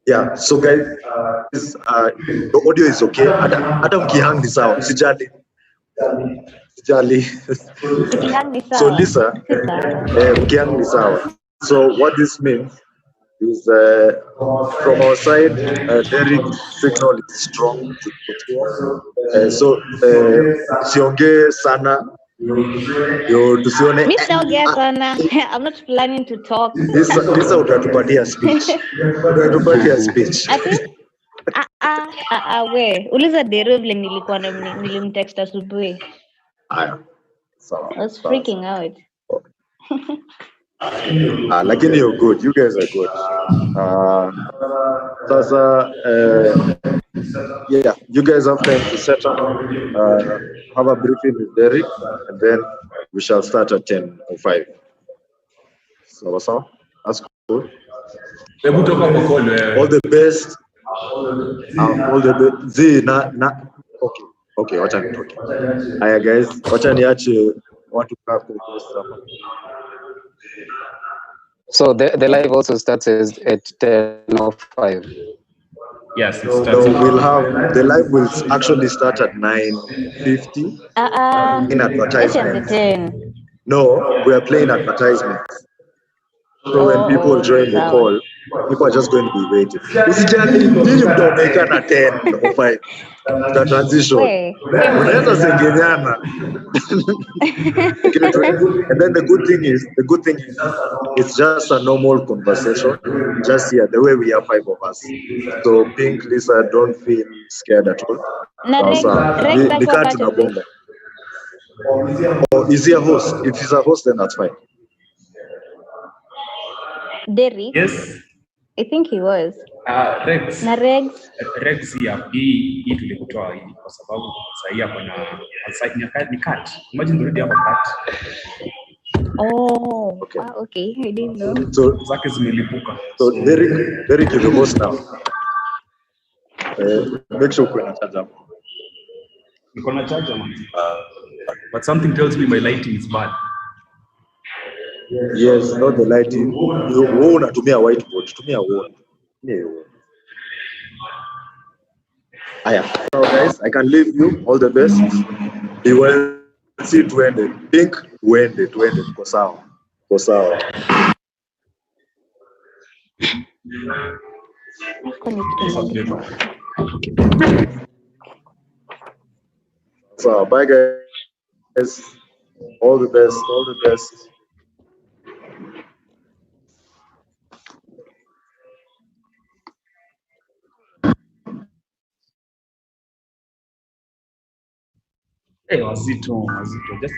Yeah, so guys, the audio is okay. Hata mkihang ni sawa, sijali. So Lisa, mkihang ni sawa. So what this means is from our side, Derek's signal is strong. So siongee sana. I'm not planning to talk. Lisa utatupatia speech. I think we uliza Derek vile nilikuwa nilimtext asubuhi. Aya. I was freaking out. Lakini you're good. You guys are good. Sasa yeah, you guys have time to set up, have a briefing with Derek, and then we shall start at 10:05. So that's cool. All the best. All the best. Okay, wacha nitoke. Aya guys, wacha niache watu kwa So the live also starts at 10:05. Yes, so we'll have the live will actually start at 9:50 in advertisement. No, we are playing advertisements. So when people join the call, people are just going to be waiting. Usijali, nyinyi mtaonekana na 10:05. The transition. Unaweza sengenyana. And then the good thing is it's just a normal conversation, just here the way we are 5 of us. So Pink, Lisa, don't feel scared at all. Or is he a host? If he's a host, then that's fine. Derek? Yes. I think he was. Rex. Na Rex. Rex ya hii tulikutoa hii kwa sababu sasa hapa na ni cut. Imagine already have a cut. Oh, okay. I didn't know. So zake zimelipuka. So Derek is the host now. Make sure kuna charger. Niko na charger man. But something tells me my lighting is bad. Yes, not the lighting. You unatumia whiteboard, tumia wall. Aya. So guys, I can leave you all the best. DYLC tuende. Pink tuende kwa sawa. Kwa sawa. So bye guys. All the best. Hey, wazito. Just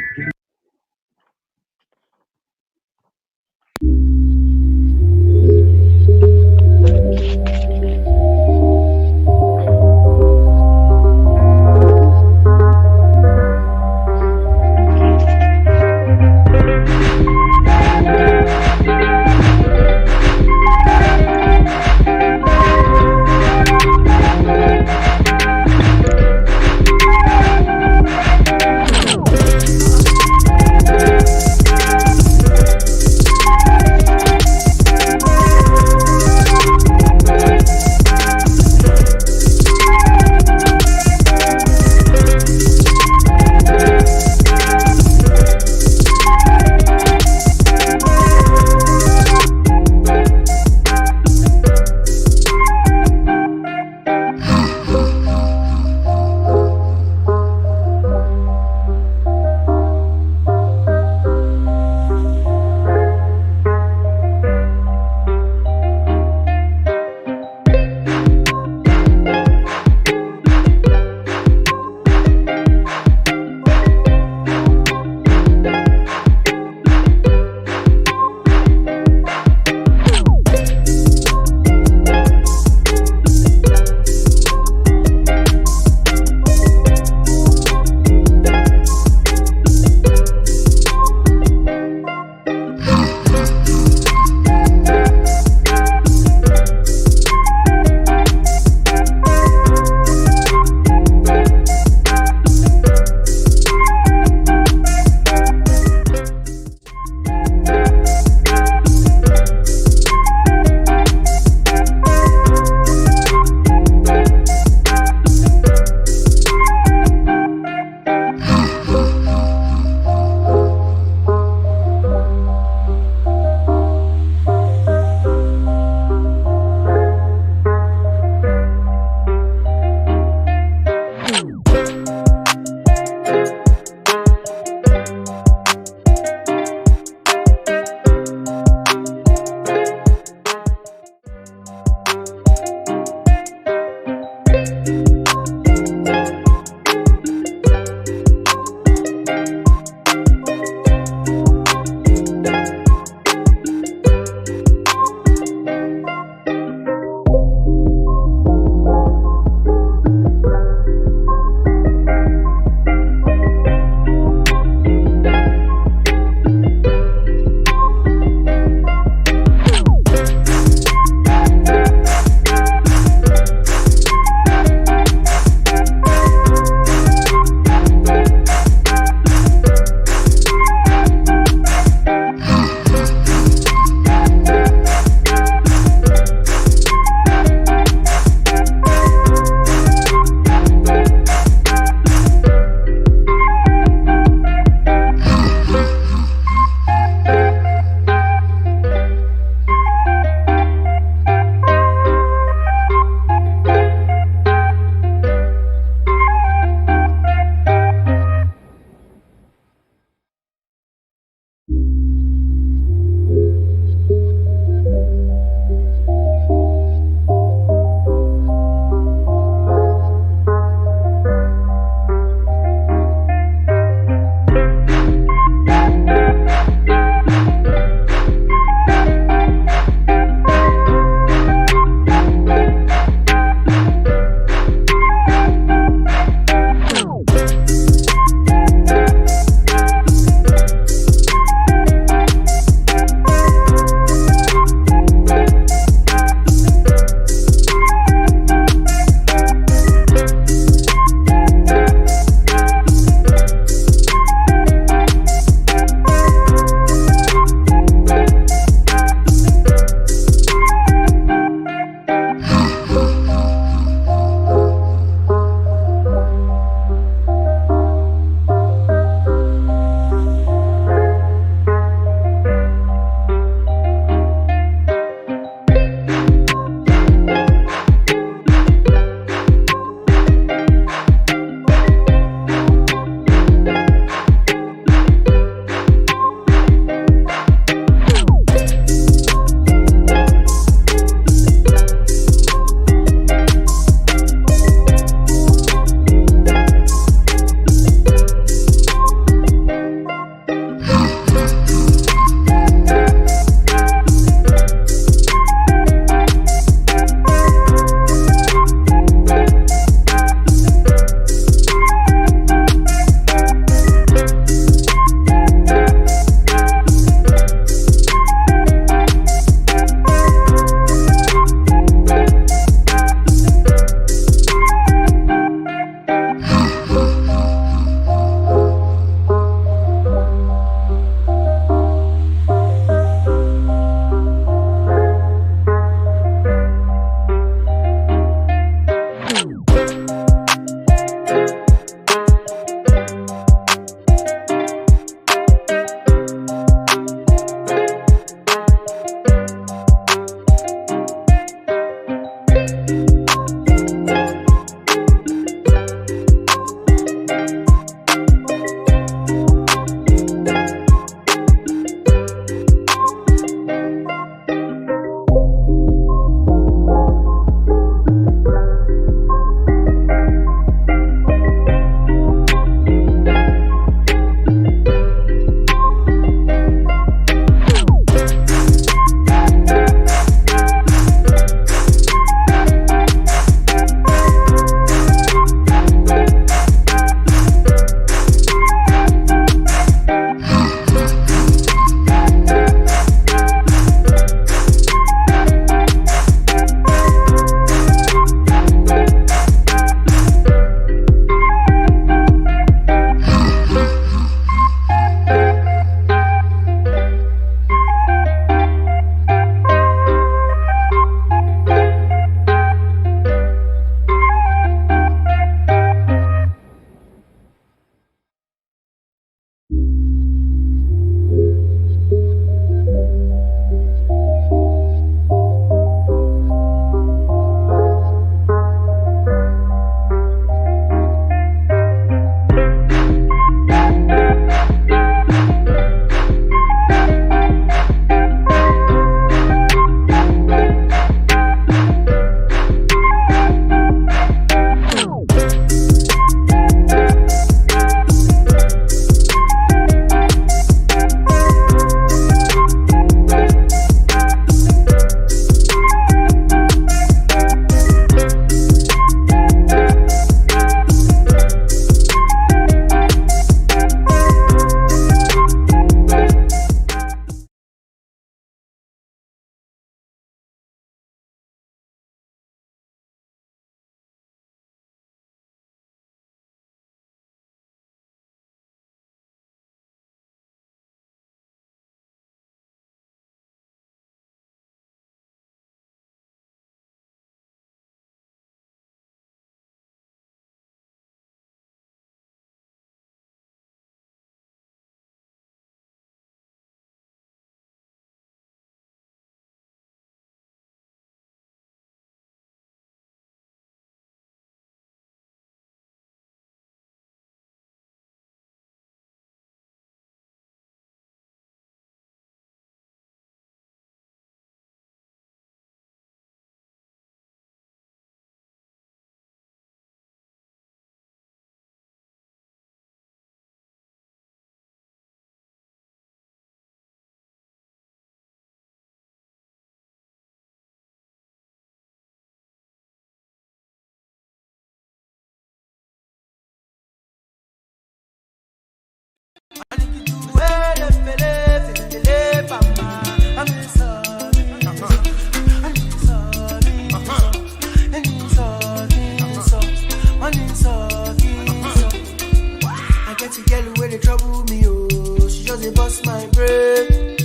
I get a girl where they trouble me, oh. She just a bust my brain.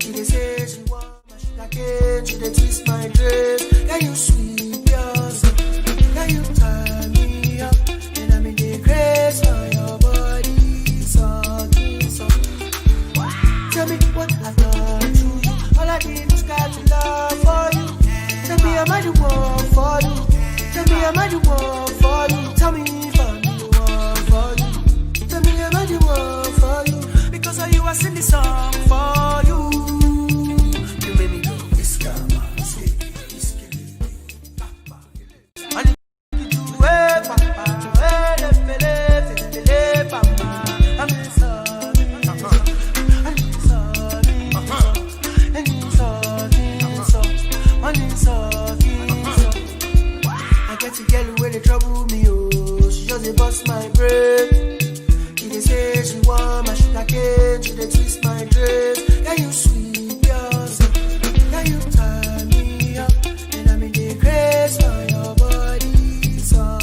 She dey say she want my sugar cane. She dey twist my dress. Can you sweep yourself? Can you tie me up? And I'm in the grace for your body. So. Tell me what I've done to you. All I did was got to love for you. Tell me am I the one for you? Tell me am I the one for you? Tell me if I'm the one for you. Tell me am I the one for you? Because of you I sing this song for you. You made me go iska, iska. I need you to wait, papa. Wait, papa. I'm sorry. I'm sorry. I get a girl where they trouble me, oh. She just a bust my brain. She dey say she want my sugar cane. She dey twist my dress. Can you sweep yourself? Can you tie me up? And I'm in the grace for your body. So.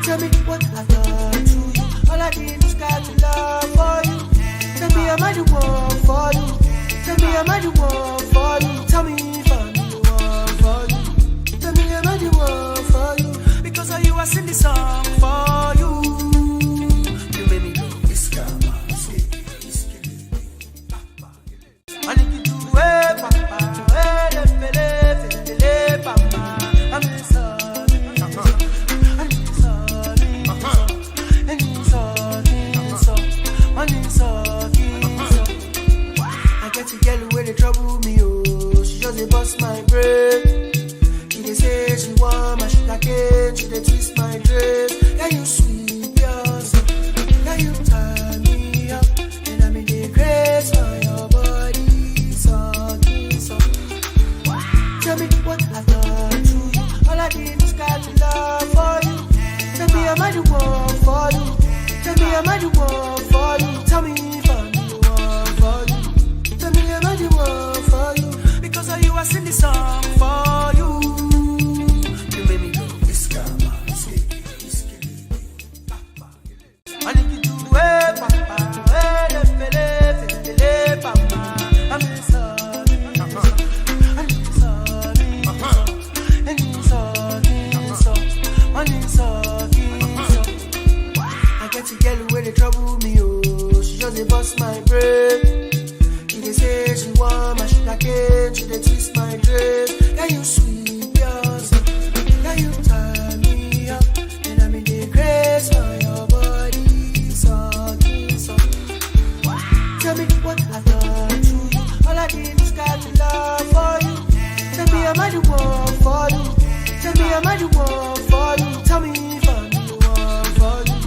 Tell me what I've done to you. All I did was got to love for you. Tell me am I the one for you? Tell me am I the one for you? Tell me if I'm the one for you. Tell me am I the one for you? Because of you I sing this song for you. You made me go iska, iska. I need you to wait, papa. Wait, papa. I'm sorry. I'm sorry. I get a girl where they trouble me, oh. She just a bust my brain. She dey say she want my sugar cane. She dey twist my dress. Can you sweep yourself? Can you tie me up? And I'm in the grace for your body. So. Tell me what I've done to you. All I did was got to love for you. Tell me am I the one for you? Tell me am I the one for you? Tell me if I'm the one for you. Tell me am I the one for you? Because of you I sing this song for you. You made me go iska, iska. I need you to wait, papa. Wait, papa. I'm sorry. I'm sorry. I get a girl where they trouble me, oh. She just a bust my brain. She dey say she want my sugar cane. She dey twist my dress. Can you sweep yourself? Can you tie me up? And I'm in the grace for your body. So. Tell me what I've done to you. All I did was got to love for you. Tell me am I the one for you? Tell me am I the one for you? Tell me if I'm the one for you.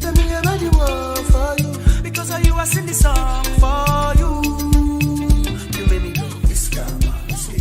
Tell me am I the one for you? Because of you I sing this song for you. You made me go iska, iska.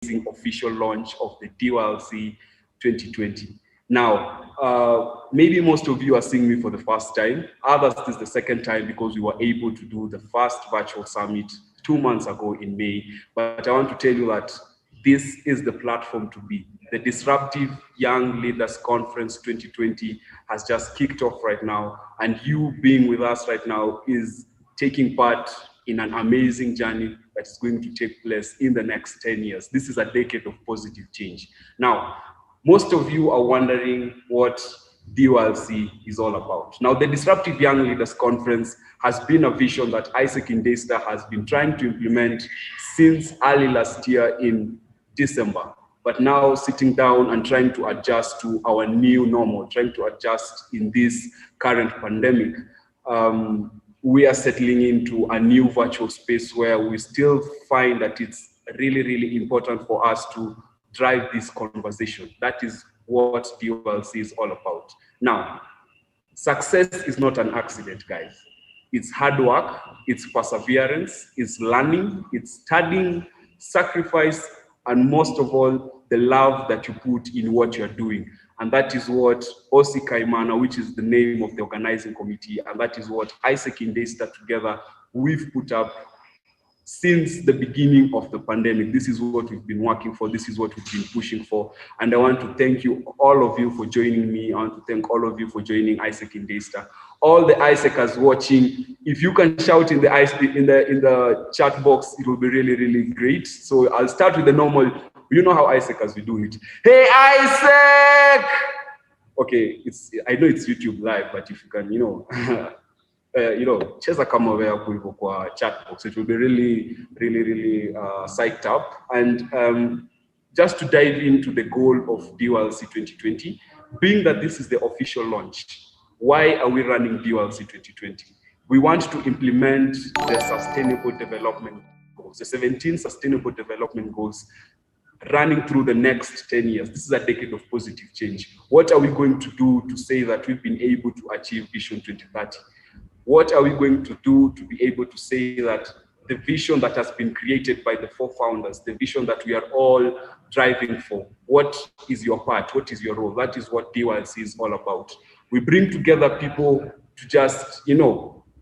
amazing official launch of the DYLC 2020. Now, maybe most of you are seeing me for the first time. Others, this is the second time because we were able to do the first virtual summit 2 months ago in May. But I want to tell you that this is the platform to be. The Disruptive Young Leaders Conference 2020 has just kicked off right now, and you being with us right now is taking part in an amazing journey that is going to take place in the next 10 years. This is a decade of positive change. Now, most of you are wondering what DYLC is all about. Now, the Disruptive Young Leaders Conference has been a vision that Isaac Indesta has been trying to implement since early last year in December, but now sitting down and trying to adjust to our new normal, trying to adjust in this current pandemic. We are settling into a new virtual space where we still find that it's really, really important for us to drive this conversation. That is what DYLC is all about. Now, success is not an accident, guys. It's hard work, it's perseverance, it's learning, it's studying, sacrifice, and most of all, the love that you put in what you're doing. And that is what Osi Kaimana, which is the name of the organizing committee, and that is what Isaac Indesta together we've put up since the beginning of the pandemic. This is what we've been working for. This is what we've been pushing for. And I want to thank you, all of you, for joining me. I want to thank all of you for joining Isaac Indesta. All the Isaacers watching, if you can shout in the chat box, it will be really, really great. So I'll start with the normal. You know how Isaacers we do it. Hey, Isaac! Okay, I know it's YouTube live, but if you can, cheza kama wewe kuliko kwa chat box, it will be really, really, really psyched up. And just to dive into the goal of DYLC 2020, being that this is the official launch, why are we running DYLC 2020? We want to implement the Sustainable Development Goals, the 17 Sustainable Development Goals, running through the next 10 years. This is a decade of positive change. What are we going to do to say that we've been able to achieve Vision 2030? What are we going to do to be able to say that the vision that has been created by the 4 founders, the vision that we are all driving for, what is your part? What is your role? That is what DYLC is all about. We bring together people to just,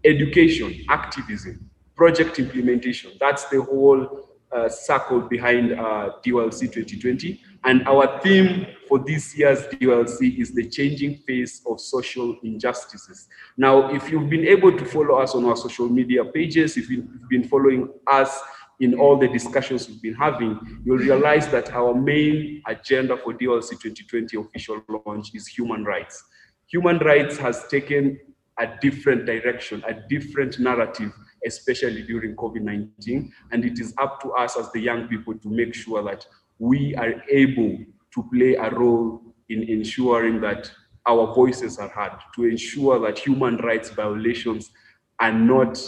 education, activism, project implementation. That's the whole circle behind DYLC 2020. And our theme for this year's DYLC is the changing face of social injustices. Now, if you've been able to follow us on our social media pages, if you've been following us in all the discussions we've been having, you'll realize that our main agenda for DYLC 2020 official launch is human rights. Human rights has taken a different direction, a different narrative, especially during COVID-19. And it is up to us as the young people to make sure that we are able to play a role in ensuring that our voices are heard, to ensure that human rights violations are not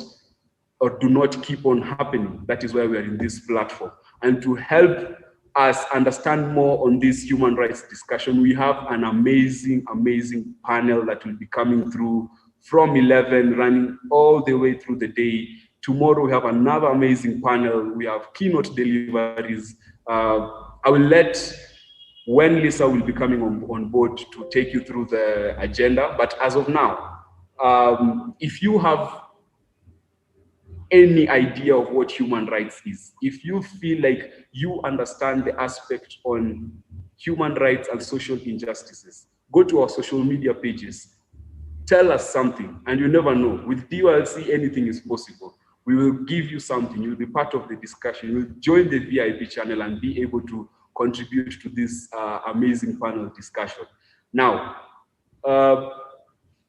or do not keep on happening. That is why we are in this platform. And to help us understand more on this human rights discussion, we have an amazing, amazing panel that will be coming through from 11, running all the way through the day. Tomorrow we have another amazing panel. We have keynote deliveries. I will let, when Lisa will be coming on board to take you through the agenda. But as of now, if you have any idea of what human rights is, if you feel like you understand the aspect on human rights and social injustices, go to our social media pages, tell us something, and you never know. With DYLC, anything is possible. We will give you something. You'll be part of the discussion. You'll join the VIP channel and be able to contribute to this amazing panel discussion. Now,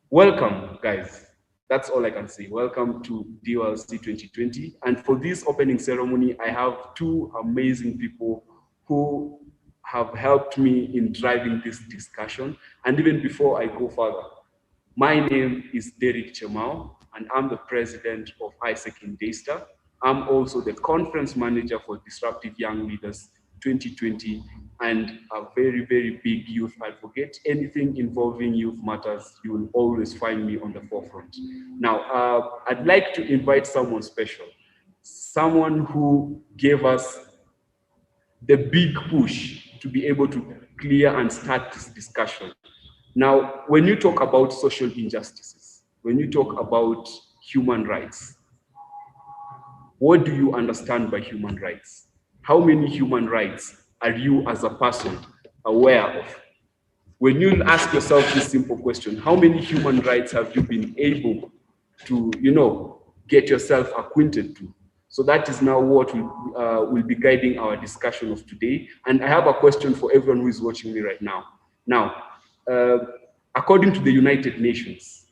welcome, guys. That's all I can say. Welcome to DYLC 2020. And for this opening ceremony, I have 2 amazing people who have helped me in driving this discussion. And even before I go further, my name is Derek Chemao, and I'm the president of Isaac Indesta. I'm also the conference manager for Disruptive Young Leaders 2020 and a very, very big youth advocate. Anything involving youth matters, you will always find me on the forefront. Now, I'd like to invite someone special, someone who gave us the big push to be able to clear and start this discussion. Now, when you talk about social injustices, when you talk about human rights, what do you understand by human rights? How many human rights are you as a person aware of? When you ask yourself this simple question, how many human rights have you been able to, get yourself acquainted to? So that is now what will be guiding our discussion of today. And I have a question for everyone who is watching me right now. Now, according to the United Nations,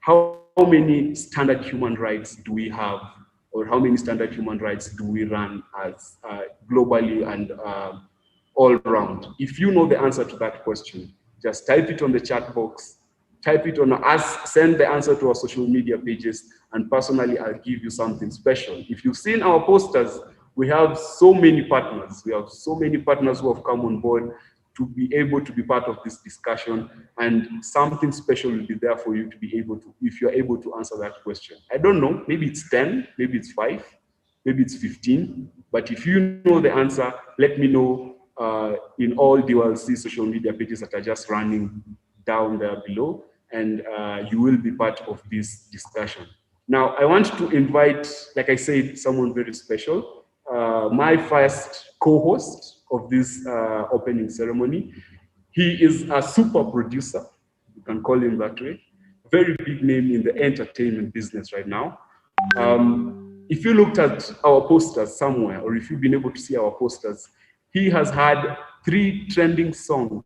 how many standard human rights do we have, or how many standard human rights do we run as globally and all around? If you know the answer to that question, just type it on the chat box, type it on us, send the answer to our social media pages, and personally, I'll give you something special. If you've seen our posters, we have so many partners. We have so many partners who have come on board to be able to be part of this discussion, and something special will be there for you to be able to, if you're able to answer that question. I don't know, maybe it's 10, maybe it's 5, maybe it's 15, but if you know the answer, let me know in all DYLC social media pages that are just running down there below, and you will be part of this discussion. Now, I want to invite, like I said, someone very special, my first co-host of this opening ceremony. He is a super producer, you can call him that way, very big name in the entertainment business right now. If you looked at our posters somewhere, or if you've been able to see our posters, he has had 3 trending songs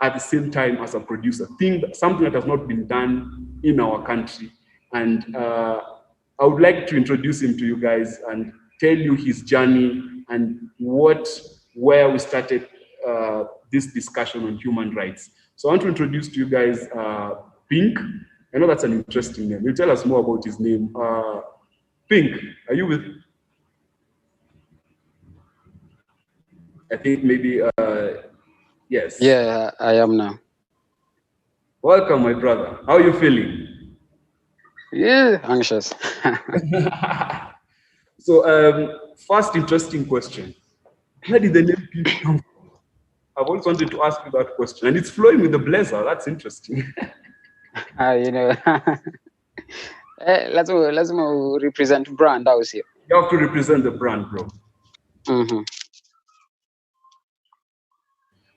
at the same time as a producer, something that has not been done in our country. And I would like to introduce him to you guys and tell you his journey and where we started this discussion on human rights. So I want to introduce to you guys Pink. I know that's an interesting name. He'll tell us more about his name. Pink, are you with? I think maybe, yes. Yeah, I am now. Welcome, my brother. How are you feeling? Yeah, anxious. So, first interesting question. Where did the name Pink come from? I've always wanted to ask you that question. And it's flowing with the blazer. That's interesting. Let's represent brand house here. You have to represent the brand, bro. Mm-hmm.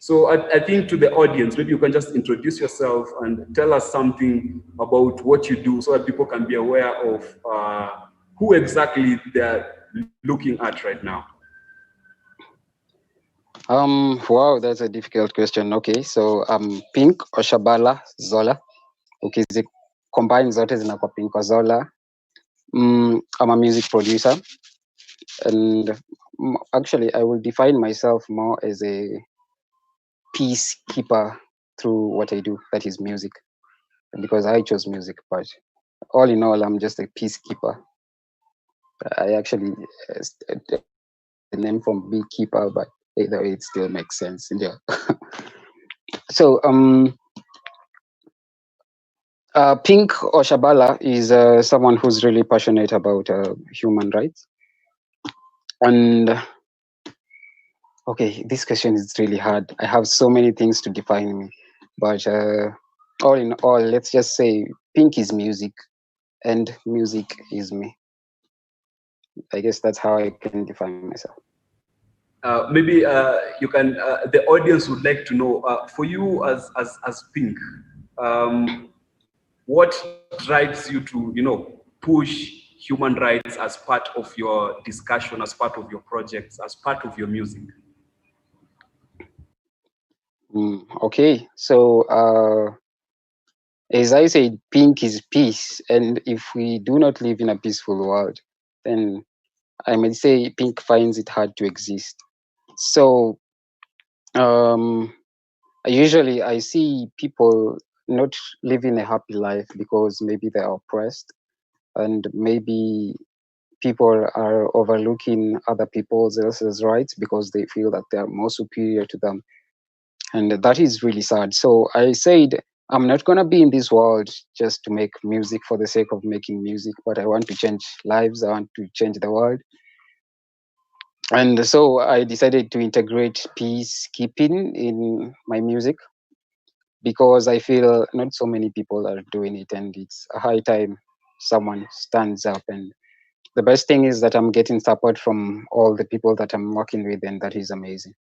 So I think to the audience, maybe you can just introduce yourself and tell us something about what you do so that people can be aware of who exactly they're looking at right now. Wow, that's a difficult question. Okay, so Pink Oshabala Zola. Okay, the combined zote zinakuwa Pink Zola. I'm a music producer, and actually I will define myself more as a peacekeeper through what I do, that is music, because I chose music, but all in all, I'm just a peacekeeper. I actually the name from beekeeper, but either way, it still makes sense. Yeah. So Pink Oshabala is someone who's really passionate about human rights. And okay, this question is really hard. I have so many things to define me, but all in all, let's just say Pink is music and music is me. I guess that's how I can define myself. Maybe you can, the audience would like to know, for you as Pink, what drives you to, push human rights as part of your discussion, as part of your projects, as part of your music? Okay, so as I said, Pink is peace, and if we do not live in a peaceful world, then I might say Pink finds it hard to exist. So usually I see people not living a happy life because maybe they're oppressed, and maybe people are overlooking other people's else's rights because they feel that they are more superior to them. And that is really sad. So I said, I'm not going to be in this world just to make music for the sake of making music, but I want to change lives. I want to change the world. And so I decided to integrate peacekeeping in my music because I feel not so many people are doing it, and it's a high time someone stands up. And the best thing is that I'm getting support from all the people that I'm working with, and that is amazing.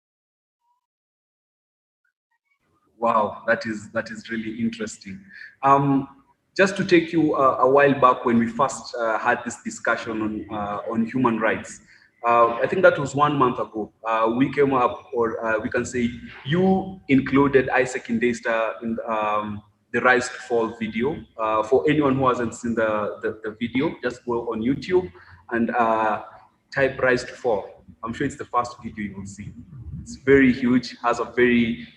Wow, that is really interesting. Just to take you a while back when we first had this discussion on human rights, I think that was 1 month ago. We came up, or we can say you included Isaac Indesta in the Rise to Fall video. For anyone who hasn't seen the video, just go on YouTube and type Rise to Fall. I'm sure it's the first video you will see. It's very huge, has a very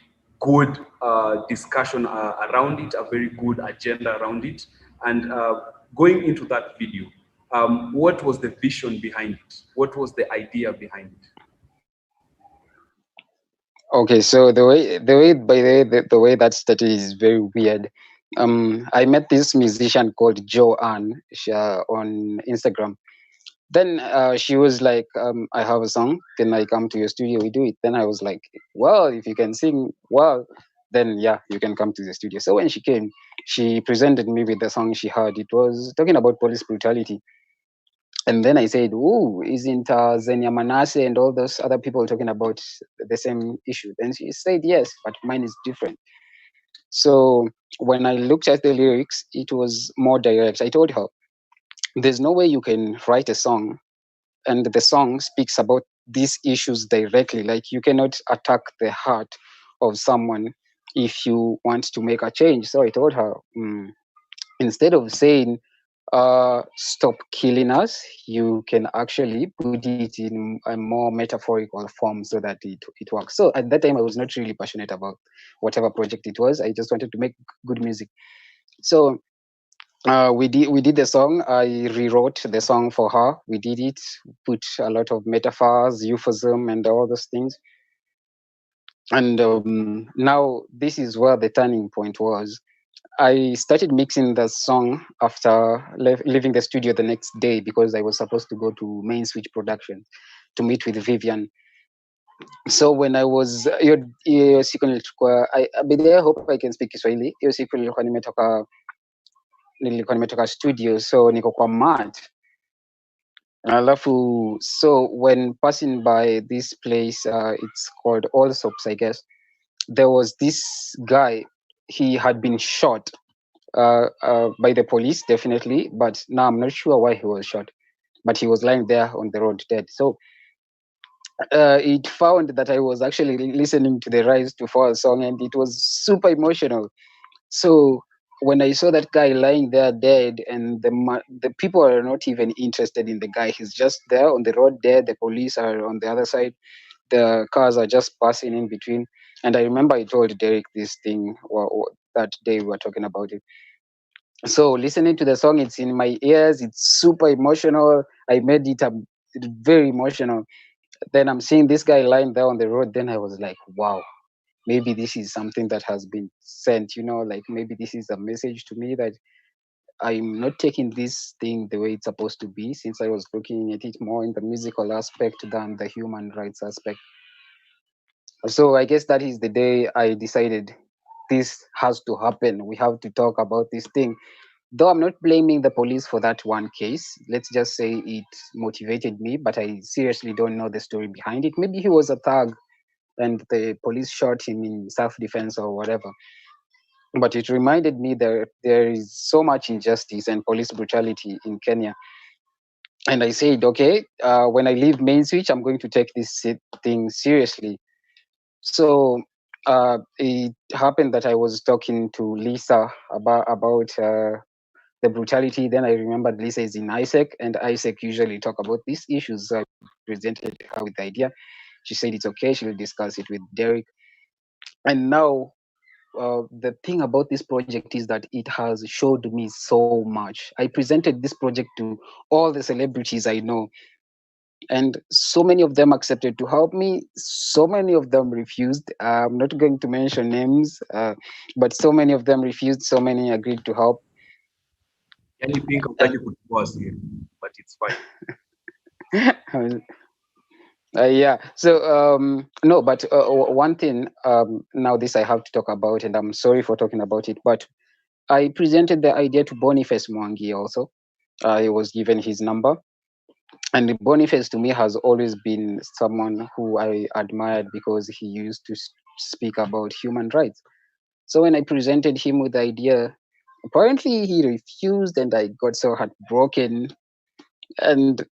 good discussion around it, a very good agenda around it. And going into that video, what was the vision behind it? What was the idea behind it? Okay, so the way that started is very weird. I met this musician called Joanne on Instagram. Then she was like, I have a song, can I come to your studio, we do it? Then I was like, well, if you can sing well, then yeah, you can come to the studio. So when she came, she presented me with the song she had. It was talking about police brutality. And then I said, ooh, isn't Zenia Manasseh and all those other people talking about the same issue? Then she said, yes, but mine is different. So when I looked at the lyrics, it was more direct. I told her, there's no way you can write a song and the song speaks about these issues directly. Like, you cannot attack the heart of someone if you want to make a change. So I told her, instead of saying, stop killing us, you can actually put it in a more metaphorical form so that it works. So at that time, I was not really passionate about whatever project it was. I just wanted to make good music. So we did the song. I rewrote the song for her. We did it, put a lot of metaphors, euphemism, and all those things. And now this is where the turning point was. I started mixing the song after leaving the studio the next day because I was supposed to go to Main Switch Production to meet with Vivian. So when I was hiyo siku nilichukua, by the way, I hope I can speak Kiswahili. Hiyo siku nilikuwa nimetoka studio, so niko kwa mat. Alafu, so when passing by this place, it's called Allsops, I guess, there was this guy. He had been shot by the police, definitely, but now I'm not sure why he was shot, but he was lying there on the road dead. So it found that I was actually listening to the Rise to Fall song, and it was super emotional. So when I saw that guy lying there dead, and the people are not even interested in the guy, he's just there on the road dead. The police are on the other side. The cars are just passing in between. And I remember I told Derek this thing that day we were talking about it. So listening to the song, it's in my ears. It's super emotional. I made it very emotional. Then I'm seeing this guy lying there on the road. Then I was like, wow, maybe this is something that has been sent, like maybe this is a message to me that I'm not taking this thing the way it's supposed to be, since I was looking at it more in the musical aspect than the human rights aspect. So I guess that is the day I decided this has to happen. We have to talk about this thing. Though I'm not blaming the police for that one case, let's just say it motivated me, but I seriously don't know the story behind it. Maybe he was a thug and the police shot him in self-defense or whatever. But it reminded me that there is so much injustice and police brutality in Kenya. And I said, okay, when I leave Main Switch, I'm going to take this thing seriously. So it happened that I was talking to Lisa about the brutality. Then I remembered Lisa is in Isaac, and Isaac usually talk about these issues. So I presented her with the idea. She said it's okay. She'll discuss it with Derek. And now the thing about this project is that it has showed me so much. I presented this project to all the celebrities I know, and so many of them accepted to help me. So many of them refused. I'm not going to mention names, but so many of them refused. So many agreed to help. Anything that you could pause here, but it's fine. Yeah. So no, but one thing now this I have to talk about, and I'm sorry for talking about it, but I presented the idea to Boniface Mwangi also. I was given his number, and Boniface to me has always been someone who I admired because he used to speak about human rights. So when I presented him with the idea, apparently he refused, and I got so heartbroken. And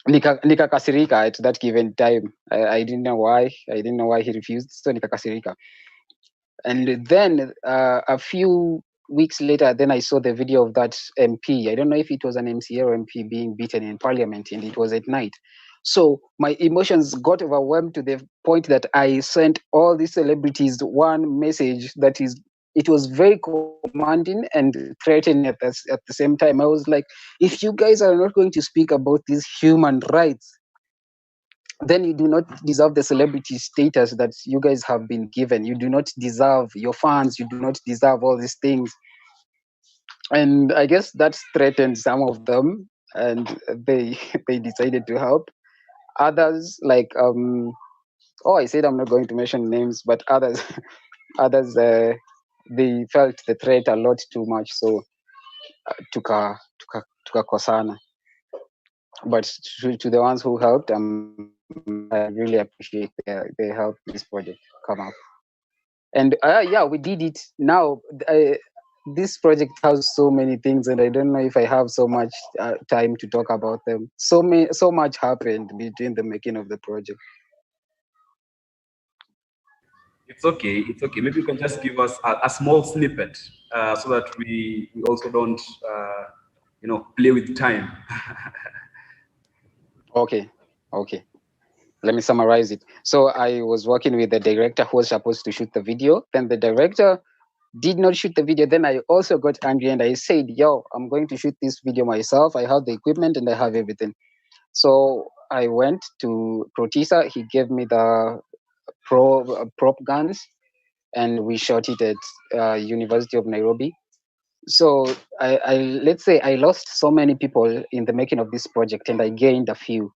nikakasirika at that given time. I didn't know why. I didn't know why he refused. So nikakasirika. And then a few weeks later, then I saw the video of that MP. I don't know if it was an MCA or MP being beaten in parliament, and it was at night. So my emotions got overwhelmed to the point that I sent all these celebrities one message that is, it was very commanding and threatening at the same time. I was like, if you guys are not going to speak about these human rights, then you do not deserve the celebrity status that you guys have been given. You do not deserve your fans. You do not deserve all these things. And I guess that threatened some of them, and they they decided to help. Others, like oh, I said I'm not going to mention names, but others others they felt the threat a lot too much, so tukakosana. But to the ones who helped, I really appreciate they helped this project come up. And yeah, we did it. Now this project has so many things, and I don't know if I have so much time to talk about them. So much happened between the making of the project. It's okay. It's okay. Maybe you can just give us a small snippet so that we also don't, play with time. Okay. Let me summarize it. So I was working with the director who was supposed to shoot the video. Then the director did not shoot the video. Then I also got angry and I said, yo, I'm going to shoot this video myself. I have the equipment and I have everything. So I went to Protisa. He gave me the prop guns, and we shot it at University of Nairobi. So I let's say I lost so many people in the making of this project, and I gained a few.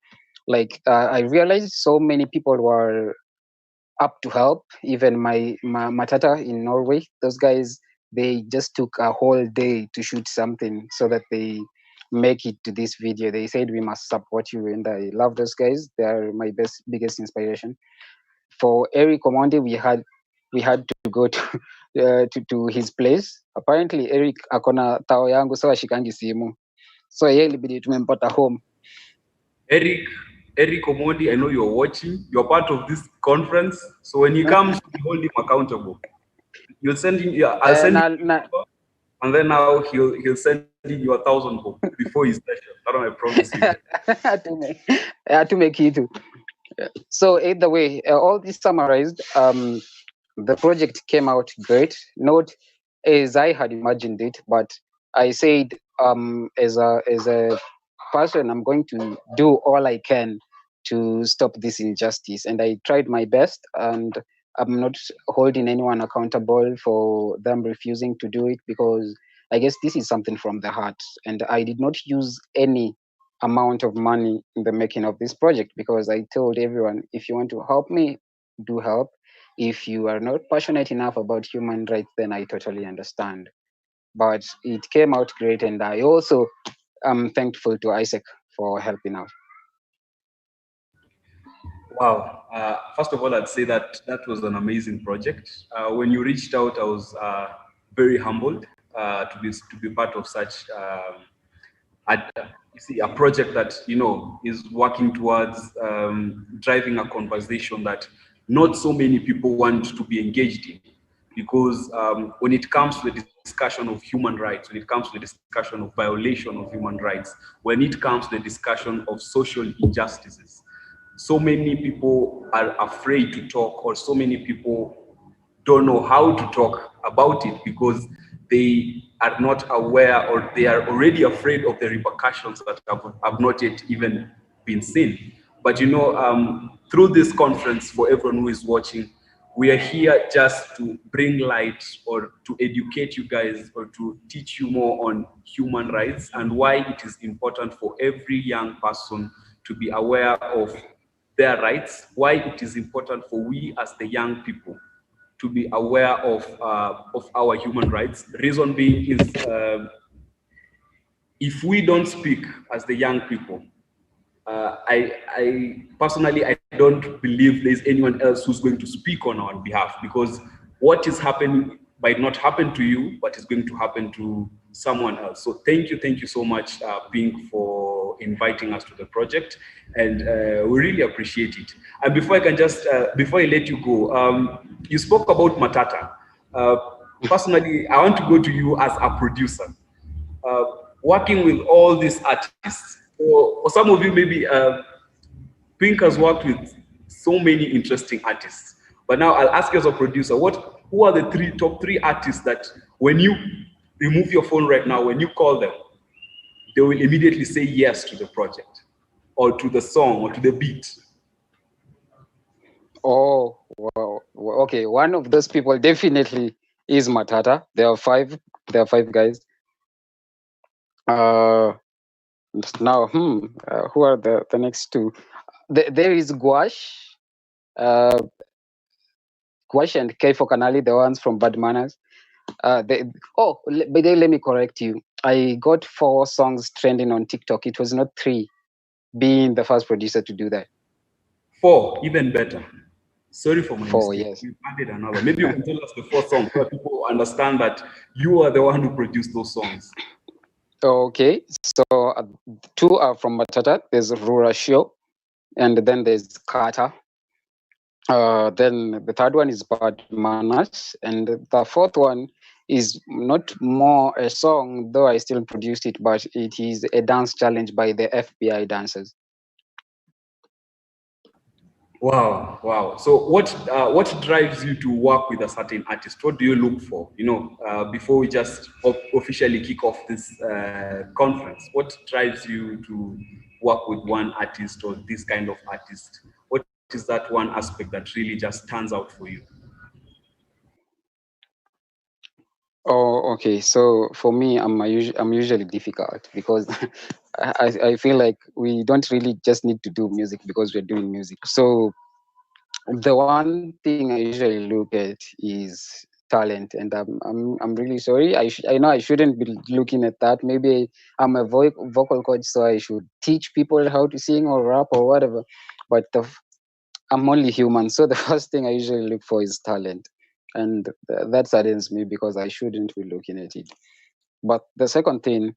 Like I realized so many people were up to help. Even my Matata in Norway, those guys, they just took a whole day to shoot something so that they make it to this video. They said we must support you, and I love those guys. They are my biggest inspiration. For Eric Omondi, we had to go to his place. Apparently Eric akona tao yangu, so ashikangi simu, so yeye ilibidi tumempata home. Eric Omondi, I know you're watching. You're part of this conference, so when he comes, we hold him accountable. You'll send him. Yeah, I'll send him, and then now he'll send in you 1,000 bob before his session. That I promise you. To make it. So either way, all this summarized, the project came out great. Not as I had imagined it, but I said, as a person, I'm going to do all I can to stop this injustice, and I tried my best. And I'm not holding anyone accountable for them refusing to do it, because I guess this is something from the heart, and I did not use any amount of money in the making of this project, because I told everyone, if you want to help me, do help. If you are not passionate enough about human rights, then I totally understand. But it came out great, and I also am thankful to Isaac for helping out. Wow. First of all, I'd say that was an amazing project. When you reached out, I was very humbled to be part of such a project that is working towards driving a conversation that not so many people want to be engaged in, because when it comes to the discussion of human rights, when it comes to the discussion of violation of human rights, when it comes to the discussion of social injustices, so many people are afraid to talk, or so many people don't know how to talk about it because they are not aware, or they are already afraid of the repercussions that have not yet even been seen. But through this conference, for everyone who is watching, we are here just to bring light, or to educate you guys, or to teach you more on human rights and why it is important for every young person to be aware of their rights, why it is important for we as the young people to be aware of our human rights. Reason being is if we don't speak as the young people, I personally, I don't believe there's anyone else who's going to speak on our behalf, because what is happening might not happen to you, but it's going to happen to someone else. So thank you so much, Pink, for inviting us to the project, and we really appreciate it. And before I can just, before I let you go, you spoke about Matata. Personally, I want to go to you as a producer. Working with all these artists, or some of you maybe, Pink has worked with so many interesting artists. But now I'll ask you as a producer, who are the top three artists that when you remove your phone right now, when you call them, they will immediately say yes to the project, or to the song, or to the beat? Oh, wow. Okay, one of those people definitely is Matata. There are five guys. Now, who are the next two? There is Gouache. Gouache and Keifo Kanali, the ones from Bad Manners. But then let me correct you. I got 4 songs trending on TikTok. It was not 3, being the first producer to do that. 4, even better. Sorry for my 4, mistake. yes. You added another. Maybe you can tell us the 4 songs so people understand that you are the one who produced those songs. Okay, so 2 are from Matata. There's Rurashio, and then there's Kata. Then the 3rd one is Bad Manners, and the 4th one is not more a song, though I still produced it, but it is a dance challenge by the FBI dancers. Wow. So what drives you to work with a certain artist? What do you look for? Before we just officially kick off this conference, what drives you to work with one artist or this kind of artist? What is that one aspect that really just stands out for you? Oh, okay. So for me, I'm usually difficult because I feel like we don't really just need to do music because we're doing music. So the one thing I usually look at is talent, and I'm really sorry. I know I shouldn't be looking at that. Maybe I'm a vocal coach, so I should teach people how to sing or rap or whatever. But I'm only human, so the first thing I usually look for is talent, and that saddens me because I shouldn't be looking at it. But the second thing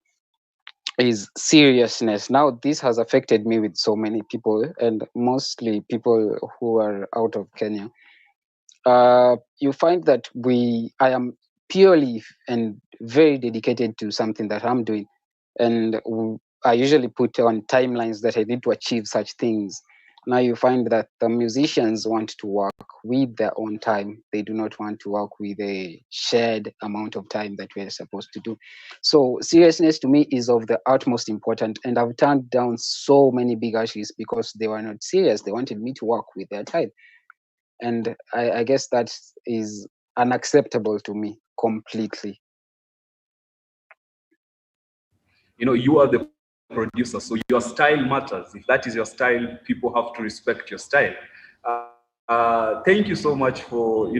is seriousness. Now, this has affected me with so many people, and mostly people who are out of Kenya. You find that I am purely and very dedicated to something that I'm doing, and I usually put on timelines that I need to achieve such things. Now you find that the musicians want to work with their own time. They do not want to work with a shared amount of time that we're supposed to do. So seriousness to me is of the utmost important. And I've turned down so many big artists because they were not serious. They wanted me to work with their time. And I guess that is unacceptable to me completely. You are the producer, so your style matters. If that is your style, people have to respect your style. Thank you so much for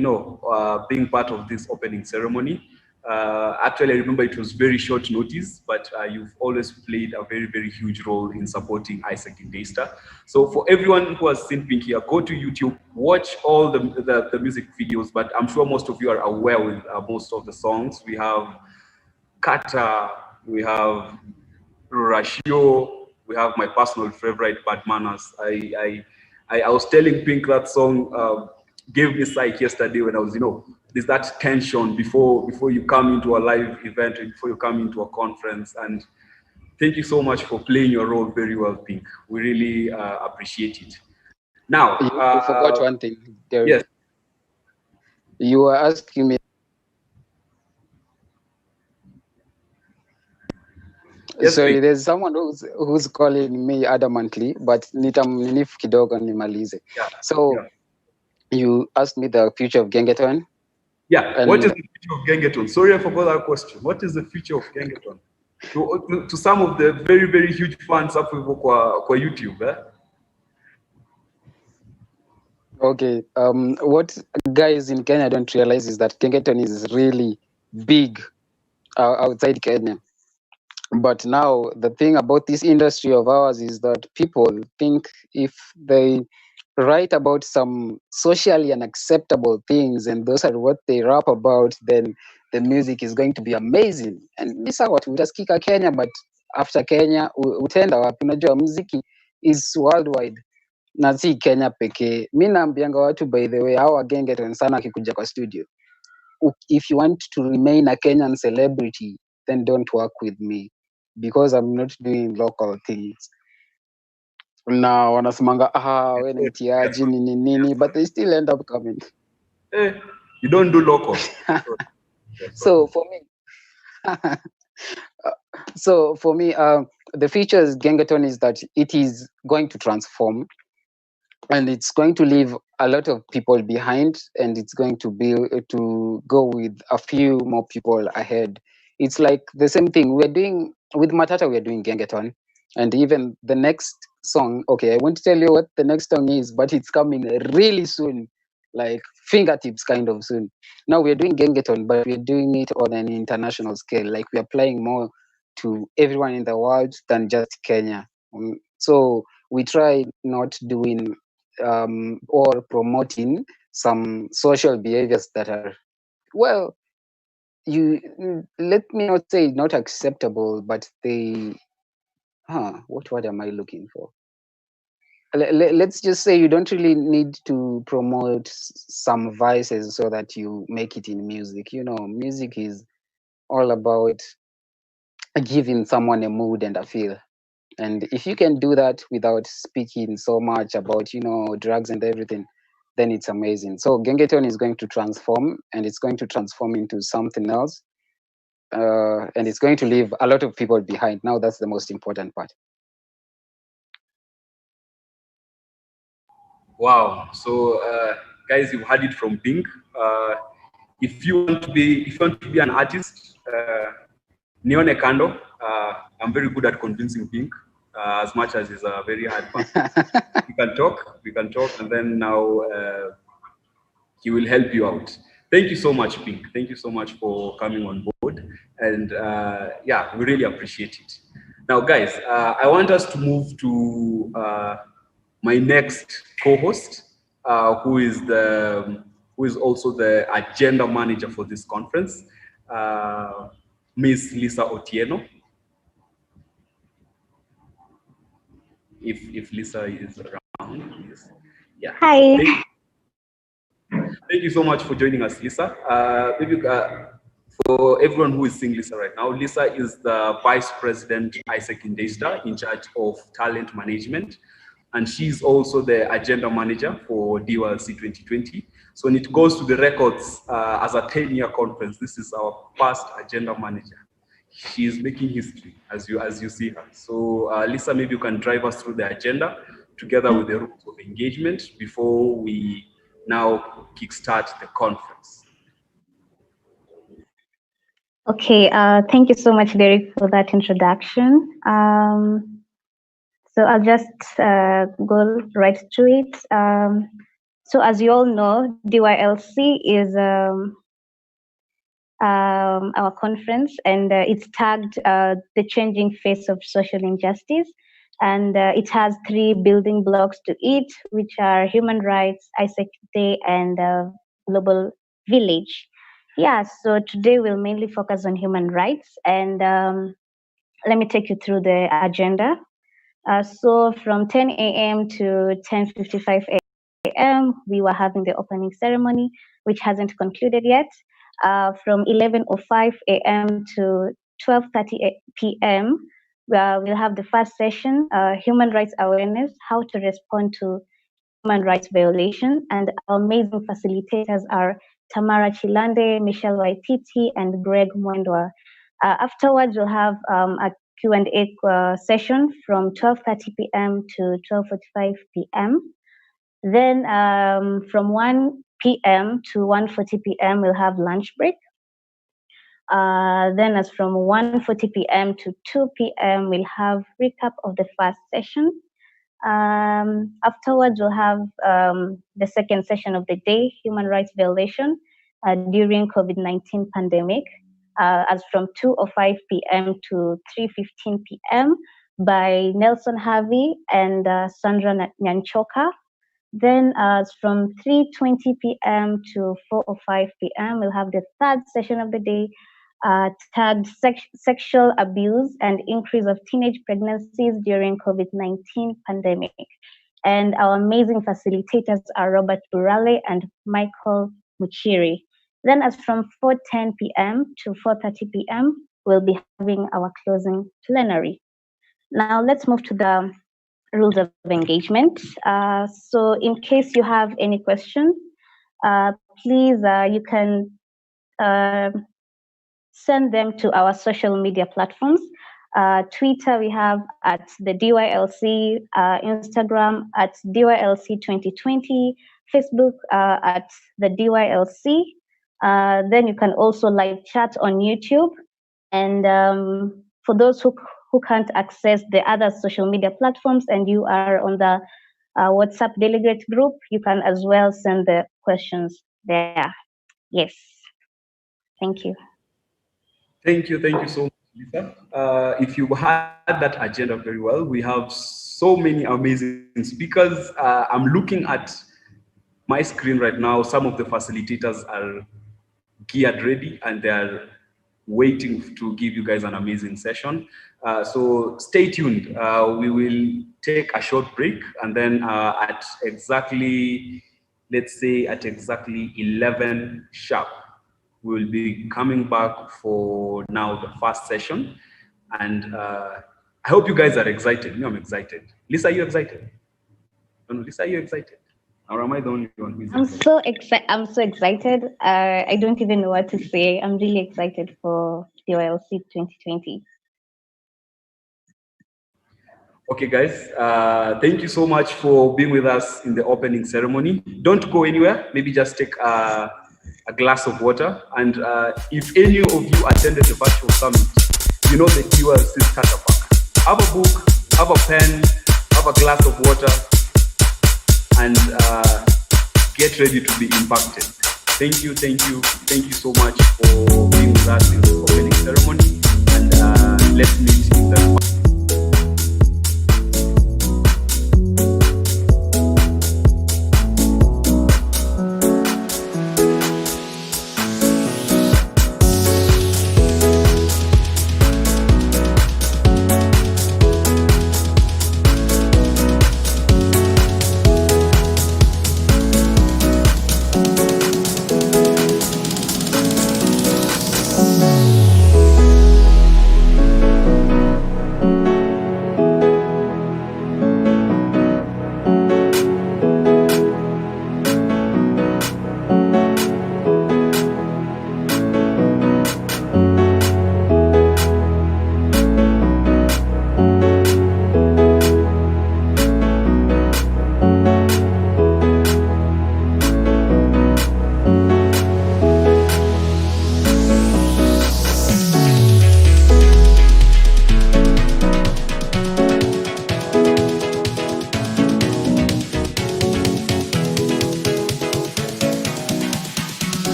being part of this opening ceremony. Actually, I remember it was very short notice, but you've always played a very, very huge role in supporting Isaac in Daystar. So for everyone who has seen Pink here, go to YouTube, watch all the music videos, but I'm sure most of you are aware with most of the songs. We have Kata, we have Ratio, we have my personal favorite, Bad Manners. I was telling Pink that song gave me psych yesterday when I was, there's that tension before you come into a live event, before you come into a conference. And thank you so much for playing your role very well, Pink. We really appreciate it. Now, you forgot one thing, Derek. Yes. You were asking me. Yes, sorry, there's someone who's calling me adamantly, but nitamninifu kidogo nimalize. So you asked me the future of Gengeton. Yeah, what is the future of Gengeton? Sorry, I forgot that question. What is the future of Gengeton? To some of the very, very huge fans up kwa YouTube, Okay. What guys in Kenya don't realize is that Gengeton is really big outside Kenya. But now the thing about this industry of ours is that people think if they write about some socially unacceptable things and those are what they rap about, then the music is going to be amazing. And this is what utasikika Kenya, but after Kenya utenda wapi? Unajua muziki is worldwide na si Kenya pekee. Mi naambianga watu by the way, hao Gengeton sana akikuja kwa studio, if you want to remain a Kenyan celebrity, then don't work with me because I'm not doing local things. Na wanasemanga we ni mtiaji nini nini, but they still end up coming. You don't do local. So for me, the features Gengeton is that it is going to transform, and it's going to leave a lot of people behind, and it's going to go with a few more people ahead. It's like the same thing we're doing with Matata. We're doing Gengeton, and even the next song. Okay, I won't tell you what the next song is, but it's coming really soon, like fingertips kind of soon. Now we're doing Gengeton, but we're doing it on an international scale. Like we're applying more to everyone in the world than just Kenya. So we try not doing or promoting some social behaviors that are, well, let me not say not acceptable, but they, what word am I looking for? Let's just say you don't really need to promote some vices so that you make it in music. Music is all about giving someone a mood and a feel. And if you can do that without speaking so much about, drugs and everything, then it's amazing. So Gengeton is going to transform, and it's going to transform into something else. And it's going to leave a lot of people behind. Now that's the most important part. Wow. So guys, you've heard it from Pink. If you want to be an artist, Nione Kando. I'm very good at convincing Pink, as much as he's a very hard person. we can talk, and then now he will help you out. Thank you so much, Pink. Thank you so much for coming on board, and we really appreciate it. Now, guys, I want us to move to my next co-host, who is also the agenda manager for this conference, Miss Lisa Otieno. If Lisa is around, please. Yeah. Hi. Thank you so much for joining us, Lisa. For everyone who is seeing Lisa right now, Lisa is the Vice President Isaac Indesta in charge of talent management. And she's also the agenda manager for DYLC 2020. So when it goes to the records as a 10-year conference, this is our first agenda manager. She is making history as you see her. So Lisa, maybe you can drive us through the agenda together with the rules of engagement before we now kickstart the conference. Okay, thank you so much, Derek, for that introduction. So I'll just go right to it. So as you all know, DYLC is our conference, and it's tagged the changing face of social injustice. And it has 3 building blocks to it, which are human rights, Isaac Day, and global village. Yeah, so today we'll mainly focus on human rights, and let me take you through the agenda. So from 10 a.m. to 10:55 a.m., we were having the opening ceremony, which hasn't concluded yet. From 11:05 a.m. to 12:30 p.m., we'll have the first session, Human Rights Awareness, How to Respond to Human Rights Violation. And our amazing facilitators are Tamara Chilande, Michelle Waititi, and Greg Mwendwa. Afterwards, we'll have a Q&A session from 12:30 p.m. to 12:45 p.m. Then from 1 p.m. to 1:40 p.m. we'll have lunch break. Then as from 1:40 p.m. to 2 p.m. we'll have recap of the first session. Afterwards, we'll have the second session of the day, human rights violation during COVID-19 pandemic, as from 2:05 p.m. to 3:15 p.m. by Nelson Harvey and Sandra Nyanchoka. Then from 3:20 p.m. to 4:05 p.m., we'll have the third session of the day, tagged sexual abuse and increase of teenage pregnancies during COVID-19 pandemic. And our amazing facilitators are Robert Burale and Michael Muchiri. Then as from 4:10 p.m. to 4:30 p.m., we'll be having our closing plenary. Now let's move to the rules of engagement. So in case you have any questions, please, you can send them to our social media platforms. Twitter, we have at the DYLC, Instagram at DYLC 2020, Facebook at the DYLC. Then you can also live chat on YouTube. And for those who can't access the other social media platforms and you are on the WhatsApp delegate group, you can as well send the questions there. Yes. Thank you. Thank you so much, Lisa. If you had that agenda very well, we have so many amazing speakers. I'm looking at my screen right now. Some of the facilitators are geared ready and they're waiting to give you guys an amazing session. So stay tuned. We will take a short break and then at exactly, let's say at exactly 11 sharp, we'll be coming back for now the first session. And I hope you guys are excited. I'm excited. Lisa, are you excited? No, Lisa, are you excited? Or am I the only one who's excited? I'm so excited. I don't even know what to say. I'm really excited for DYLC 2020. Okay, guys. Thank you so much for being with us in the opening ceremony. Don't go anywhere. Maybe just take a glass of water. And if any of you attended the virtual summit, you know the DYLC starter pack. Have a book, have a pen, have a glass of water, and get ready to be impacted. Thank you so much for being with us in the opening ceremony. And let's meet in the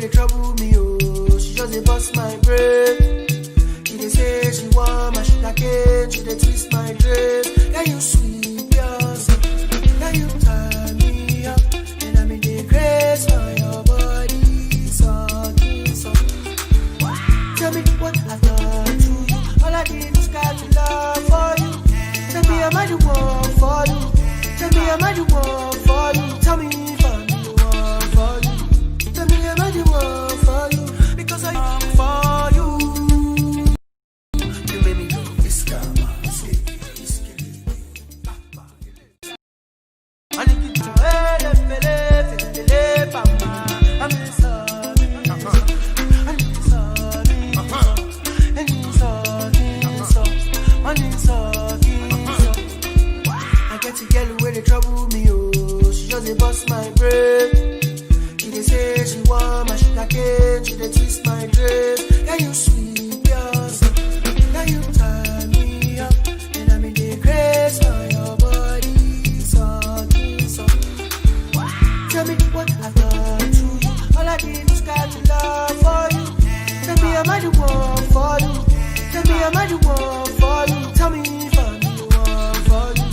they trouble me, oh. She just they bust my brain. She they say she want my sugar cane. She they twist my dress. Yeah, you sweet yourself. Yeah, you turn me up. And I'm in the grace for your body. So. Tell me what I've done to you. All I did was got to love for you. Tell me I'm the one for you. Tell me I'm the one for you. Tell me if I'm the one for you. Tell me I'm the one for you. Because I'm for you. You made me go this guy. I need you to I'm sorry. I get to get where they trouble me, oh. She just they bust my brain. She they say she want my sugar cane. She they twist my dress. Yeah, you sweet yourself. Yeah, you turn me up. And I'm in the grace for your body. So. Tell me what I've done to you. All I did was got to love for you. Tell me I'm the one for you. Tell me I'm the one for you. Tell me if I'm the one for you.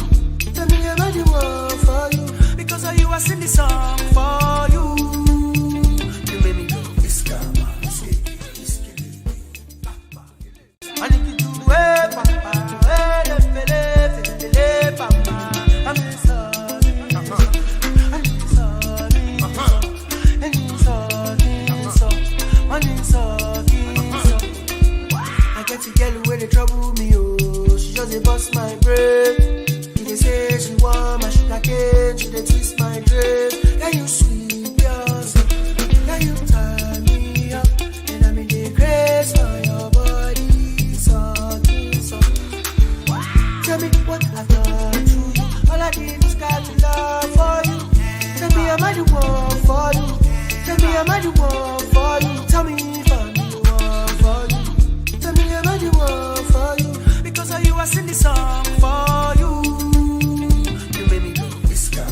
Tell me I'm the one for you. Because of you I sing this song for you. You made me go this guy. I need you to papa. I'm sorry. I'm sorry. I'm sorry. I get to get where they trouble me, oh. She just they bust my brain. She they say she want my sugar cane. She they twist my dress. Yeah, you sweet yourself. Yeah, you turn me up. And I'm in the grace for your body. So. Tell me what I've done to you. All I did was got to love for you. Tell me I'm the one for you. Tell me I'm the one for you. Tell me if I'm the one for you. Tell me I'm the one for you. Because of you I sing this song for you. You made me go this guy.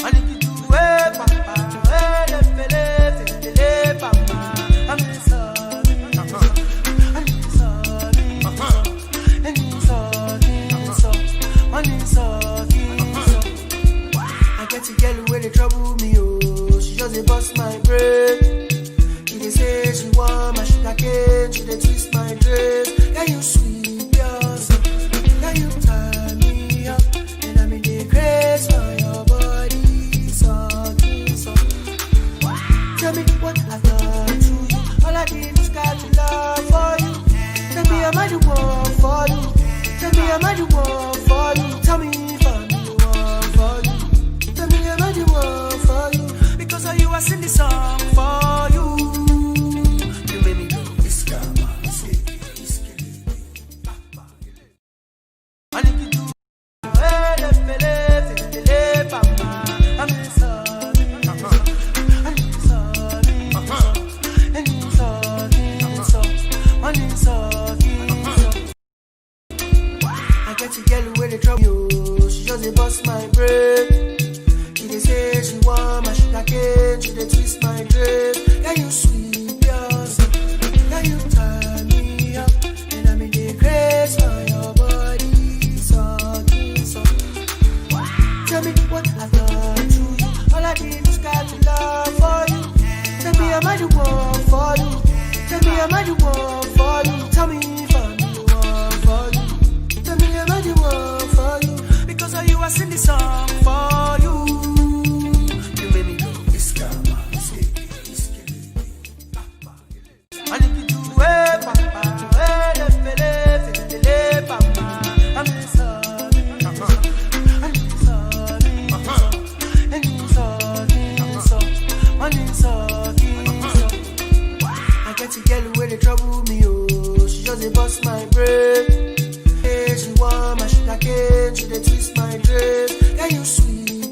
I need you to papa. I'm sorry. I'm sorry. I get to get where they trouble me, oh. She just they bust my brain. She they say she want my sugar cane. She they twist my dress. Yeah, you sweet yourself. Yeah, you turn me up. And I'm in the grace for your body. So. Tell me what I've done to you. All I did was got to love for you. Tell me I'm the one for you. Tell me I'm the one for you. Tell me if I'm the one for you. Tell me I'm the one for you. Because of you I sing this song for you. You made me go this guy. I need you to I'm sorry. I'm sorry. I get to get where they trouble you. She just they bust my brain. She they say she want my sugar cane. She they twist my dress. Yeah, you sweet yourself. Yeah, you turn me up. And I'm in the grace for your body. So. Tell me what I've done to you. All I did was got to love for you. Tell me I'm the one for you. Tell me I'm the one for you. Tell me if I'm the one for you. Tell me I'm the one for you. Because of you I sing this song for you. You made me go this guy. I need you to papa. I'm sorry. I'm sorry. I get to get where they trouble me, oh. She just they bust my brain. Hey, she want my sugar cane. She they twist my dress. Yeah, you sweet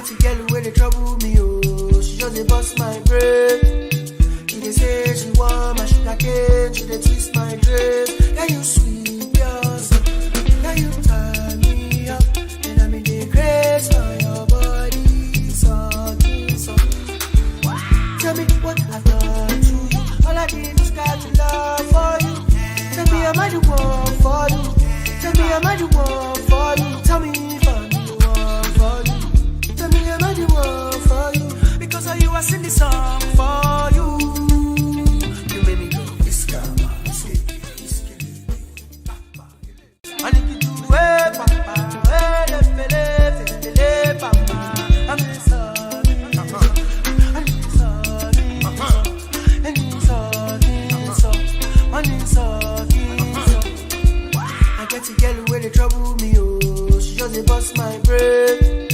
get a girl where they trouble me, oh. She just dey bust my brain. She dey say she want my sugar cane. She dey twist my dress. Yeah, you sweet yourself. Yeah, you turn me up. And I'm in the grace for your body. So. Tell me what I've done to you. All I did was got to love for you. Tell me I'm the one for you. Tell me I'm the one for you. Tell me if I'm the one for you. Tell me I'm the one for you. Because of you I sing this song for you. You made me go, it's karma. I need you to wait, papa. Wait, papa. I'm sorry. I get a girl where they trouble me, oh. She just dey bust my brain.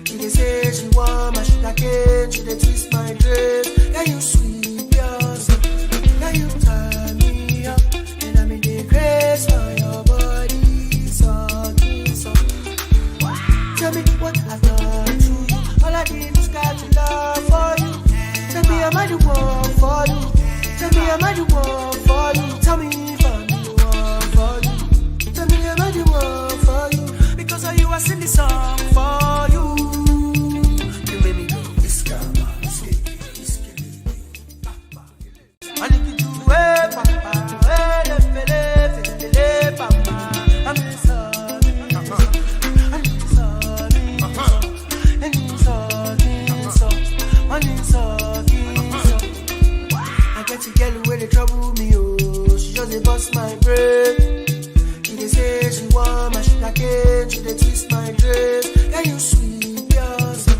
She dey say she want my sugar cane. She dey twist my dress. Yeah, you sweet yourself. Yeah, you turn me up. And I'm in the grace for your body. So. Tell me what I've done to you. All I did was got to love for you. Tell me I'm the one for you. Tell me I'm the one for you. Tell me if I'm the one for you. Tell me I'm the one for you. Because of you I sing this song for you. You made me go, it's karma. I need you to wait, papa. Wait, papa. I'm sorry. I'm sorry. I'm sorry. I get a girl where they trouble me, oh. She just dey bust my brain. She dey say she want my sugar cane. She dey twist my dress. Yeah, you sweet yourself.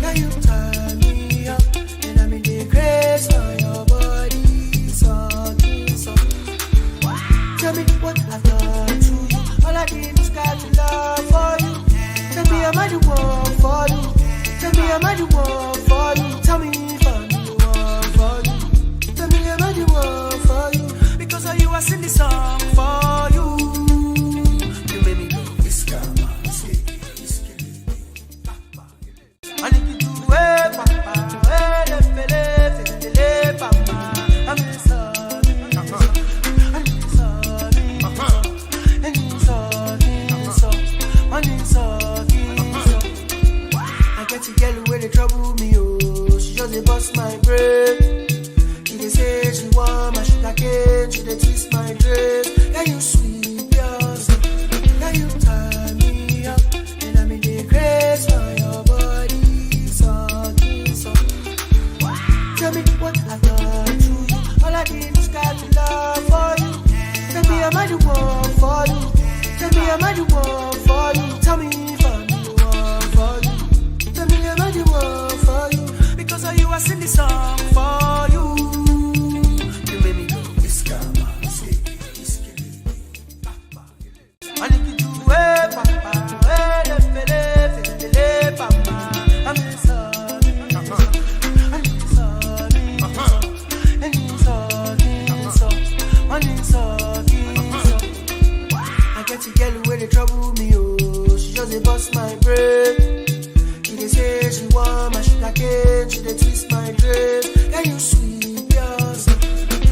Yeah, you turn me up. And I'm in the grace for your body. So. Tell me what I've done to you. All I did was got to love for you. Tell me I'm the one for you. Tell me I'm the one for you. Tell me if I'm the one for you. Tell me I'm the one for you. Because of you I sing this song for you. You made me go, it's karma. I need you to wait, papa. Wait, papa. I'm sorry. I'm sorry. I get a girl where they trouble me, oh. She just dey bust my brain. She dey say she want my sugar cane. She dey twist my dress. Yeah, you sweet yourself. Yeah, you turn me up. And I'm in the grace for your body. So. Tell me what I've done to you. All I did was got to love for you. Tell me I'm the one for you. Tell me I'm the one for you. Tell me if I'm the one for you. Tell me I'm the one for you. Because of you I sing this song for you. You made me go, it's karma. I need you to wait, papa. Wait, papa. I'm sorry. I'm sorry. I get a girl where they trouble me, oh. She just dey bust my brain. She dey say she want my sugar cane. She dey twist my dress. Yeah, you sweet yourself.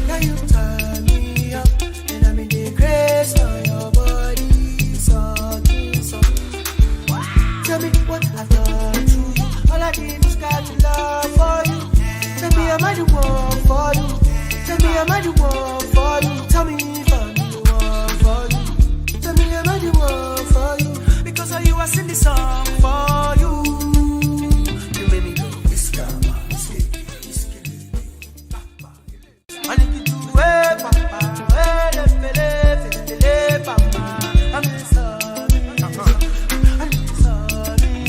Yeah, you turn me up. And I'm in the grace for your body. So. Tell me what I've done to you. All I did was got to love for you. Tell me I'm the one for you. Tell me I'm the one for you. Tell me if I'm the one for you. Tell me I'm the one for you. Because of you I sing this song for you. You made me go, it's karma. I need you to wait, papa. Wait, papa. I'm sorry. I'm sorry.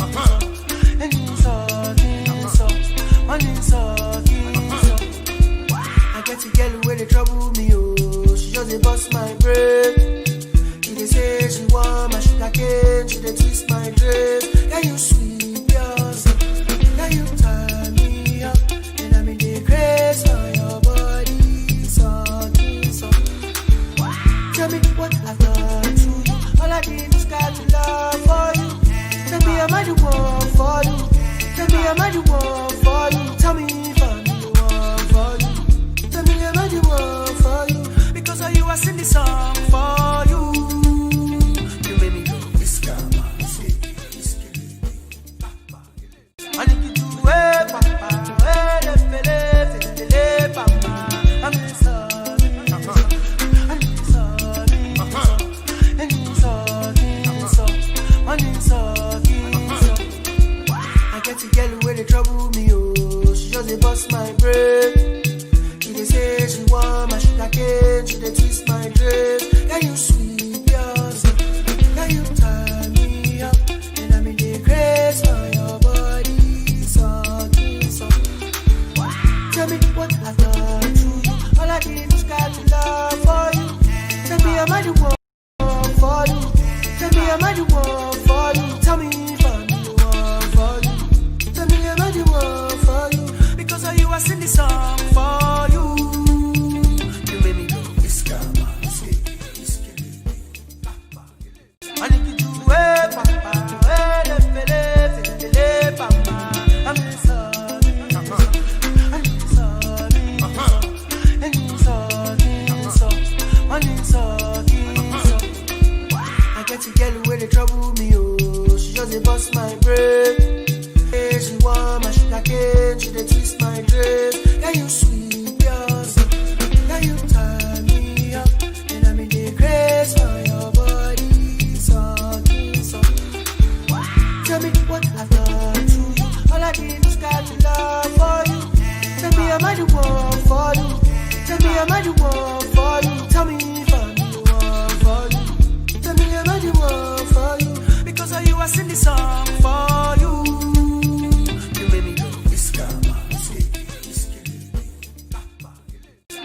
I get a girl where they trouble me, oh. She just dey bust my brain. She dey say she want my sugar cane. She dey twist my dress. am I the one for you? Tell me if I'm the one for you. Tell me am I the one for you? Because of you I sing this song for you. You made me go, it's karma, it's killing. I need you to wait, papa, wait, papa. I'm sorry, I get to get away, they trouble me, oh. She just they bust my brain. She they say she want my sugar cane. She they twist my dress. Yeah, you sweet, yourself. Yeah, you tie me up. And I'm in the grace for your body. So. Tell me what I've done to you. All I did was got to love for you. Tell me am I the one for you? Tell me am I the one for you? Tell me if I'm the one for you. Tell me am I the one for you? Because of you I sing this song for you. You made me go, it's karma, it's killing. I need you to wait, papa, wait, papa. I'm sorry. I get to get away, they trouble me, oh. She just they bust my brain. Hey, she want my sugar cane. She they twist my dress. Yeah, you sweet, yourself. Yeah, you tie me up. And I'm in the grace for your body. So. Tell me what I've done to you. All I did was got to love for you. Tell me am I the one for you? Tell me am I the one for you? Tell me if I'm the one for you. Tell me am I the one for you? Because of you I sing this song for you. You made me go, it's karma, it's killing.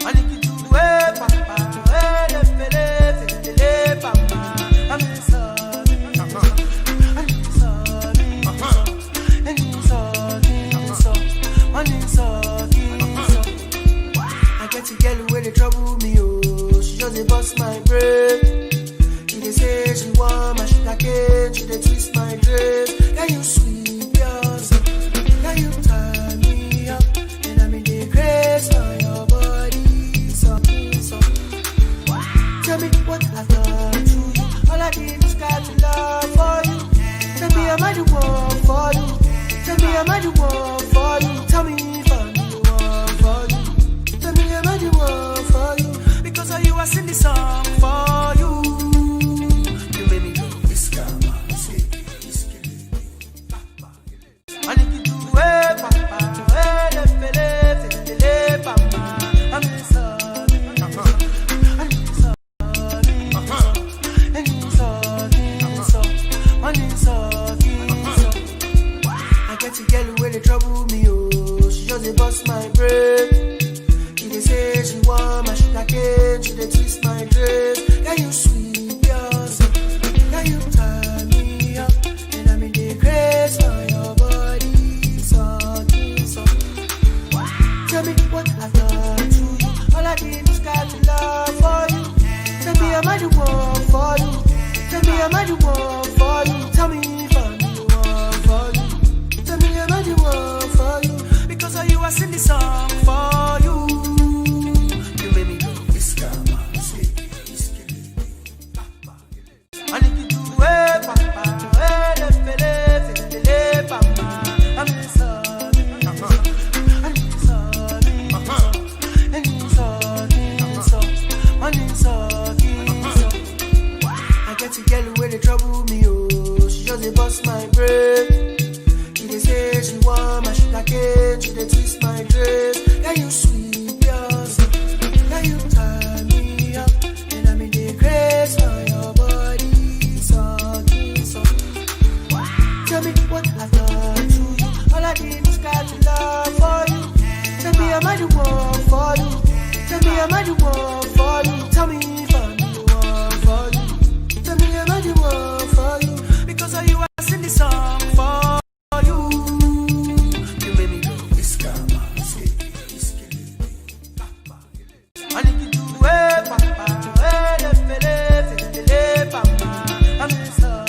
I need you to wait, papa, wait, papa. I'm sorry, I get to get away, they trouble me, oh. She just they bust my brain. She they say she want my sugar cane. She they twist my dress. Yeah, you sweet, yourself. Yeah, you tie me up. And I'm in the grace for your body. So. Tell me what I've done to you. All I did was got to love for you. Tell me am I the one for you? Tell me am I the one for you? Tell me if I'm the one for you. Tell me am I the one for you? Because of you I sing this song for you. You made me go, it's karma, it's killing. I need you to wait, papa, wait, papa. I'm sorry. I get to get away, they trouble me, oh. She just they bust my brain. She they say she want my sugar cane. She they twist my dress. Yeah, you sweet, yourself. Yeah, you tie me up. And I'm in the grace for your body. So. Tell me what I've done to you. All I did was got to love for you. Tell me am I the one for you? Tell me am I the one for you? Tell me if I'm the one for you. Tell me am I the one for you? Because of you I sing this song for you. You made me go, it's karma, it's killing. I need you to wait, papa, wait, papa. I'm sorry. I get to get away, they trouble me, oh. She just they bust my brain. She they say she want my sugar cane. She they twist my dress. Yeah, you sweet, yourself. Yeah, you tie me up. And I'm in the grace for your body. So. Tell me what I've done to you. All I did was got to love for you. Tell me am I the one for you? Tell me am I the one for you? Tell me if I'm the one for you. Tell me am I the one for you? Because of you I sing this song for you. You made me go, it's karma, it's killing. I need you to wait, papa, wait, papa. I'm sorry.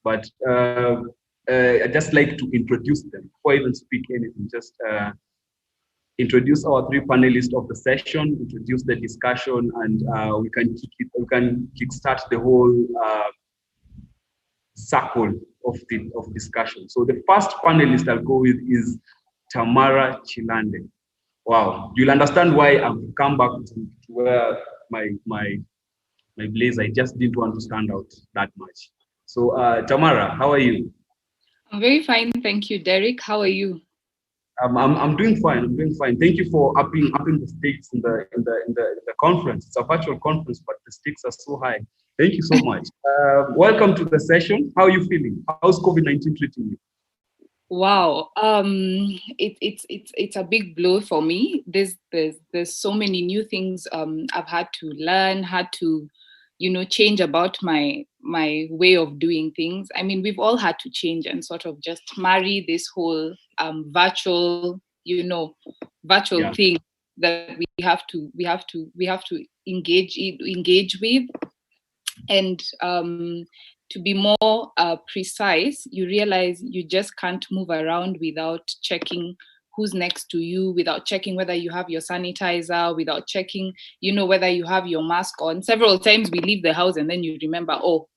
but I'd just like to introduce them before I even speak anything. Just introduce our three panelists of the session, introduce the discussion, and we can kickstart the whole circle of discussion. So the first panelist I'll go with is Tamara Chilande. Wow, you'll understand why I've come back to wear my blazer. I just didn't want to stand out that much. So Tamara, how are you? I'm very fine, thank you, Derek. How are you? I'm doing fine. I'm doing fine. Thank you for upping the stakes in the conference. It's a virtual conference, but the stakes are so high. Thank you so much. Welcome to the session. How are you feeling? How's COVID-19 treating you? Wow, it's a big blow for me. There's so many new things I've had to learn, had to, change about my way of doing things. I mean, we've all had to change and sort of just marry this whole virtual, virtual thing that we have to engage with. And to be more precise, you realize you just can't move around without checking who's next to you, without checking whether you have your sanitizer, without checking, whether you have your mask on. Several times we leave the house and then you remember, oh,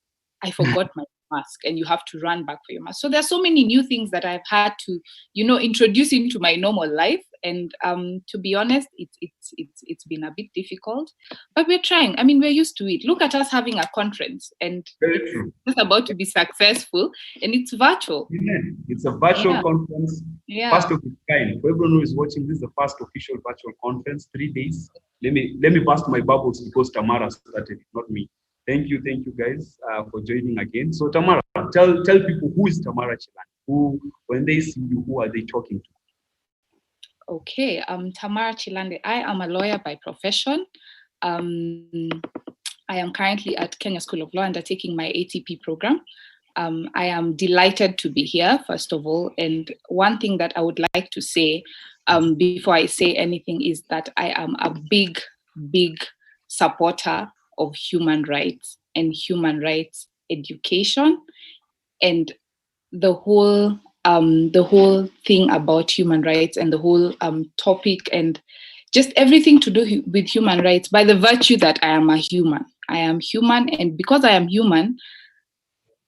I forgot my mask, and you have to run back for your mask. So there's so many new things that I've had to, introduce into my normal life. And to be honest, it's been a bit difficult, but we're trying. I mean, we're used to it. Look at us having a conference, and it's just about to be successful, and it's virtual. Yeah, it's a virtual conference. Yeah. First of its kind. For everyone who is watching, this is the first official virtual conference. 3 days. Let me burst my bubbles because Tamara started, not me. Thank you guys for joining again. So Tamara, tell people, who is Tamara Chilande? Who, when they see you, who are they talking to? Okay, Tamara Chilande. I am a lawyer by profession. I am currently at Kenya School of Law undertaking my ATP program. I am delighted to be here, first of all. And one thing that I would like to say before I say anything is that I am a big supporter of human rights and human rights education, and the whole thing about human rights and the whole topic and just everything to do with human rights, by the virtue that I am a human. I am human, and because I am human,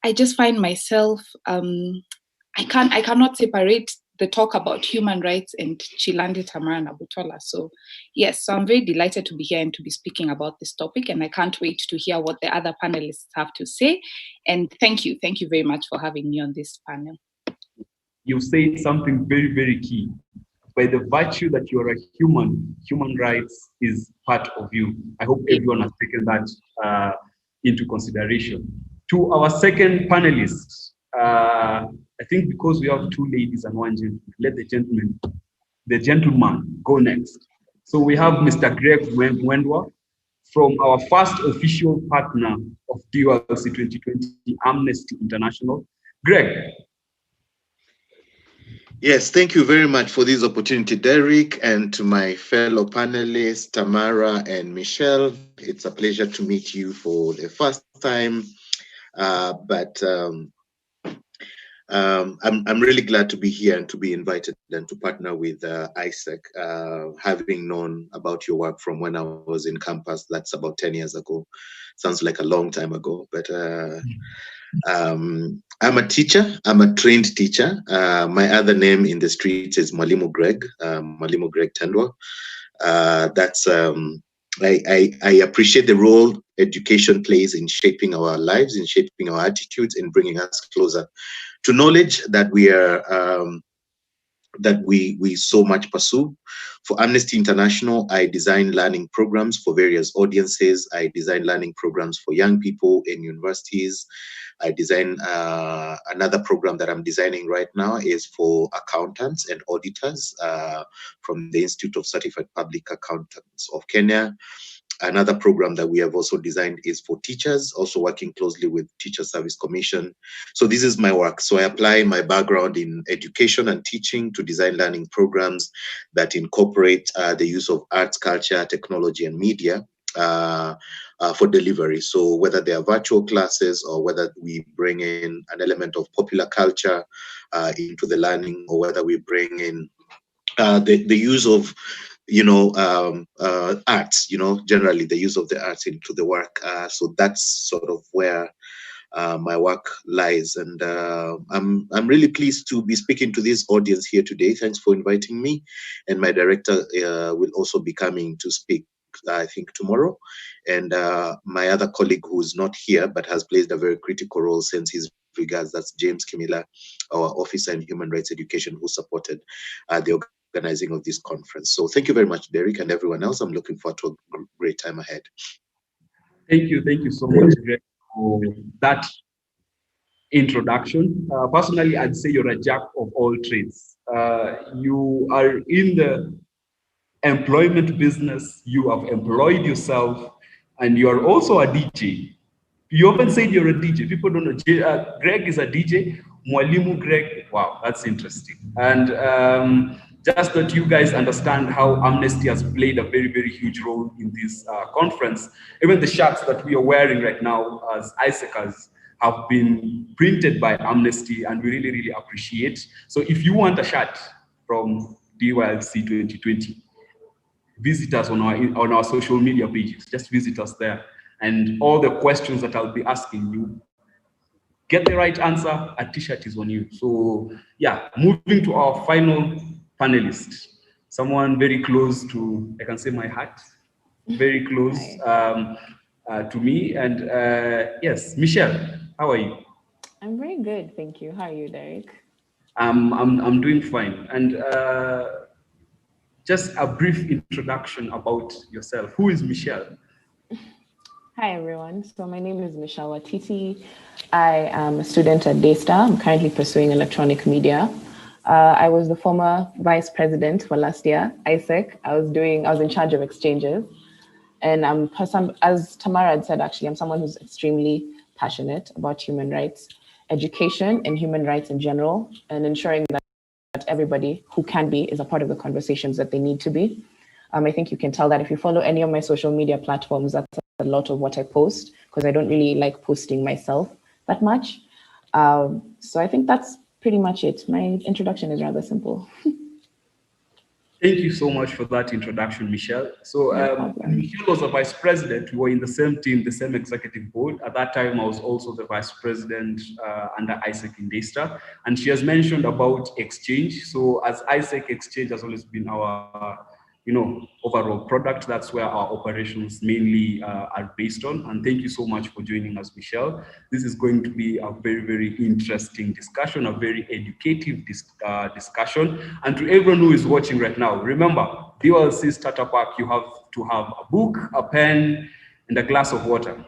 I just find myself I cannot separate the talk about human rights and Chilande Tamara Nabutola. So yes, so I'm very delighted to be here and to be speaking about this topic, and I can't wait to hear what the other panelists have to say. And thank you very much for having me on this panel. You said something very, very key. By the virtue that you are a human, human rights is part of you. I hope everyone has taken that into consideration. To our second panelist, I think because we have 2 ladies and 1 gentleman, let the gentleman go next. So we have Mr. Greg Mwendwa from our first official partner of DYLC 2020, Amnesty International. Greg. Yes, thank you very much for this opportunity, Derek, and to my fellow panelists, Tamara and Michelle. It's a pleasure to meet you for the first time, I'm really glad to be here and to be invited and to partner with ISEC, having known about your work from when I was in campus. That's about 10 years ago. Sounds like a long time ago, but I'm a teacher. I'm a trained teacher. My other name in the streets is Mwalimu Greg Tendwa. I appreciate the role education plays in shaping our lives, in shaping our attitudes, in bringing us closer to knowledge that we so much pursue. For Amnesty International, I design learning programs for various audiences. I design learning programs for young people in universities. I design another program that I'm designing right now is for accountants and auditors from the Institute of Certified Public Accountants of Kenya. Another program that we have also designed is for teachers, also working closely with Teacher Service Commission. So this is my work. So I apply my background in education and teaching to design learning programs that incorporate the use of arts, culture, technology, and media for delivery. So whether they are virtual classes or whether we bring in an element of popular culture into the learning, or whether we bring in the use of arts, generally the use of the arts into the work. So that's sort of where my work lies, and I'm really pleased to be speaking to this audience here today. Thanks for inviting me, and my director will also be coming to speak, I think, tomorrow, and my other colleague who's not here but has played a very critical role since his regards, that's James Kimila, our officer in human rights education, who supported the organizing of this conference. So thank you very much, Derek, and everyone else. I'm looking forward to a great time ahead. Thank you so much, Greg, for that introduction. Personally, I'd say you're a jack of all trades. You are in the employment business, you have employed yourself, and you are also a DJ. You often say you're a DJ. People don't know. Greg is a DJ. Mwalimu Greg, wow, that's interesting. And just that you guys understand how Amnesty has played a very, very huge role in this conference. Even the shirts that we are wearing right now as ISECers have been printed by Amnesty, and we really, really appreciate. So if you want a shirt from DYLC 2020, visit us on our social media pages. Just visit us there. And all the questions that I'll be asking you, get the right answer, a t-shirt is on you. So yeah, moving to our final panelist, someone very close to, I can say, my heart, very close to me. And yes, Michelle, how are you? I'm very good, thank you. How are you, Derek? I'm doing fine. And just a brief introduction about yourself. Who is Michelle? Hi, everyone. So my name is Michelle Watiti. I am a student at Daystar. I'm currently pursuing electronic media. I was the former vice president for last year, ISEC. I was in charge of exchanges. And as Tamara had said, actually, I'm someone who's extremely passionate about human rights, education and human rights in general, and ensuring that everybody who can be is a part of the conversations that they need to be. I think you can tell that if you follow any of my social media platforms, that's a lot of what I post, because I don't really like posting myself that much. So I think that's pretty much it. My introduction is rather simple. Thank you so much for that introduction, Michelle. So Michelle was a vice president. We were in the same team, the same executive board. At that time, I was also the vice president under ISEC in Daystar. And she has mentioned about exchange. So as ISEC, exchange has always been our overall product. That's where our operations mainly are based on. And thank you so much for joining us, Michelle. This is going to be a very, very interesting discussion, a very educative discussion. And to everyone who is watching right now, remember, DYLC Starter Pack, you have to have a book, a pen, and a glass of water.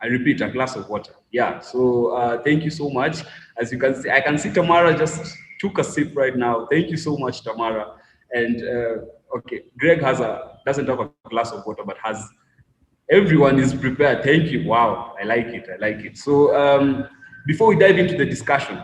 I repeat, a glass of water. Yeah, so thank you so much. As you can see, I can see Tamara just took a sip right now. Thank you so much, Tamara. And okay, Greg doesn't have a glass of water, but everyone is prepared. Thank you. Wow, I like it. So before we dive into the discussion,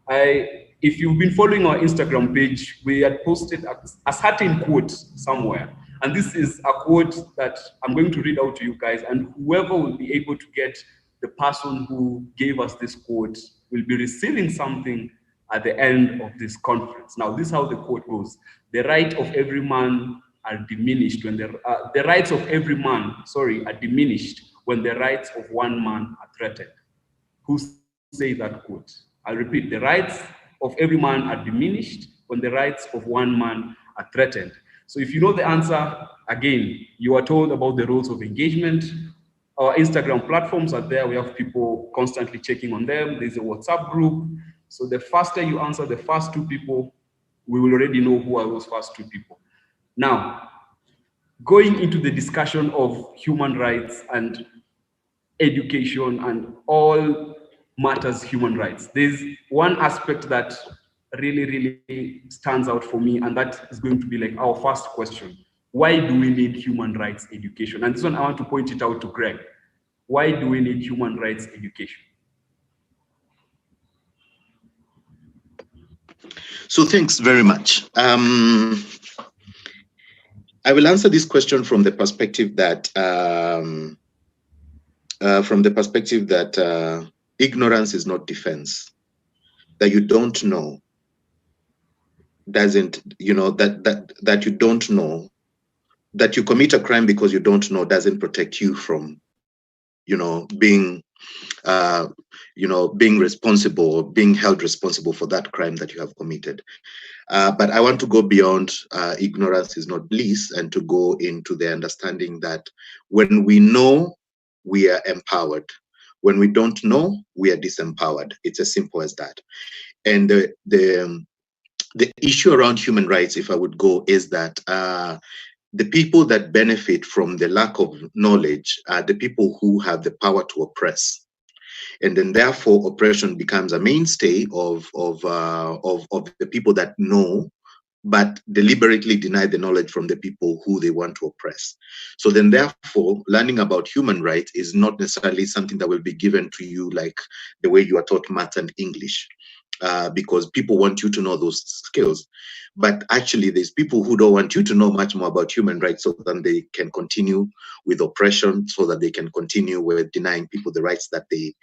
if you've been following our Instagram page, we had posted a certain quote somewhere. And this is a quote that I'm going to read out to you guys, and whoever will be able to get the person who gave us this quote will be receiving something at the end of this conference. Now, this is how the quote goes. The rights of every man are diminished when the rights of every man, are diminished when the rights of one man are threatened. Who say that quote? I'll repeat, the rights of every man are diminished when the rights of one man are threatened. So if you know the answer, again, you are told about the rules of engagement. Our Instagram platforms are there. We have people constantly checking on them. There's a WhatsApp group. So the faster you answer the first two people, we will already know who are those first two people. Now, going into the discussion of human rights and education and all matters human rights, there's one aspect that really, really stands out for me, and that is going to be like our first question. Why do we need human rights education? And this one, I want to point it out to Greg. Why do we need human rights education? So thanks very much. I will answer this question from the perspective that ignorance is not defense. That you don't know doesn't, that you don't know, that you commit a crime because you don't know doesn't protect you from, being being responsible or being held responsible for that crime that you have committed. But I want to go beyond ignorance is not bliss, and to go into the understanding that when we know, we are empowered. When we don't know, we are disempowered. It's as simple as that. And the issue around human rights, if I would go, is that the people that benefit from the lack of knowledge are the people who have the power to oppress. And then therefore oppression becomes a mainstay of the people that know, but deliberately deny the knowledge from the people who they want to oppress. So then therefore learning about human rights is not necessarily something that will be given to you like the way you are taught math and English. Because people want you to know those skills. But actually, there's people who don't want you to know much more about human rights so that they can continue with oppression, so that they can continue with denying people the rights that they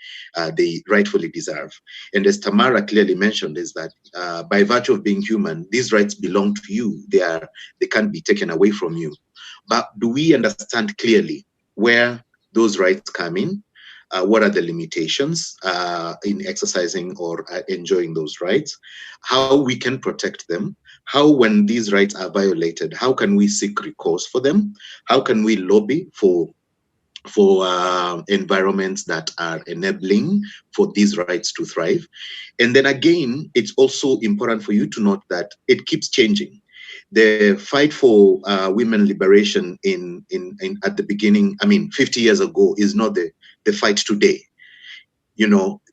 rightfully deserve. And as Tamara clearly mentioned, is that by virtue of being human, these rights belong to you. They can't be taken away from you. But do we understand clearly where those rights come in? What are the limitations in exercising or enjoying those rights? How we can protect them? How, when these rights are violated, how can we seek recourse for them? How can we lobby for environments that are enabling for these rights to thrive? And then again, it's also important for you to note that it keeps changing. The fight for women liberation at the beginning, 50 years ago, is not the fight today.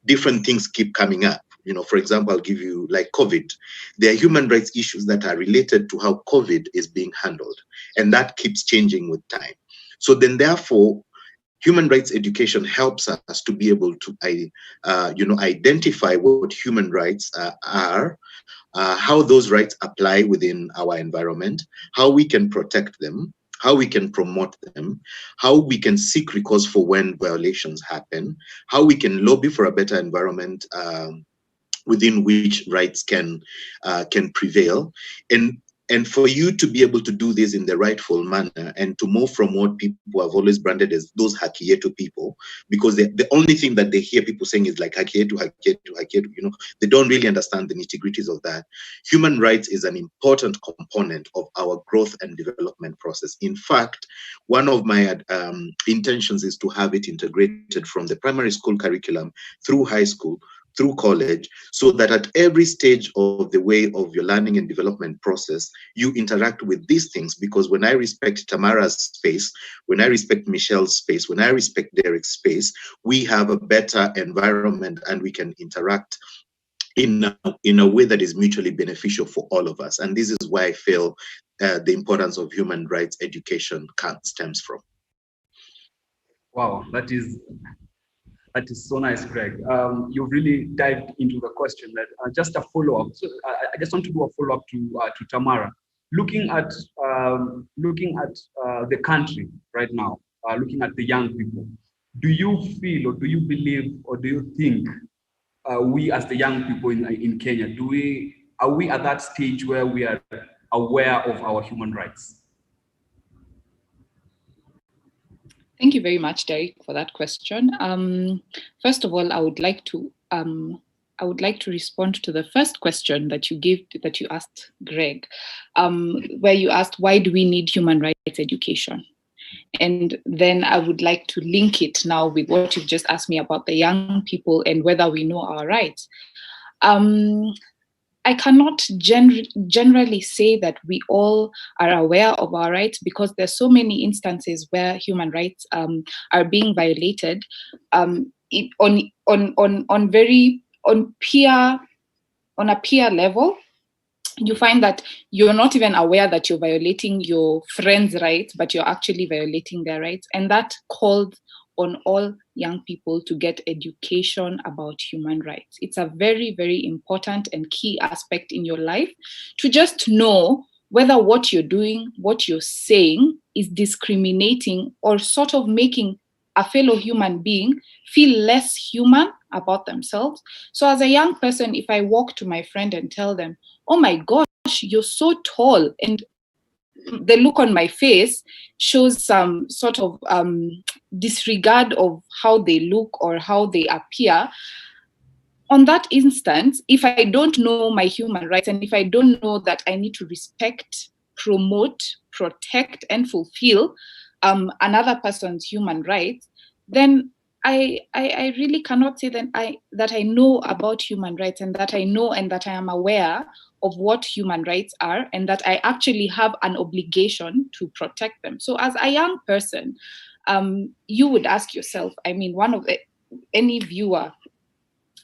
Different things keep coming up. For example, I'll give you like COVID. There are human rights issues that are related to how COVID is being handled, and that keeps changing with time. So then therefore, human rights education helps us to be able to identify what human rights are, how those rights apply within our environment, how we can protect them, how we can promote them, how we can seek recourse for when violations happen, how we can lobby for a better environment within which rights can prevail. And for you to be able to do this in the rightful manner and to move from what people have always branded as those Hakieto people, because the only thing that they hear people saying is like Hakieto, they don't really understand the nitty-gritties of that. Human rights is an important component of our growth and development process. In fact, one of my intentions is to have it integrated from the primary school curriculum through high school, through college, so that at every stage of the way of your learning and development process, you interact with these things. Because when I respect Tamara's space, when I respect Michelle's space, when I respect Derek's space, we have a better environment and we can interact in a way that is mutually beneficial for all of us. And this is why I feel the importance of human rights education stems from. Wow, that is so nice, Greg. You really dived into the question. That just a follow-up. So I just want to do a follow-up to Tamara. Looking at the country right now, looking at the young people, do you feel, or do you believe, or do you think we as the young people in Kenya, are we at that stage where we are aware of our human rights? Thank you very much, Derek, for that question. First of all, I would like to respond to the first question that you asked Greg, where you asked, why do we need human rights education? And then I would like to link it now with what you've just asked me about the young people and whether we know our rights. I cannot generally say that we all are aware of our rights, because there's so many instances where human rights are being violated on a peer level. You find that you're not even aware that you're violating your friend's rights, but you're actually violating their rights. And that calls on all young people to get education about human rights. It's a very, very important and key aspect in your life to just know whether what you're doing, what you're saying is discriminating or sort of making a fellow human being feel less human about themselves. So as a young person, if I walk to my friend and tell them, oh my gosh, you're so tall, and the look on my face shows some sort of disregard of how they look or how they appear, on that instance, if I don't know my human rights and if I don't know that I need to respect, promote, protect, and fulfill another person's human rights, then I really cannot say that I know about human rights and that I know and that I am aware of what human rights are and that I actually have an obligation to protect them. So as a young person, you would ask yourself, I mean, any viewer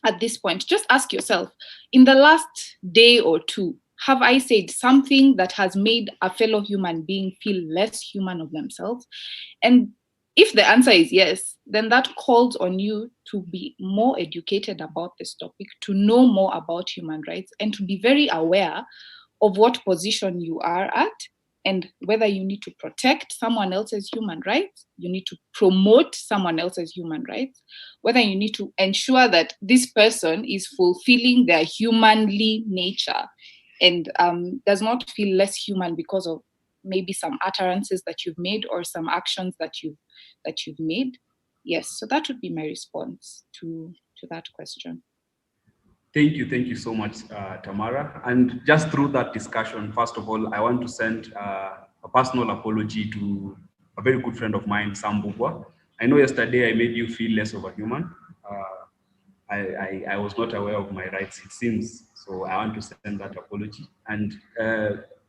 at this point, just ask yourself, in the last day or two, have I said something that has made a fellow human being feel less human of themselves? And if the answer is yes, then that calls on you to be more educated about this topic, to know more about human rights, and to be very aware of what position you are at and whether you need to protect someone else's human rights, you need to promote someone else's human rights, whether you need to ensure that this person is fulfilling their humanly nature and does not feel less human because of maybe some utterances that you've made or some actions that you've made. Yes, so that would be my response to that question. Thank you so much, Tamara. And just through that discussion, first of all, I want to send a personal apology to a very good friend of mine, Sam Bubwa. I know yesterday I made you feel less of a human. I was not aware of my rights, it seems. So I want to send that apology. And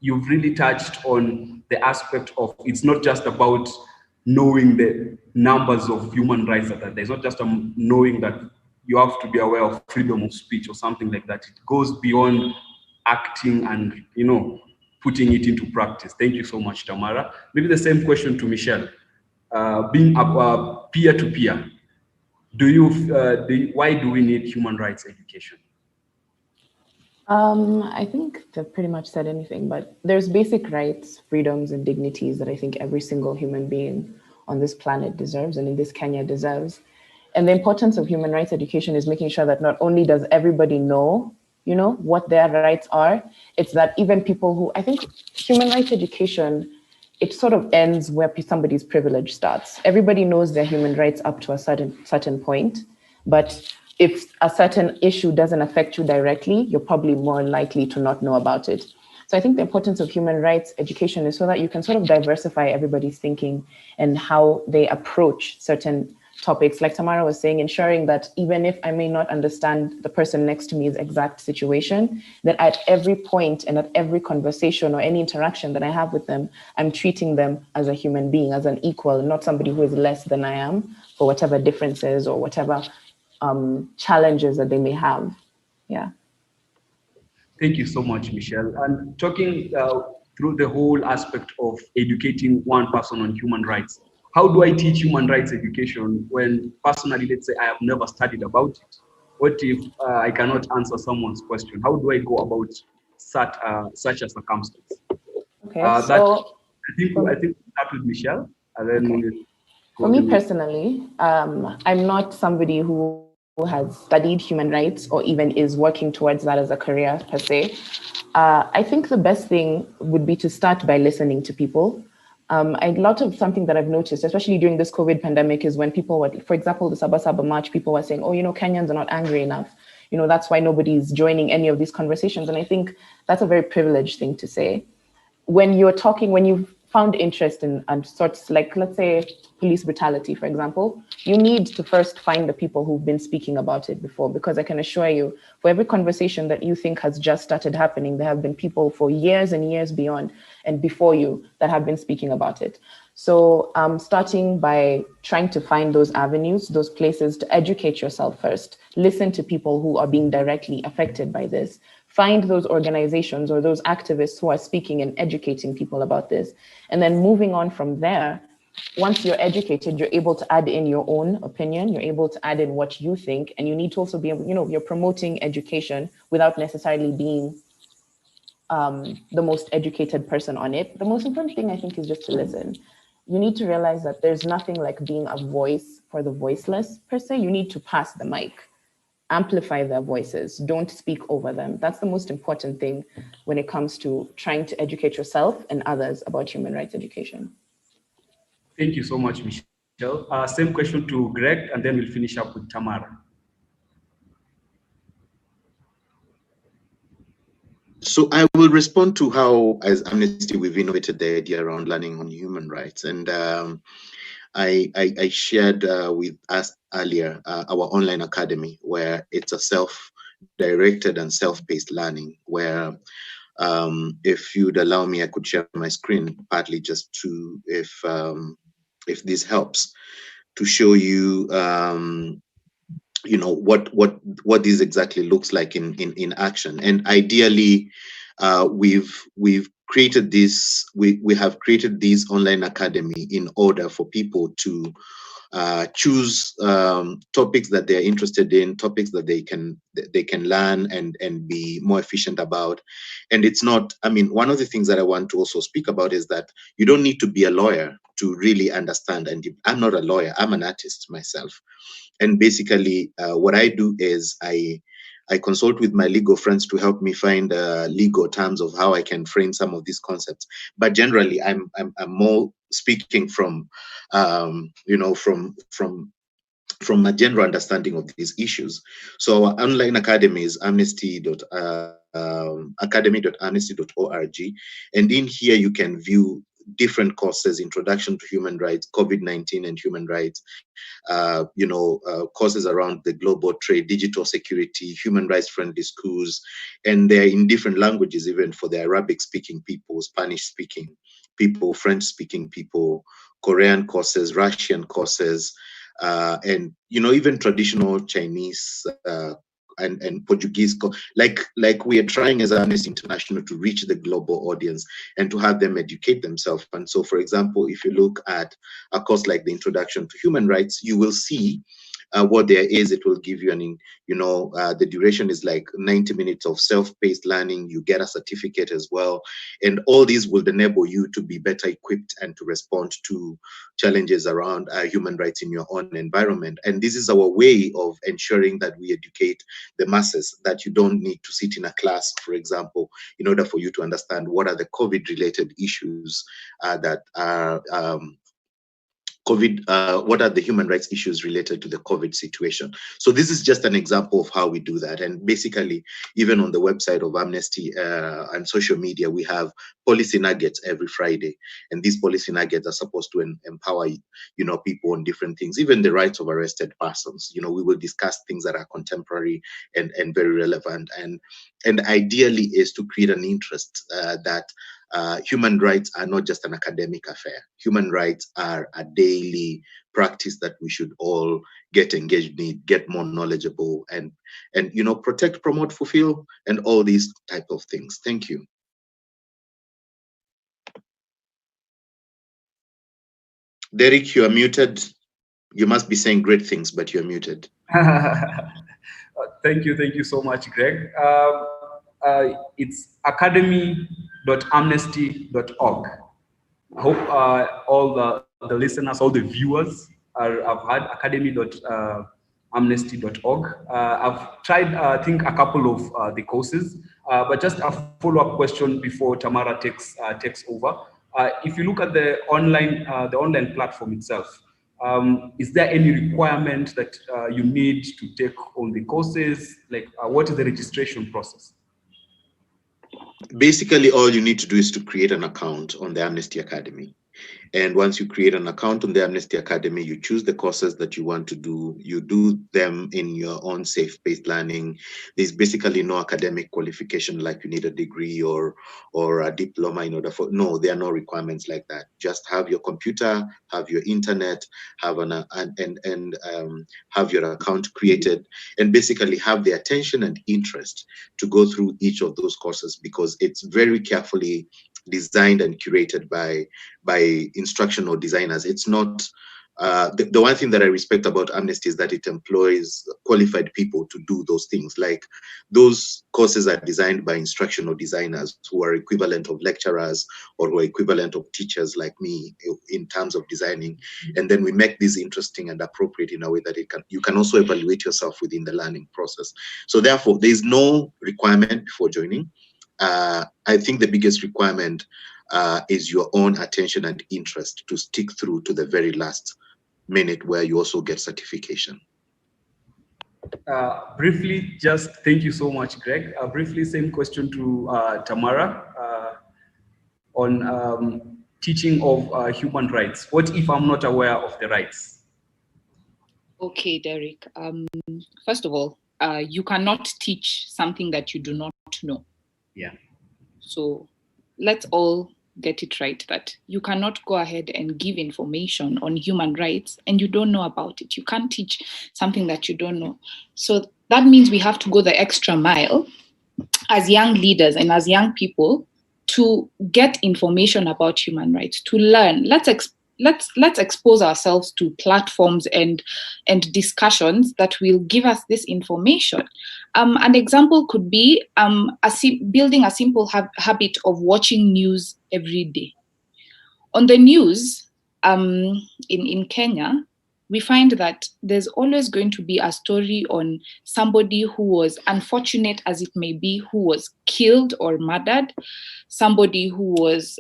you've really touched on the aspect of, it's not just about knowing the numbers of human rights that are there. It's not just knowing that you have to be aware of freedom of speech or something like that. It goes beyond acting and, putting it into practice. Thank you so much, Tamara. Maybe the same question to Michelle. Being peer-to-peer, why do we need human rights education? I think they've pretty much said anything, but there's basic rights, freedoms, and dignities that I think every single human being on this planet deserves, and in this Kenya deserves. And the importance of human rights education is making sure that not only does everybody know, what their rights are, it's that even people who, I think human rights education, it sort of ends where somebody's privilege starts. Everybody knows their human rights up to a certain point, but if a certain issue doesn't affect you directly, you're probably more likely to not know about it. So I think the importance of human rights education is so that you can sort of diversify everybody's thinking and how they approach certain topics. Like Tamara was saying, ensuring that even if I may not understand the person next to me's exact situation, that at every point and at every conversation or any interaction that I have with them, I'm treating them as a human being, as an equal, not somebody who is less than I am for whatever differences or whatever challenges that they may have. Yeah. Thank you so much, Michelle. And talking through the whole aspect of educating one person on human rights, how do I teach human rights education when personally, let's say I have never studied about it? What if I cannot answer someone's question? How do I go about such a circumstance? Okay, I think start with Michelle, and then okay. For me personally, I'm not somebody who has studied human rights or even is working towards that as a career per se. I think the best thing would be to start by listening to people. A lot of something that I've noticed, especially during this COVID pandemic, is when people were, for example, the Sabasaba March, people were saying, oh, Kenyans are not angry enough. That's why nobody's joining any of these conversations. And I think that's a very privileged thing to say. When you're talking, when you've found interest in sorts like, let's say, police brutality, for example, you need to first find the people who've been speaking about it before, because I can assure you, for every conversation that you think has just started happening, there have been people for years and years beyond and before you that have been speaking about it. So starting by trying to find those avenues, those places to educate yourself first, listen to people who are being directly affected by this, find those organizations or those activists who are speaking and educating people about this. And then moving on from there, once you're educated, you're able to add in your own opinion, you're able to add in what you think, and you need to also be able, you're promoting education without necessarily being the most educated person on it. The most important thing, I think, is just to listen. You need to realize that there's nothing like being a voice for the voiceless per se. You need to pass the mic, amplify their voices, don't speak over them. That's the most important thing when it comes to trying to educate yourself and others about human rights education. Thank you so much, Michelle. Same question to Greg, and then we'll finish up with Tamara. So I will respond to how, as Amnesty, we've innovated the idea around learning on human rights. And I shared with us earlier our online academy, where it's a self-directed and self-paced learning, where if you'd allow me, I could share my screen partly just to, if this helps, to show you you know what this exactly looks like in action. And ideally, we've created this, we have created this online academy in order for people to choose topics that they're interested in, topics that they can learn and be more efficient about. And it's not, I mean, one of the things that I want to also speak about is that you don't need to be a lawyer to really understand. And I'm not a lawyer, I'm an artist myself. And basically, what I do is I consult with my legal friends to help me find legal terms of how I can frame some of these concepts. But generally, I'm more speaking from, you know, from a general understanding of these issues. So our online academy is academy.amnesty.org, and in here you can view different courses: Introduction to Human Rights, COVID-19 and Human Rights, you know, courses around the global trade, digital security, human rights friendly schools, and they're in different languages, even for the Arabic speaking people, Spanish speaking people, French speaking people, Korean courses, Russian courses, and, you know, even traditional Chinese and Portuguese, like we are trying as Amnesty International to reach the global audience and to have them educate themselves. And so, for example, if you look at a course like the Introduction to Human Rights, you will see what there is. It will give you you know, the duration is like 90 minutes of self-paced learning. You get a certificate as well. And all these will enable you to be better equipped and to respond to challenges around human rights in your own environment. And this is our way of ensuring that we educate the masses, that you don't need to sit in a class, for example, in order for you to understand what are the COVID-related issues that are what are the human rights issues related to the COVID situation. So this is just an example of how we do that. And basically, even on the website of Amnesty and social media, we have policy nuggets every Friday. And these policy nuggets are supposed to empower, you know, people on different things, even the rights of arrested persons. You know, we will discuss things that are contemporary and very relevant. And ideally is to create an interest that human rights are not just an academic affair. Human rights are a daily practice that we should all get engaged in, get more knowledgeable, and you know, protect, promote, fulfill, and all these type of things. Thank you. Derek, you are muted. You must be saying great things, but you're muted. Thank you so much, Greg. It's academy.amnesty.org. I hope all the listeners, all the viewers have had academy.amnesty.org. I've tried, I think, a couple of the courses, but just a follow-up question before Tamara takes over. If you look at the online platform itself, is there any requirement that you need to take on the courses? Like, what is the registration process? Basically, all you need to do is to create an account on the Amnesty Academy. And once you create an account on the Amnesty Academy, you choose the courses that you want to do. You do them in your own safe-paced learning. There's basically no academic qualification like you need a degree or a diploma in order for. No, there are no requirements like that. Just have your computer, have your internet, have have your account created, and basically have the attention and interest to go through each of those courses, because it's very carefully designed and curated by instructional designers. It's not The one thing that I respect about Amnesty is that it employs qualified people to do those things. Like those courses are designed by instructional designers who are equivalent of lecturers or who are equivalent of teachers like me in terms of designing. And then we make these interesting and appropriate in a way that you can also evaluate yourself within the learning process. So therefore, there is no requirement before joining. I think the biggest requirement is your own attention and interest to stick through to the very last minute where you also get certification. Briefly, just thank you so much, Greg. Briefly, same question to Tamara on teaching of human rights. What if I'm not aware of the rights? Okay, Derek. First of all, you cannot teach something that you do not know. Yeah. So let's all get it right that you cannot go ahead and give information on human rights and you don't know about it. You can't teach something that you don't know. So that means we have to go the extra mile as young leaders and as young people to get information about human rights, to learn. Let's expose ourselves to platforms and discussions that will give us this information. An example could be building a simple habit of watching news every day. On the news in Kenya, we find that there's always going to be a story on somebody who was, unfortunate as it may be, who was killed or murdered, somebody who was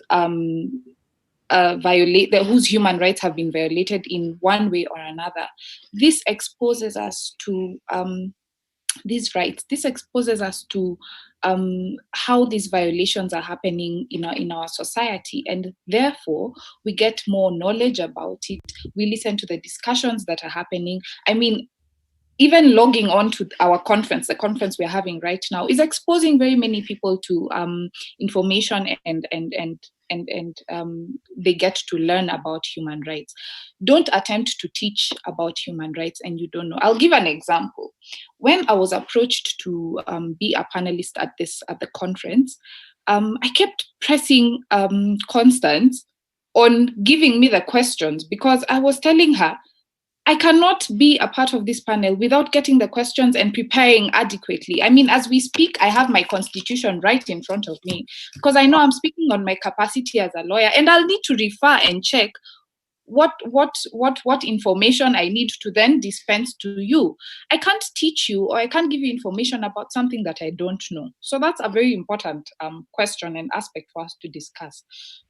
whose human rights have been violated in one way or another. This exposes us to these rights. This exposes us to how these violations are happening in our society, and therefore we get more knowledge about it. We listen to the discussions that are happening. I mean, even logging on to our conference, the conference we're having right now, is exposing very many people to information and they get to learn about human rights. Don't attempt to teach about human rights and you don't know. I'll give an example. When I was approached to be a panelist at the conference, I kept pressing Constance on giving me the questions because I was telling her, I cannot be a part of this panel without getting the questions and preparing adequately. I mean, as we speak, I have my constitution right in front of me because I know I'm speaking on my capacity as a lawyer, and I'll need to refer and check what information I need to then dispense to you. I can't teach you or I can't give you information about something that I don't know. So that's a very important question and aspect for us to discuss.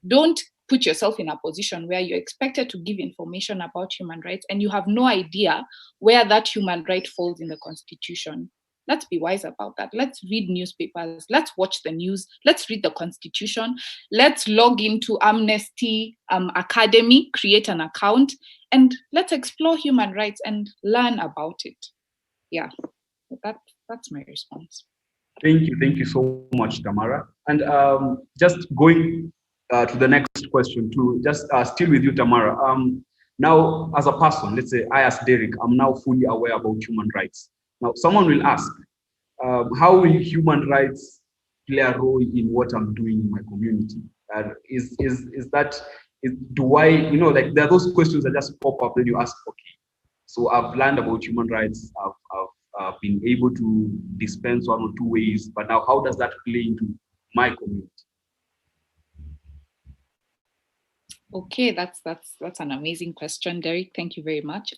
Don't put yourself in a position where you're expected to give information about human rights and you have no idea where that human right falls in the Constitution. Let's be wise about that. Let's read newspapers. Let's watch the news. Let's read the Constitution. Let's log into Amnesty Academy, create an account, and let's explore human rights and learn about it. Yeah, that's my response. Thank you so much, Tamara. And just going to the next question, to just still with you, Tamara. Now, as a person, let's say I, as Derek, I'm now fully aware about human rights. Now, someone will ask, how will human rights play a role in what I'm doing in my community? Do I, like there are those questions that just pop up when you ask, okay, so I've learned about human rights, I've been able to dispense one or two ways, but now how does that play into my community? Okay, that's an amazing question, Derek. Thank you very much.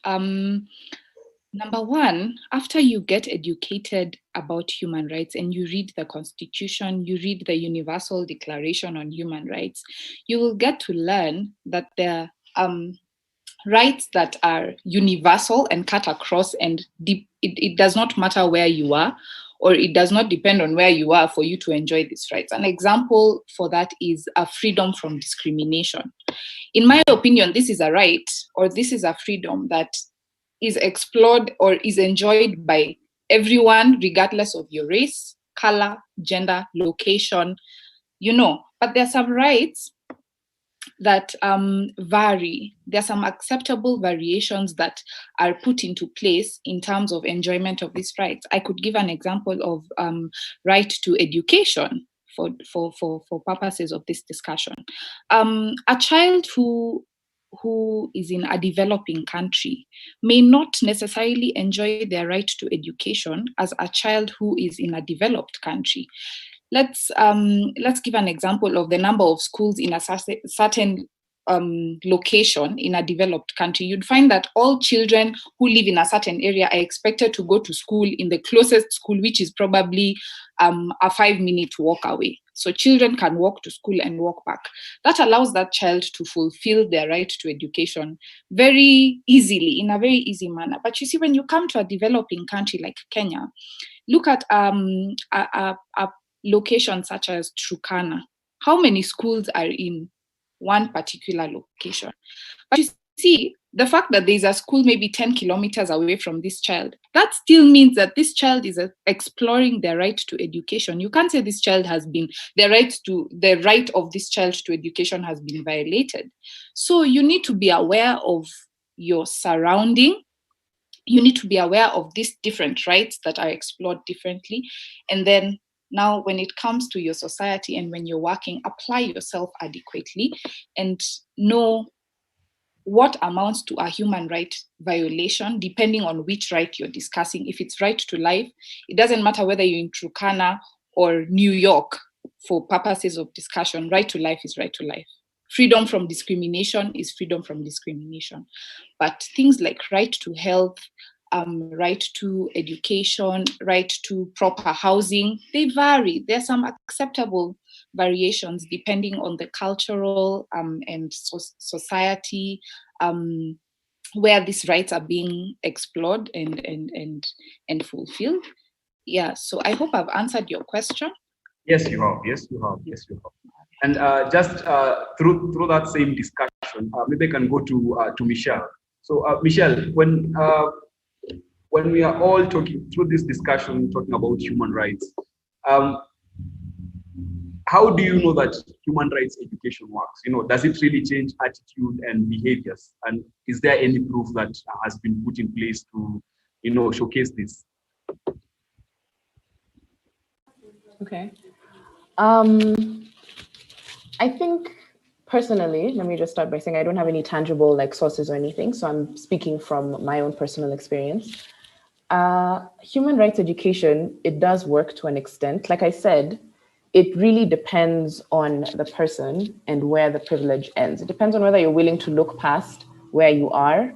Number one, after you get educated about human rights and you read the Constitution, you read the Universal Declaration on Human Rights, you will get to learn that there are rights that are universal and cut across, and it does not matter where you are, or it does not depend on where you are for you to enjoy these rights. An example for that is a freedom from discrimination. In my opinion, this is a right, or this is a freedom that is explored or is enjoyed by everyone, regardless of your race, color, gender, location, But there are some rights that vary. There are some acceptable variations that are put into place in terms of enjoyment of these rights. I could give an example of right to education for purposes of this discussion. A child who who is in a developing country may not necessarily enjoy their right to education as a child who is in a developed country. Let's give an example of the number of schools in a certain location in a developed country. You'd find that all children who live in a certain area are expected to go to school in the closest school, which is probably a 5-minute walk away. So children can walk to school and walk back. That allows that child to fulfill their right to education very easily, in a very easy manner. But you see, when you come to a developing country like Kenya, look at a location such as Turkana. How many schools are in one particular location? But you see, the fact that there's a school maybe 10 kilometers away from this child, that still means that this child is exploring their right to education. You can't say this child has been, the right of this child to education has been violated. So you need to be aware of your surrounding. You need to be aware of these different rights that are explored differently. And then now when it comes to your society and when you're working, apply yourself adequately and know what amounts to a human right violation, depending on which right you're discussing. If it's right to life, it doesn't matter whether you're in Turkana or New York for purposes of discussion. Right to life is right to life. Freedom from discrimination is freedom from discrimination. But things like right to health, right to education, right to proper housing, they vary. There are some acceptable variations depending on the cultural and society where these rights are being explored and fulfilled. Yeah, so I hope I've answered your question. Yes, you have. Yes, you have. Yes, you have. And just through that same discussion, maybe I can go to Michelle. So Michelle, when we are all talking through this discussion, talking about human rights, how do you know that human rights education works? You know, does it really change attitude and behaviors? And is there any proof that has been put in place to, you know, showcase this? Okay. I think personally, let me just start by saying I don't have any tangible like sources or anything. So I'm speaking from my own personal experience. Human rights education, it does work to an extent. Like I said, it really depends on the person and where the privilege ends. It depends on whether you're willing to look past where you are.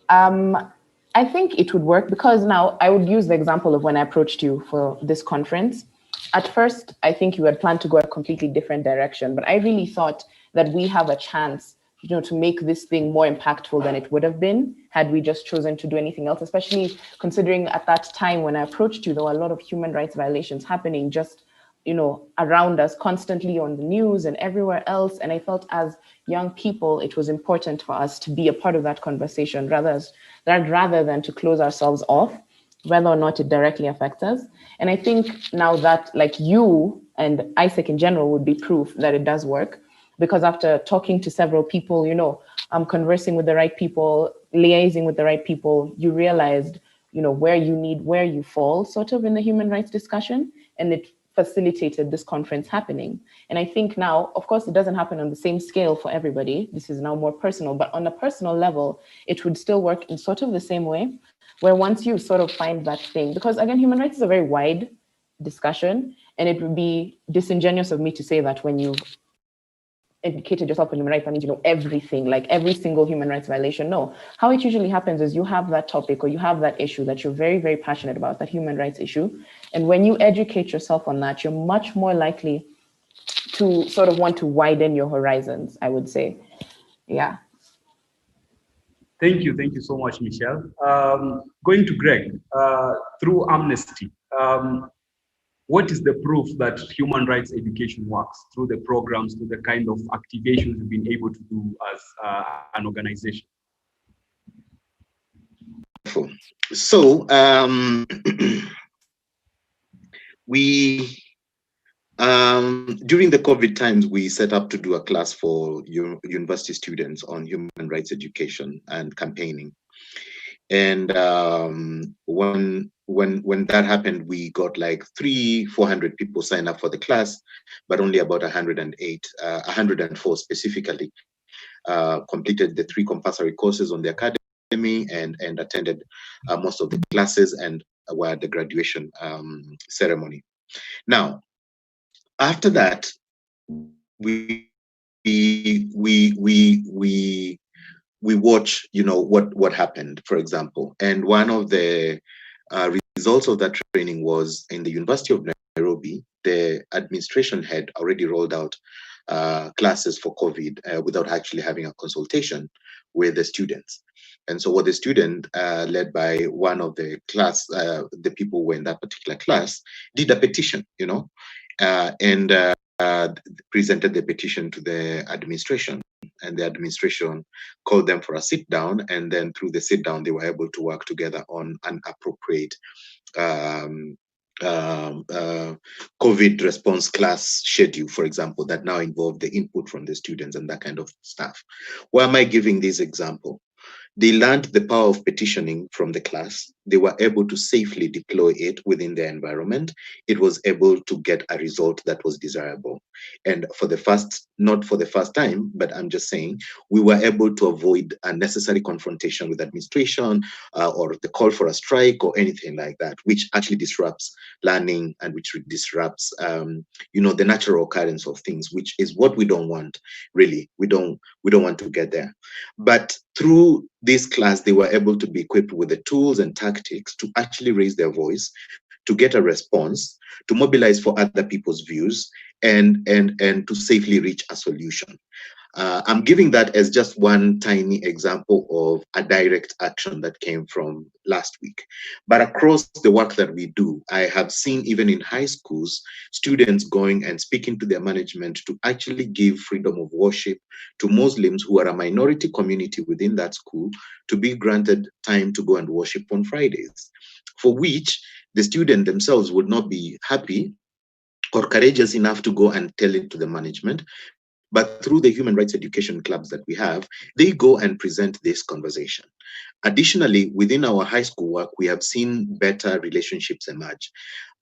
I think it would work because now I would use the example of when I approached you for this conference. At first, I think you had planned to go a completely different direction, but I really thought that we have a chance, you know, to make this thing more impactful than it would have been had we just chosen to do anything else, especially considering at that time when I approached you, there were a lot of human rights violations happening just, you know, around us constantly on the news and everywhere else. And I felt as young people, it was important for us to be a part of that conversation rather than to close ourselves off, whether or not it directly affects us. And I think now that like you and Isaac in general would be proof that it does work, because after talking to several people, you know, conversing with the right people, liaising with the right people, you realized, you know, where you fall sort of in the human rights discussion, and it facilitated this conference happening. And I think now, of course, it doesn't happen on the same scale for everybody. This is now more personal, but on a personal level, it would still work in sort of the same way, where once you sort of find that thing, because again, human rights is a very wide discussion, and it would be disingenuous of me to say that when you've educated yourself on human rights, that means you know everything, like every single human rights violation. No, how it usually happens is you have that topic or you have that issue that you're very, very passionate about, that human rights issue. And when you educate yourself on that, you're much more likely to sort of want to widen your horizons, I would say. Yeah. Thank you so much, Michelle. Going to Greg, through Amnesty, what is the proof that human rights education works through the programs, through the kind of activations we've been able to do as an organization? So we during the COVID times, we set up to do a class for university students on human rights education and campaigning. And when that happened, we got like 300-400 people sign up for the class, but only about 104 specifically completed the 3 compulsory courses on the academy, and attended most of the classes, and were at the graduation ceremony. Now, after that, we watch, what happened, for example. And one of the results of that training was in the University of Nairobi, the administration had already rolled out classes for COVID without actually having a consultation with the students. And so what the student, led by one of the class, the people who were in that particular class, did a petition, and presented the petition to the administration. And the administration called them for a sit down, and then through the sit down, they were able to work together on an appropriate COVID response class schedule, for example, that now involved the input from the students and that kind of stuff. Why am I giving this example? They learned the power of petitioning from the class. They were able to safely deploy it within their environment. It was able to get a result that was desirable. And not for the first time, but I'm just saying, we were able to avoid unnecessary confrontation with administration or the call for a strike or anything like that, which actually disrupts learning and which disrupts, the natural occurrence of things, which is what we don't want, really. We don't want to get there. But through this class, they were able to be equipped with the tools and tactics to actually raise their voice, to get a response, to mobilize for other people's views, and to safely reach a solution. I'm giving that as just one tiny example of a direct action that came from last week. But across the work that we do, I have seen even in high schools, students going and speaking to their management to actually give freedom of worship to Muslims who are a minority community within that school, to be granted time to go and worship on Fridays, for which the student themselves would not be happy or courageous enough to go and tell it to the management. But through the human rights education clubs that we have, they go and present this conversation. Additionally, within our high school work, we have seen better relationships emerge.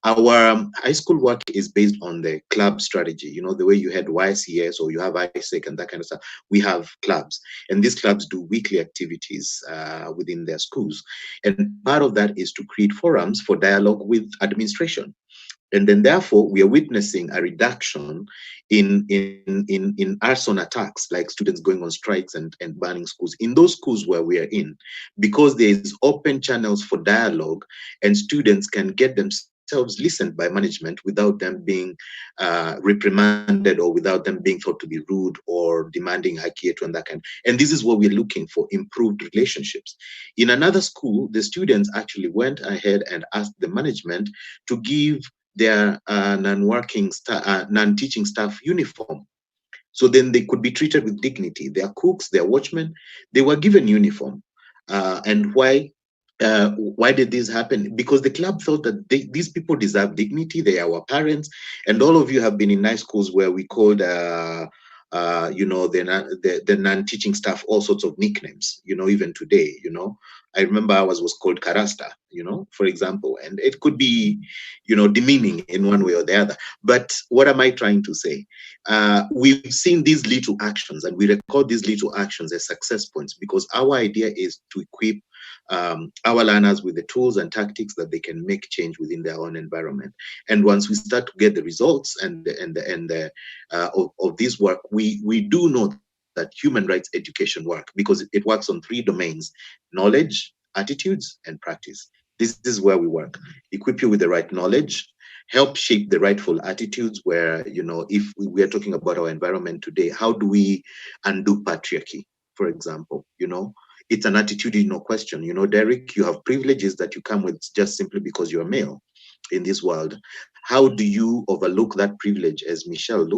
Our high school work is based on the club strategy, the way you had YCS or you have ISEC and that kind of stuff. We have clubs, and these clubs do weekly activities within their schools. And part of that is to create forums for dialogue with administration. And then therefore, we are witnessing a reduction in arson attacks, like students going on strikes and burning schools. In those schools where we are in, because there is open channels for dialogue and students can get themselves listened by management without them being reprimanded or without them being thought to be rude or demanding hakietu and that kind. And this is what we're looking for, improved relationships. In another school, the students actually went ahead and asked the management to give their non-teaching staff uniform. So then they could be treated with dignity. They are cooks, they are watchmen, they were given uniform. And why did this happen? Because the club felt that these people deserve dignity, they are our parents, and all of you have been in nice schools where we called the non-teaching staff all sorts of nicknames, even today, I remember ours was called Karasta, for example, and it could be, demeaning in one way or the other. But what am I trying to say? We've seen these little actions, and we record these little actions as success points, because our idea is to equip our learners with the tools and tactics that they can make change within their own environment. And once we start to get the results of this work, we do know that human rights education work, because it works on 3 domains: knowledge, attitudes, and practice. This is where we work. Equip you with the right knowledge, help shape the rightful attitudes, where, if we are talking about our environment today, how do we undo patriarchy, for example? It's an attitude, no question. Derek, you have privileges that you come with just simply because you're male in this world. How do you overlook that privilege, as Michelle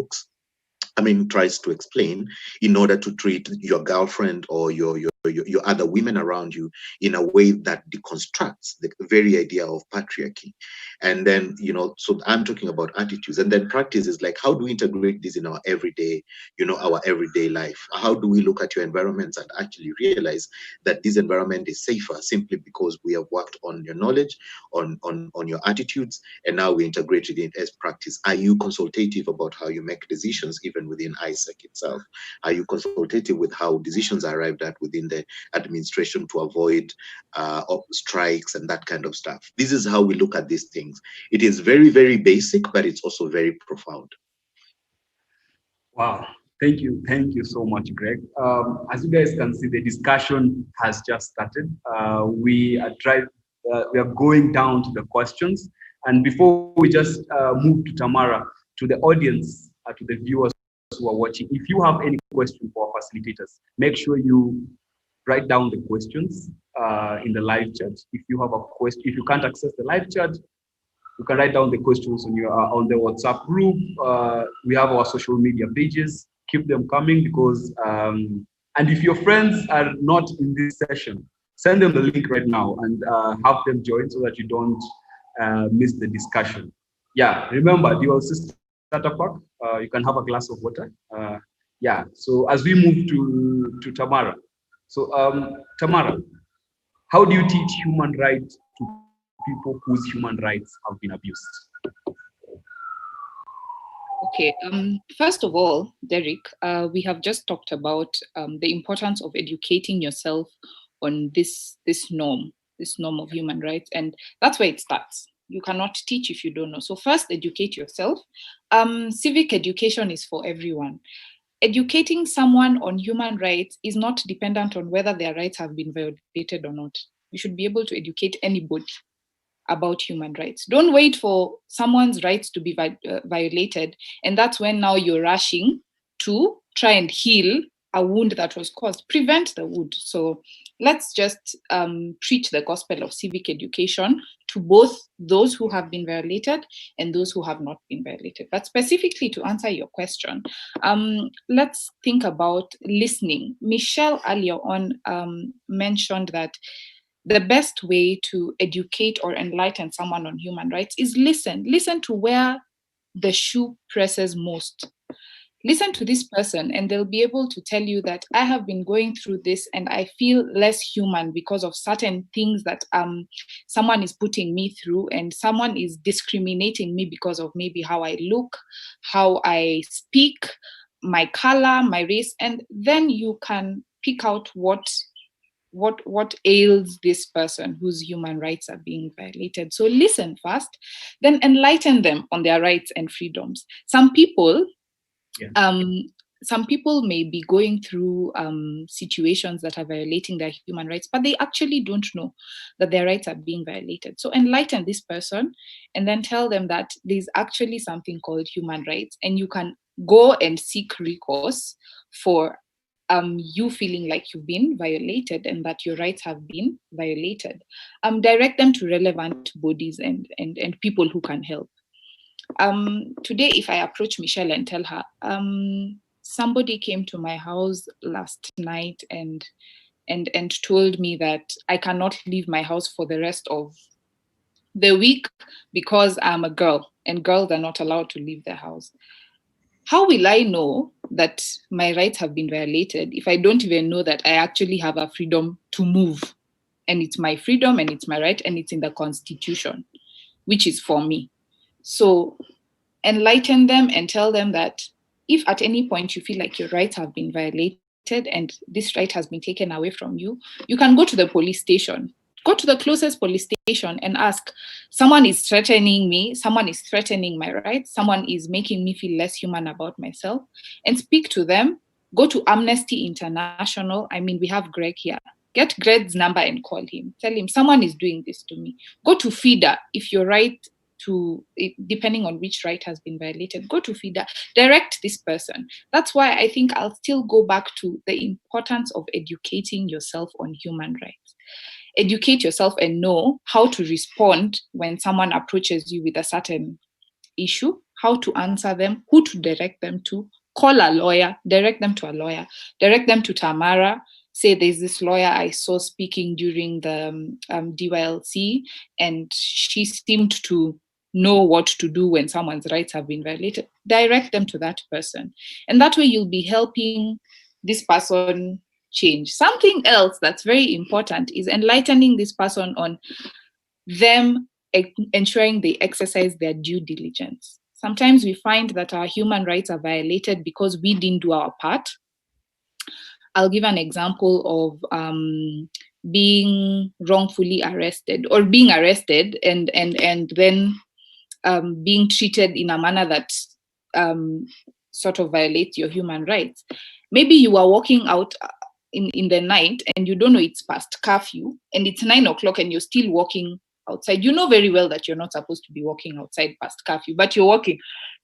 tries to explain, in order to treat your girlfriend or your your other women around you in a way that deconstructs the very idea of patriarchy. And then, so I'm talking about attitudes, and then practice is like, how do we integrate this in our everyday, our everyday life? How do we look at your environments and actually realize that this environment is safer simply because we have worked on your knowledge, on your attitudes, and now we integrate it in as practice? Are you consultative about how you make decisions even within ISEC itself? Are you consultative with how decisions are arrived at within the administration to avoid strikes and that kind of stuff? This is how we look at these things. It is very, very basic, but it's also very profound. Wow. Thank you so much, Greg. As you guys can see, the discussion has just started. We are going down to the questions. And before we just move to Tamara, to the audience, to the viewers who are watching, if you have any question for our facilitators, make sure you write down the questions in the live chat. If you have a question, if you can't access the live chat, you can write down the questions on the WhatsApp group. We have our social media pages. Keep them coming, because and if your friends are not in this session, send them the link right now and have them join so that you don't miss the discussion. Yeah, remember, DYLC Startup Park. You can have a glass of water. Yeah. So as we move to Tamara. So Tamara, how do you teach human rights to people whose human rights have been abused? Okay, first of all, Derek, we have just talked about the importance of educating yourself on this norm of human rights, and that's where it starts. You cannot teach if you don't know. So first, educate yourself. Civic education is for everyone. Educating someone on human rights is not dependent on whether their rights have been violated or not. You should be able to educate anybody about human rights. Don't wait for someone's rights to be violated, and that's when now you're rushing to try and heal a wound that was caused. Prevent the wound. So let's just preach the gospel of civic education to both those who have been violated and those who have not been violated. But specifically to answer your question, let's think about listening. Michelle earlier on mentioned that the best way to educate or enlighten someone on human rights is listen. Listen to where the shoe presses most. Listen to this person and they'll be able to tell you that I have been going through this and I feel less human because of certain things that someone is putting me through, and someone is discriminating me because of maybe how I look, how I speak, my color, my race, and then you can pick out what ails this person whose human rights are being violated. So listen first, then enlighten them on their rights and freedoms. Some people may be going through situations that are violating their human rights, but they actually don't know that their rights are being violated. So enlighten this person and then tell them that there's actually something called human rights, and you can go and seek recourse for you feeling like you've been violated and that your rights have been violated. Direct them to relevant bodies and people who can help. Today, if I approach Michelle and tell her, somebody came to my house last night and told me that I cannot leave my house for the rest of the week because I'm a girl and girls are not allowed to leave their house. How will I know that my rights have been violated if I don't even know that I actually have a freedom to move? And it's my freedom and it's my right and it's in the Constitution, which is for me. So enlighten them and tell them that if at any point you feel like your rights have been violated and this right has been taken away from you, you can go to the police station. Go to the closest police station and ask, someone is threatening me, someone is threatening my rights, someone is making me feel less human about myself, and speak to them. Go to Amnesty International. I mean, we have Greg here. Get Greg's number and call him. Tell him, someone is doing this to me. Go to FIDA if your right to, depending on which right has been violated, go to FIDA. Direct this person. That's why I think I'll still go back to the importance of educating yourself on human rights. Educate yourself and know how to respond when someone approaches you with a certain issue, how to answer them, who to direct them to. Call a lawyer, direct them to a lawyer, direct them to Tamara. say there's this lawyer I saw speaking during the DYLC, and she seemed to know what to do when someone's rights have been violated. Direct them to that person. And that way you'll be helping this person change. Something else that's very important is enlightening this person on them ensuring they exercise their due diligence. Sometimes we find that our human rights are violated because we didn't do our part. I'll give an example of being wrongfully arrested, or being arrested and then being treated in a manner that sort of violates your human rights. Maybe you are walking out in the night and you don't know it's past curfew and it's 9 o'clock and you're still walking outside. You know very well that you're not supposed to be walking outside past curfew, but you're walking.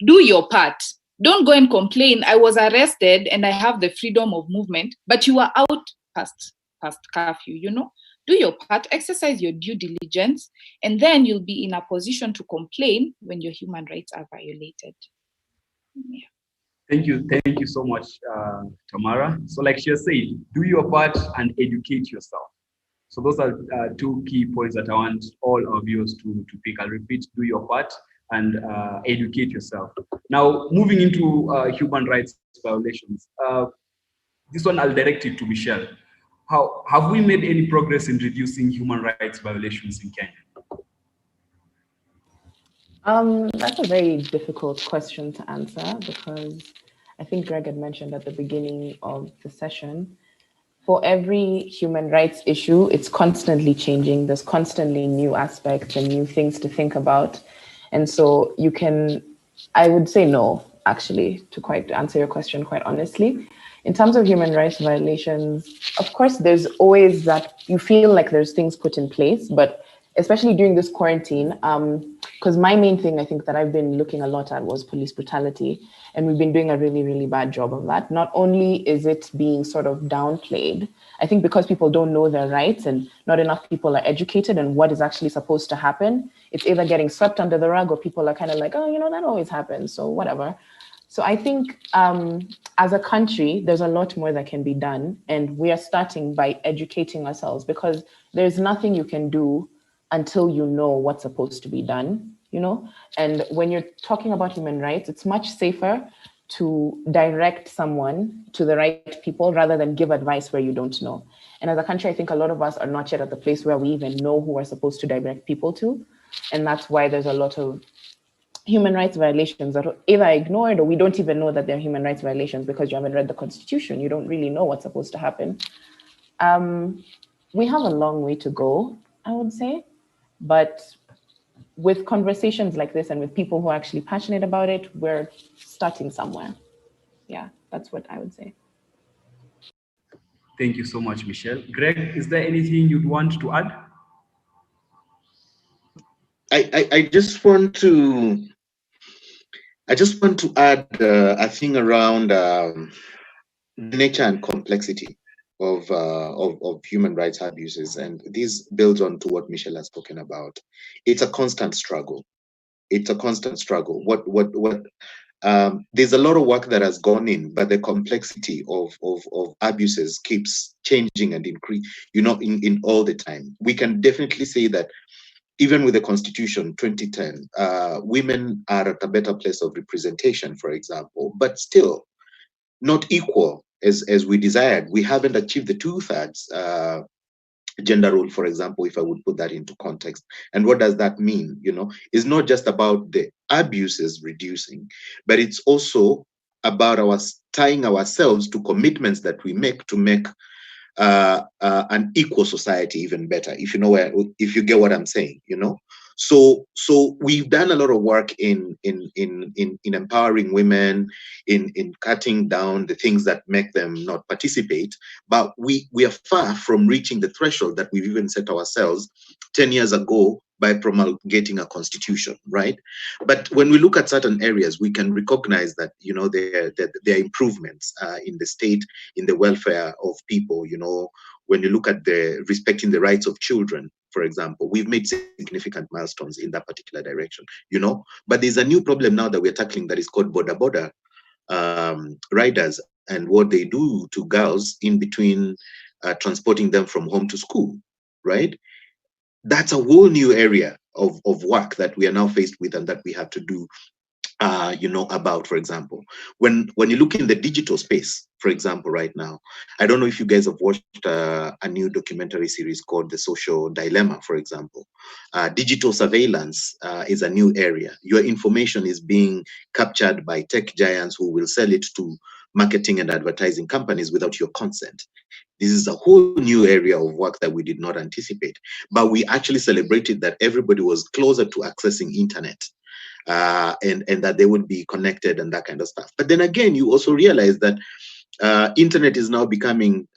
Do your part. Don't go and complain, I was arrested and I have the freedom of movement, but you are out past curfew, you know? Do your part, exercise your due diligence, and then you'll be in a position to complain when your human rights are violated. Yeah. Thank you so much, Tamara. So like she said, do your part and educate yourself. So those are two key points that I want all our viewers to pick. I'll repeat, do your part and educate yourself. Now, moving into human rights violations. This one I'll direct it to Michelle. How have we made any progress in reducing human rights violations in Kenya? That's a very difficult question to answer, because I think Greg had mentioned at the beginning of the session, for every human rights issue, it's constantly changing. There's constantly new aspects and new things to think about. And so I would say no, actually, to quite answer your question quite honestly. In terms of human rights violations, of course, there's always that you feel like there's things put in place, but especially during this quarantine, because my main thing I think that I've been looking a lot at was police brutality, and we've been doing a really, really bad job of that. Not only is it being sort of downplayed, I think because people don't know their rights and not enough people are educated on what is actually supposed to happen, it's either getting swept under the rug or people are kind of like, oh, you know, that always happens, so whatever. So I think as a country, there's a lot more that can be done, and we are starting by educating ourselves, because there's nothing you can do until you know what's supposed to be done, you know? And when you're talking about human rights, it's much safer to direct someone to the right people rather than give advice where you don't know. And as a country, I think a lot of us are not yet at the place where we even know who we're supposed to direct people to. And that's why there's a lot of human rights violations that are either ignored, or we don't even know that they're human rights violations because you haven't read the Constitution. You don't really know what's supposed to happen. We have a long way to go, I would say. But with conversations like this and with people who are actually passionate about it, we're starting somewhere. Yeah, that's what I would say. Thank you so much, Michelle. Greg, is there anything you'd want to add? I just want to add a thing around nature and complexity of human rights abuses, and this builds on to what Michelle has spoken about. It's a constant struggle. It's a constant struggle. There's a lot of work that has gone in, but the complexity of abuses keeps changing and increase, you know, in all the time. We can definitely say that even with the Constitution 2010, women are at a better place of representation, for example, but still not equal as we desired. We haven't achieved the 2/3 gender role, for example, if I would put that into context. And what does that mean? You know, it's not just about the abuses reducing, but it's also about tying ourselves to commitments that we make to make an equal society even better, if you get what I'm saying, you know. So we've done a lot of work in empowering women, in cutting down the things that make them not participate, but we are far from reaching the threshold that we've even set ourselves 10 years ago by promulgating a constitution, right? But when we look at certain areas, we can recognize that, you know, there are improvements in the state, in the welfare of people, you know. When you look at the respecting the rights of children, for example, we've made significant milestones in that particular direction, you know. But there's a new problem now that we're tackling that is called border riders, and what they do to girls in between transporting them from home to school, right? That's a whole new area of work that we are now faced with and that we have to do about, for example, when you look in the digital space, for example, right now, I don't know if you guys have watched a new documentary series called The Social Dilemma, for example. Digital surveillance is a new area. Your information is being captured by tech giants who will sell it to marketing and advertising companies without your consent. This is a whole new area of work that we did not anticipate, but we actually celebrated that everybody was closer to accessing internet. And that they would be connected and that kind of stuff. But then again, you also realize that internet is now becoming,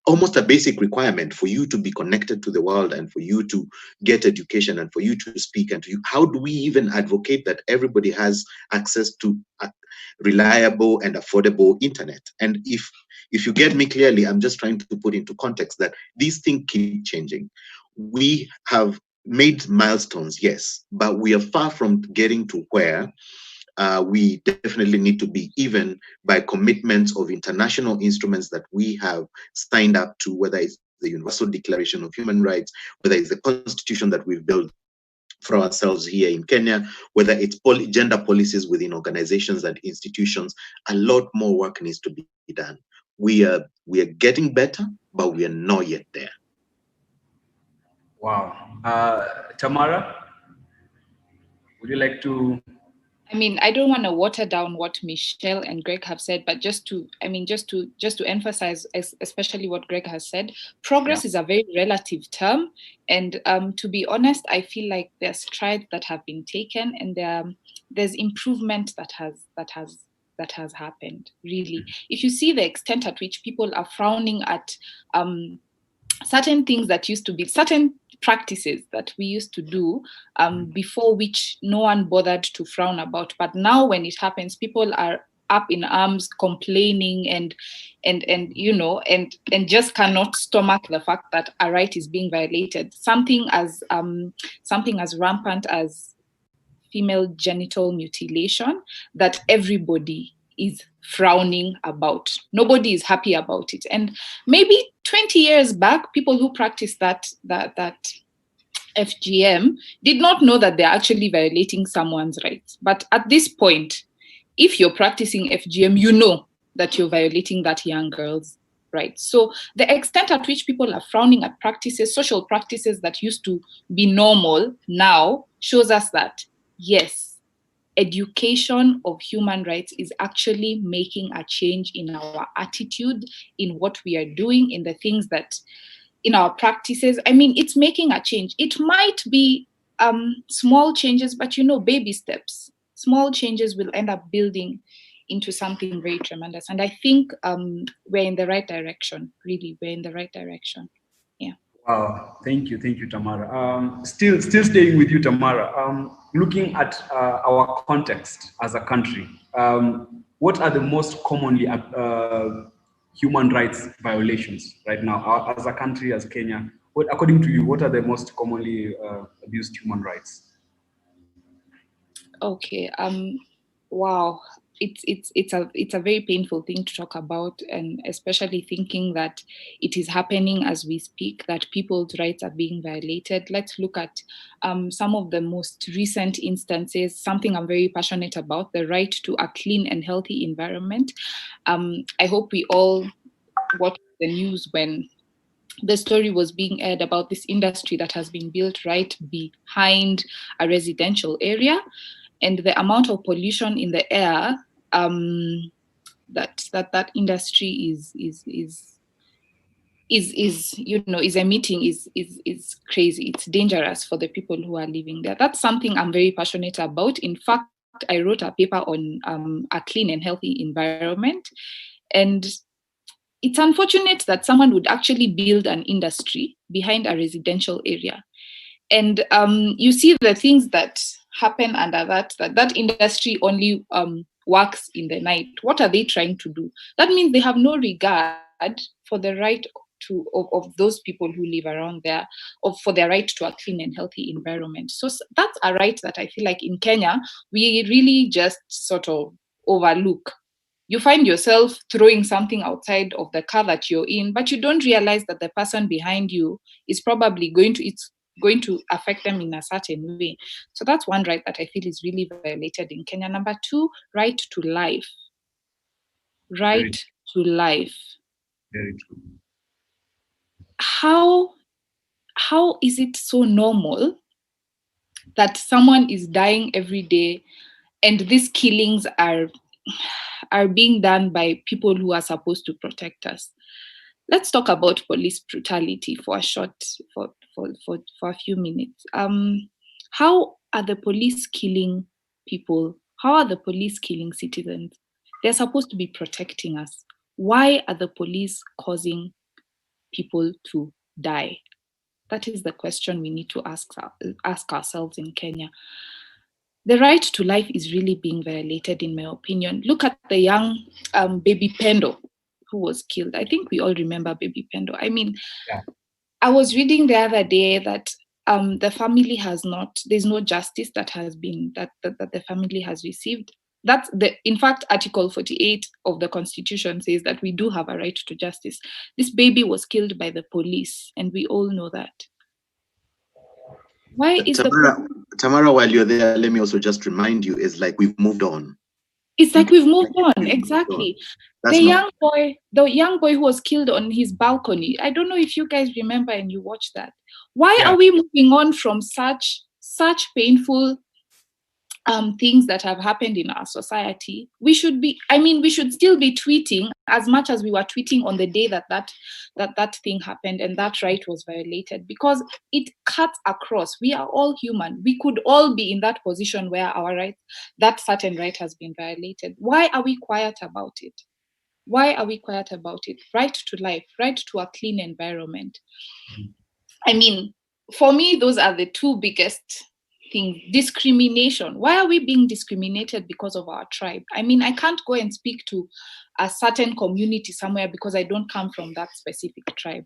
almost a basic requirement for you to be connected to the world and for you to get education and for you to speak. And how do we even advocate that everybody has access to reliable and affordable internet? And if you get me clearly, I'm just trying to put into context that these things keep changing. We have made milestones, yes, but we are far from getting to where we definitely need to be, even by commitments of international instruments that we have signed up to, whether it's the Universal Declaration of Human Rights, whether it's the constitution that we've built for ourselves here in Kenya, whether it's gender policies within organizations and institutions. A lot more work needs to be done. We are getting better, but we are not yet there. Wow. Tamara, would you like to? I mean, I don't want to water down what Michelle and Greg have said, but just to emphasize, especially what Greg has said, progress is a very relative term. And to be honest, I feel like there's strides that have been taken, and there's improvement that has happened, really. If you see the extent at which people are frowning at certain things that used to be, certain practices that we used to do before, which no one bothered to frown about, but now when it happens, people are up in arms, complaining and just cannot stomach the fact that a right is being violated. Something as rampant as female genital mutilation that everybody is frowning about. Nobody is happy about it. And maybe 20 years back, people who practiced that FGM did not know that they're actually violating someone's rights. But at this point, if you're practicing FGM, you know that you're violating that young girl's rights. So the extent at which people are frowning at practices, social practices that used to be normal now, shows us that, yes, education of human rights is actually making a change in our attitude, in what we are doing, in the things that, in our practices. I mean, it's making a change. It might be small changes, but baby steps. Small changes will end up building into something very tremendous. And I think we're in the right direction, really. We're in the right direction. Yeah. Wow, thank you, Tamara. Still staying with you, Tamara. Looking at our context as a country, what are the most commonly human rights violations right now as a country, as Kenya? According to you, what are the most commonly abused human rights? Okay. Wow. It's a very painful thing to talk about, and especially thinking that it is happening as we speak, that people's rights are being violated. Let's look at some of the most recent instances, something I'm very passionate about, the right to a clean and healthy environment. I hope we all watched the news when the story was being aired about this industry that has been built right behind a residential area, and the amount of pollution in the air that industry is emitting is crazy. It's dangerous for the people who are living there. That's something I'm very passionate about. In fact, I wrote a paper on a clean and healthy environment, and it's unfortunate that someone would actually build an industry behind a residential area. And you see the things that happen under that industry only works in the night. What are they trying to do? That means they have no regard for the right of those people who live around there, for their right to a clean and healthy environment. So that's a right that I feel like in Kenya, we really just sort of overlook. you find yourself throwing something outside of the car that you're in, but you don't realize that the person behind you is probably going to affect them in a certain way. So that's one right that I feel is really violated in Kenya. Number two, right to life. Right to life. Very true. How is it so normal that someone is dying every day and these killings are being done by people who are supposed to protect us? Let's talk about police brutality for a few minutes. How are the police killing people? How are the police killing citizens? They're supposed to be protecting us. Why are the police causing people to die? That is the question we need to ask ourselves in Kenya. The right to life is really being violated, in my opinion. Look at the young baby Pendo who was killed. I think we all remember baby Pendo. I mean, yeah. I was reading the other day that the family there's no justice that has been, that the family has received. That's in fact, Article 48 of the Constitution says that we do have a right to justice. This baby was killed by the police, and we all know that. Why is Tamara, while you're there, let me also just remind you, it's like we've moved on. It's like we've moved on, exactly. The young boy who was killed on his balcony. I don't know if you guys remember and you watched that. Why are we moving on from such painful things that have happened in our society? We should still be tweeting as much as we were tweeting on the day that thing happened and that right was violated, because it cuts across. We are all human. We could all be in that position where our right, that certain right, has been violated. Why are we quiet about it? Why are we quiet about it? Right to life, right to a clean environment. I mean, for me, those are the two biggest things. Discrimination. Why are we being discriminated because of our tribe? I mean, I can't go and speak to a certain community somewhere because I don't come from that specific tribe.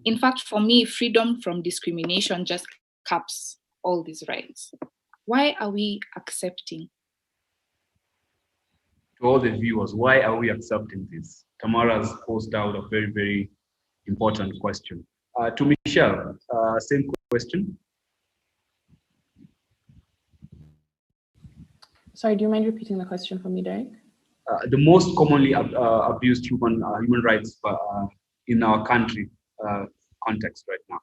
In fact, for me, freedom from discrimination just caps all these rights. Why are we accepting? To all the viewers, why are we accepting this? Tamara's posed out a very, very important question. To Michelle, same question. Sorry, do you mind repeating the question for me, Derek? The most commonly abused human rights in our country context right now.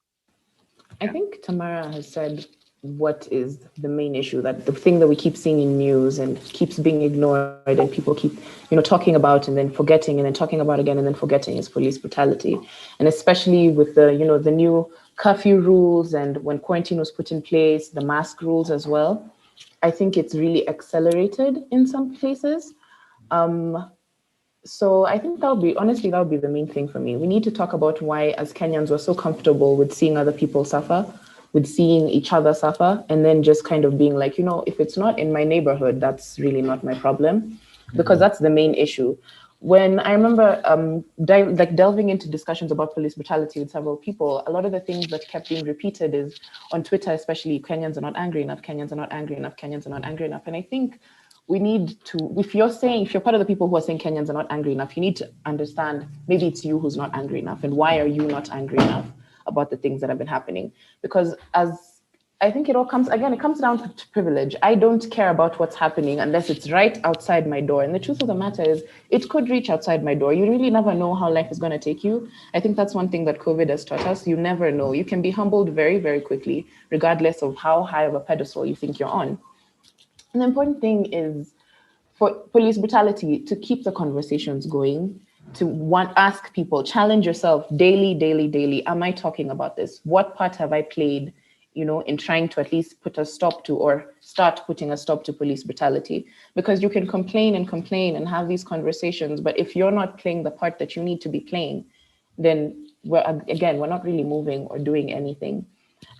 I think Tamara has said what is the main issue, that the thing that we keep seeing in news and keeps being ignored and people keep, talking about and then forgetting and then talking about again and then forgetting, is police brutality. And especially with the, the new curfew rules and when quarantine was put in place, the mask rules as well. I think it's really accelerated in some places. So I think that would be the main thing for me. We need to talk about why, as Kenyans, we're so comfortable with seeing other people suffer, with seeing each other suffer, and then just kind of being like, if it's not in my neighborhood, that's really not my problem, because that's the main issue. When I remember delving into discussions about police brutality with several people, a lot of the things that kept being repeated is on Twitter, especially, Kenyans are not angry enough, Kenyans are not angry enough, Kenyans are not angry enough. And I think we need to, if you're part of the people who are saying Kenyans are not angry enough, you need to understand maybe it's you who's not angry enough, and why are you not angry enough about the things that have been happening? Because I think it comes down to privilege. I don't care about what's happening unless it's right outside my door. And the truth of the matter is, it could reach outside my door. You really never know how life is going to take you. I think that's one thing that COVID has taught us. You never know. You can be humbled very, very quickly, regardless of how high of a pedestal you think you're on. And the important thing is for police brutality to keep the conversations going, to ask people, challenge yourself daily. Am I talking about this? What part have I played, in trying to at least put a stop to, or start putting a stop to, police brutality? Because you can complain and have these conversations, but if you're not playing the part that you need to be playing, then we're not really moving or doing anything.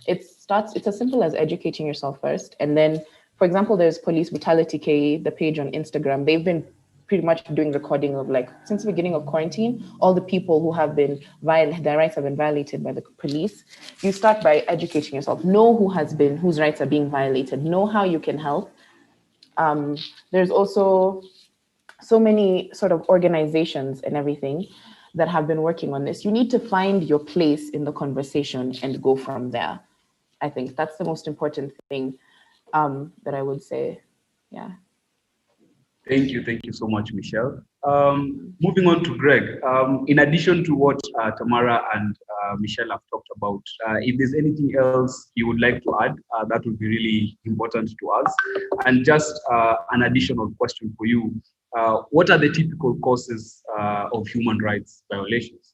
It's as simple as educating yourself first. And then, for example, there's Police Brutality KE, the page on Instagram. They've been pretty much doing recording of, since the beginning of quarantine, all the people who have been their rights have been violated by the police. You start by educating yourself. Know whose rights are being violated. Know how you can help. There's also so many sort of organizations and everything that have been working on this. You need to find your place in the conversation and go from there. I think that's the most important thing that I would say. Yeah. Thank you so much, Michelle. Moving on to Greg. In addition to what Tamara and Michelle have talked about, if there's anything else you would like to add, that would be really important to us. And just an additional question for you. What are the typical causes of human rights violations?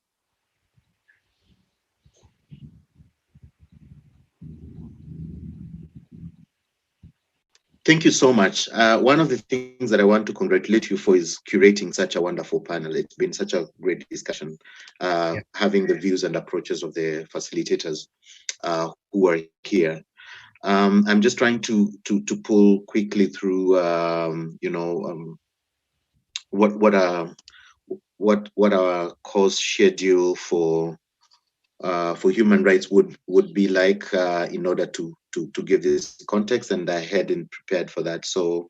Thank you so much. One of the things that I want to congratulate you for is curating such a wonderful panel. It's been such a great discussion, having the views and approaches of the facilitators who are here. I'm just trying to pull quickly through, what our course schedule for human rights would be like, in order to give this context, and I hadn't prepared for that. So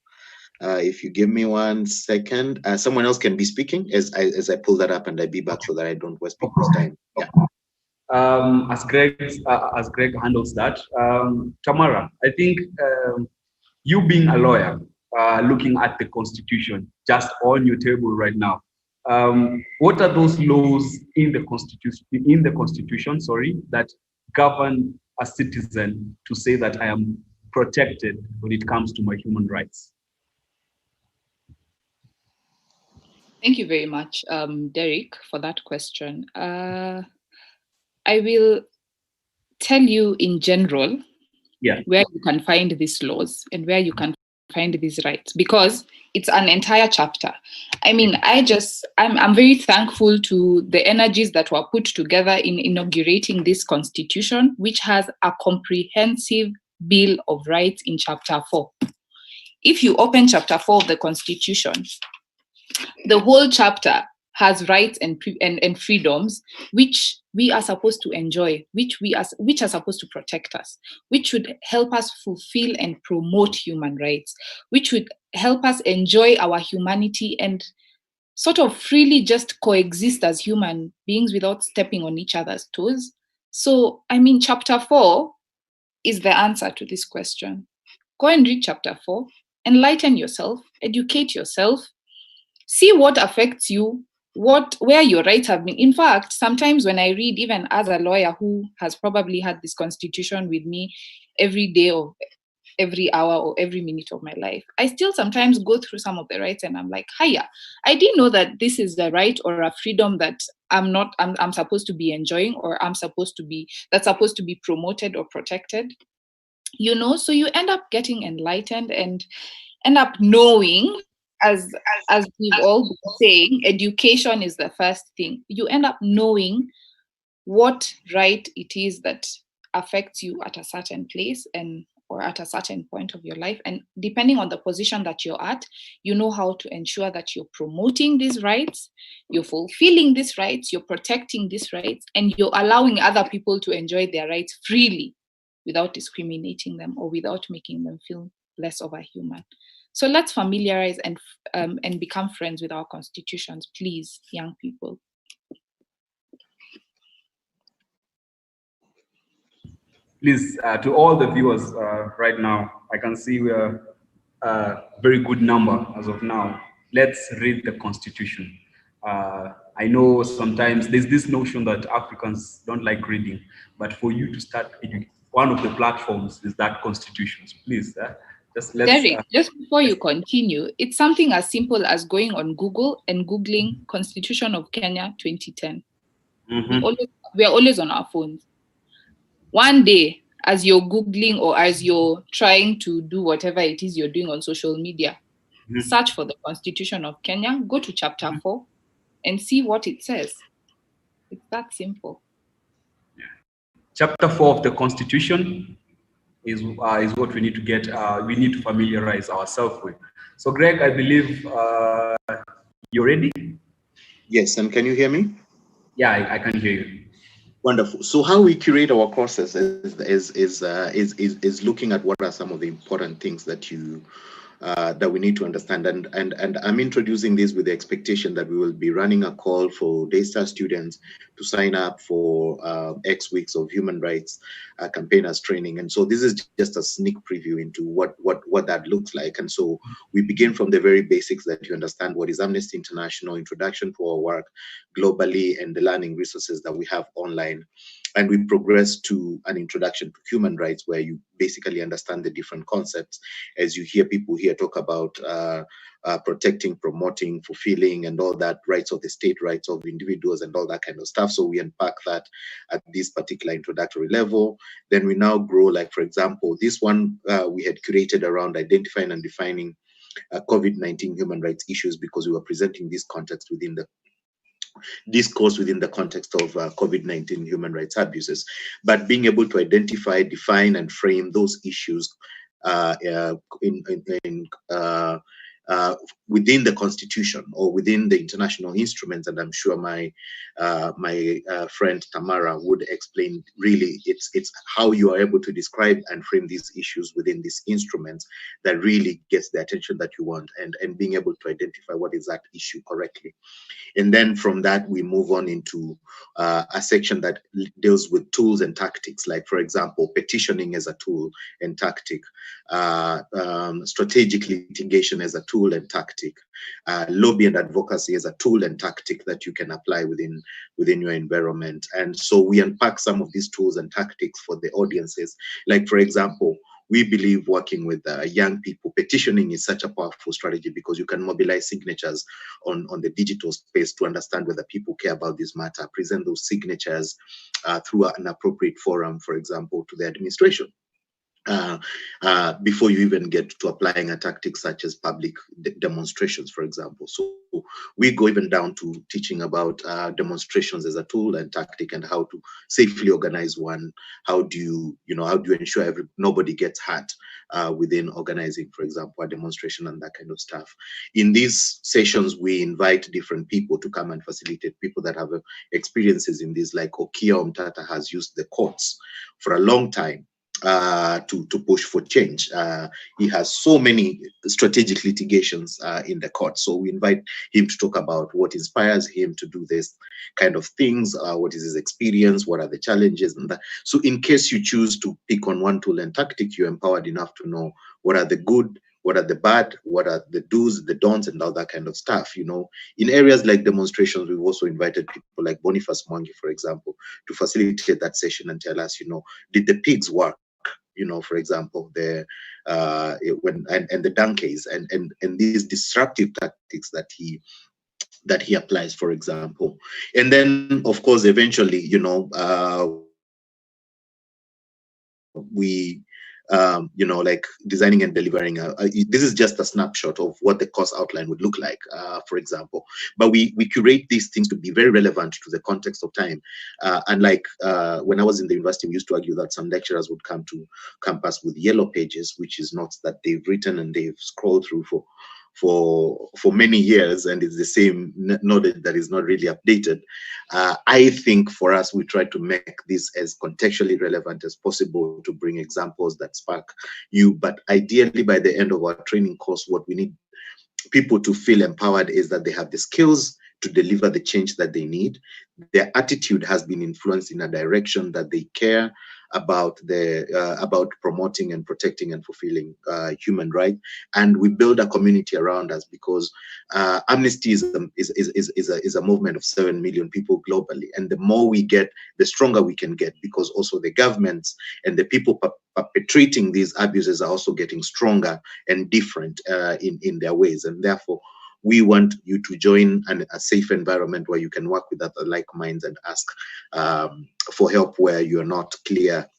if you give me 1 second, someone else can be speaking as I pull that up, and I be back so that I don't waste people's time. Yeah. As Greg handles that, Tamara, I think you being a lawyer, looking at the Constitution just on your table right now, what are those laws in the Constitution, that govern a citizen to say that I am protected when it comes to my human rights? Thank you very much, Derek, for that question. I will tell you in general where you can find these laws and where you can find these rights, because it's an entire chapter. I mean, I'm very thankful to the energies that were put together in inaugurating this constitution, which has a comprehensive Bill of Rights in chapter 4. If you open chapter 4 of the constitution, the whole chapter has rights and freedoms which we are supposed to enjoy, which are supposed to protect us, which should help us fulfill and promote human rights, which would help us enjoy our humanity and sort of freely just coexist as human beings without stepping on each other's toes. So, I mean, chapter 4 is the answer to this question. Go and read chapter 4, enlighten yourself, educate yourself, see what affects you, where your rights have been. In fact, sometimes when I read, even as a lawyer who has probably had this constitution with me every day or every hour or every minute of my life, I still sometimes go through some of the rights and I'm like, hiya, I didn't know that this is the right or a freedom that I'm supposed to be enjoying, or that's supposed to be promoted or protected. So you end up getting enlightened and end up knowing, as we've all been saying, education is the first thing. You end up knowing what right it is that affects you at a certain place or at a certain point of your life. And depending on the position that you're at, you know how to ensure that you're promoting these rights, you're fulfilling these rights, you're protecting these rights, and you're allowing other people to enjoy their rights freely without discriminating them or without making them feel less of a human. So let's familiarize and become friends with our constitutions, please, young people. Please, to all the viewers right now, I can see we are a very good number as of now. Let's read the Constitution. I know sometimes there's this notion that Africans don't like reading, but for you to start reading, one of the platforms is that Constitution. So please, Derek, just before you continue, it's something as simple as going on Google and Googling Constitution of Kenya 2010. Mm-hmm. We are always on our phones. One day, as you're Googling or as you're trying to do whatever it is you're doing on social media, search for the Constitution of Kenya, go to chapter 4 and see what it says. It's that simple. Chapter 4 of the Constitution is what we need to get. We need to familiarize ourselves with. So, Greg, I believe you're ready. Yes, and can you hear me? Yeah, I can hear you. Wonderful. So, how we curate our courses is looking at what are some of the important things that you that we need to understand. And I'm introducing this with the expectation that we will be running a call for Daystar students to sign up for X weeks of human rights campaigners training. And so this is just a sneak preview into what that looks like. And so we begin from the very basics, that you understand what is Amnesty International, introduction to our work globally, and the learning resources that we have online. And we progress to an introduction to human rights, where you basically understand the different concepts. As you hear people here talk about protecting, promoting, fulfilling, and all that, rights of the state, rights of individuals, and all that kind of stuff. So we unpack that at this particular introductory level. Then we now grow, like, for example, this one we had curated around identifying and defining COVID-19 human rights issues, because we were presenting this context within the discourse within the context of COVID-19 human rights abuses. But being able to identify, define, and frame those issues within the Constitution or within the international instruments, and I'm sure my friend Tamara would explain. Really, it's how you are able to describe and frame these issues within these instruments that really gets the attention that you want, and being able to identify what is that issue correctly. And then from that, we move on into a section that deals with tools and tactics, like, for example, petitioning as a tool and tactic, strategic litigation as a tool and tactic, lobby and advocacy as a tool and tactic that you can apply within your environment. And so we unpack some of these tools and tactics for the audiences. Like, for example, we believe working with young people, petitioning is such a powerful strategy, because you can mobilize signatures on the digital space to understand whether people care about this matter, present those signatures through an appropriate forum, for example, to the administration. Before you even get to applying a tactic such as public demonstrations, for example. So we go even down to teaching about demonstrations as a tool and tactic, and how to safely organize one. How do you ensure nobody gets hurt within organizing, for example, a demonstration, and that kind of stuff. In these sessions, we invite different people to come and facilitate, people that have experiences in this, like Okia Omtata has used the courts for a long time to push for change. He has so many strategic litigations in the court. So we invite him to talk about what inspires him to do this kind of things, what is his experience, what are the challenges, and that. So in case you choose to pick on one tool and tactic, you're empowered enough to know what are the good, what are the bad, what are the do's, the don'ts, and all that kind of stuff. In areas like demonstrations, we've also invited people like Boniface Mwangi, for example, to facilitate that session and tell us, did the pigs work? For example, and the donkeys and these disruptive tactics that he applies, for example. And then, of course, eventually, we like designing and delivering. This is just a snapshot of what the course outline would look like, for example. But we curate these things to be very relevant to the context of time. And like when I was in the university, we used to argue that some lecturers would come to campus with yellow pages, which is notes that they've written and they've scrolled through for many years, and it's the same knowledge that is not really updated. I think for us, we try to make this as contextually relevant as possible, to bring examples that spark you. But ideally, by the end of our training course, what we need people to feel empowered is that they have the skills to deliver the change that they need. Their attitude has been influenced in a direction that they care about promoting and protecting and fulfilling human rights, and we build a community around us, because Amnesty is a movement of 7 million people globally, and the more we get, the stronger we can get, because also the governments and the people perpetrating these abuses are also getting stronger and different in their ways, and therefore we want you to join a safe environment where you can work with other like minds and ask for help where you're not clear,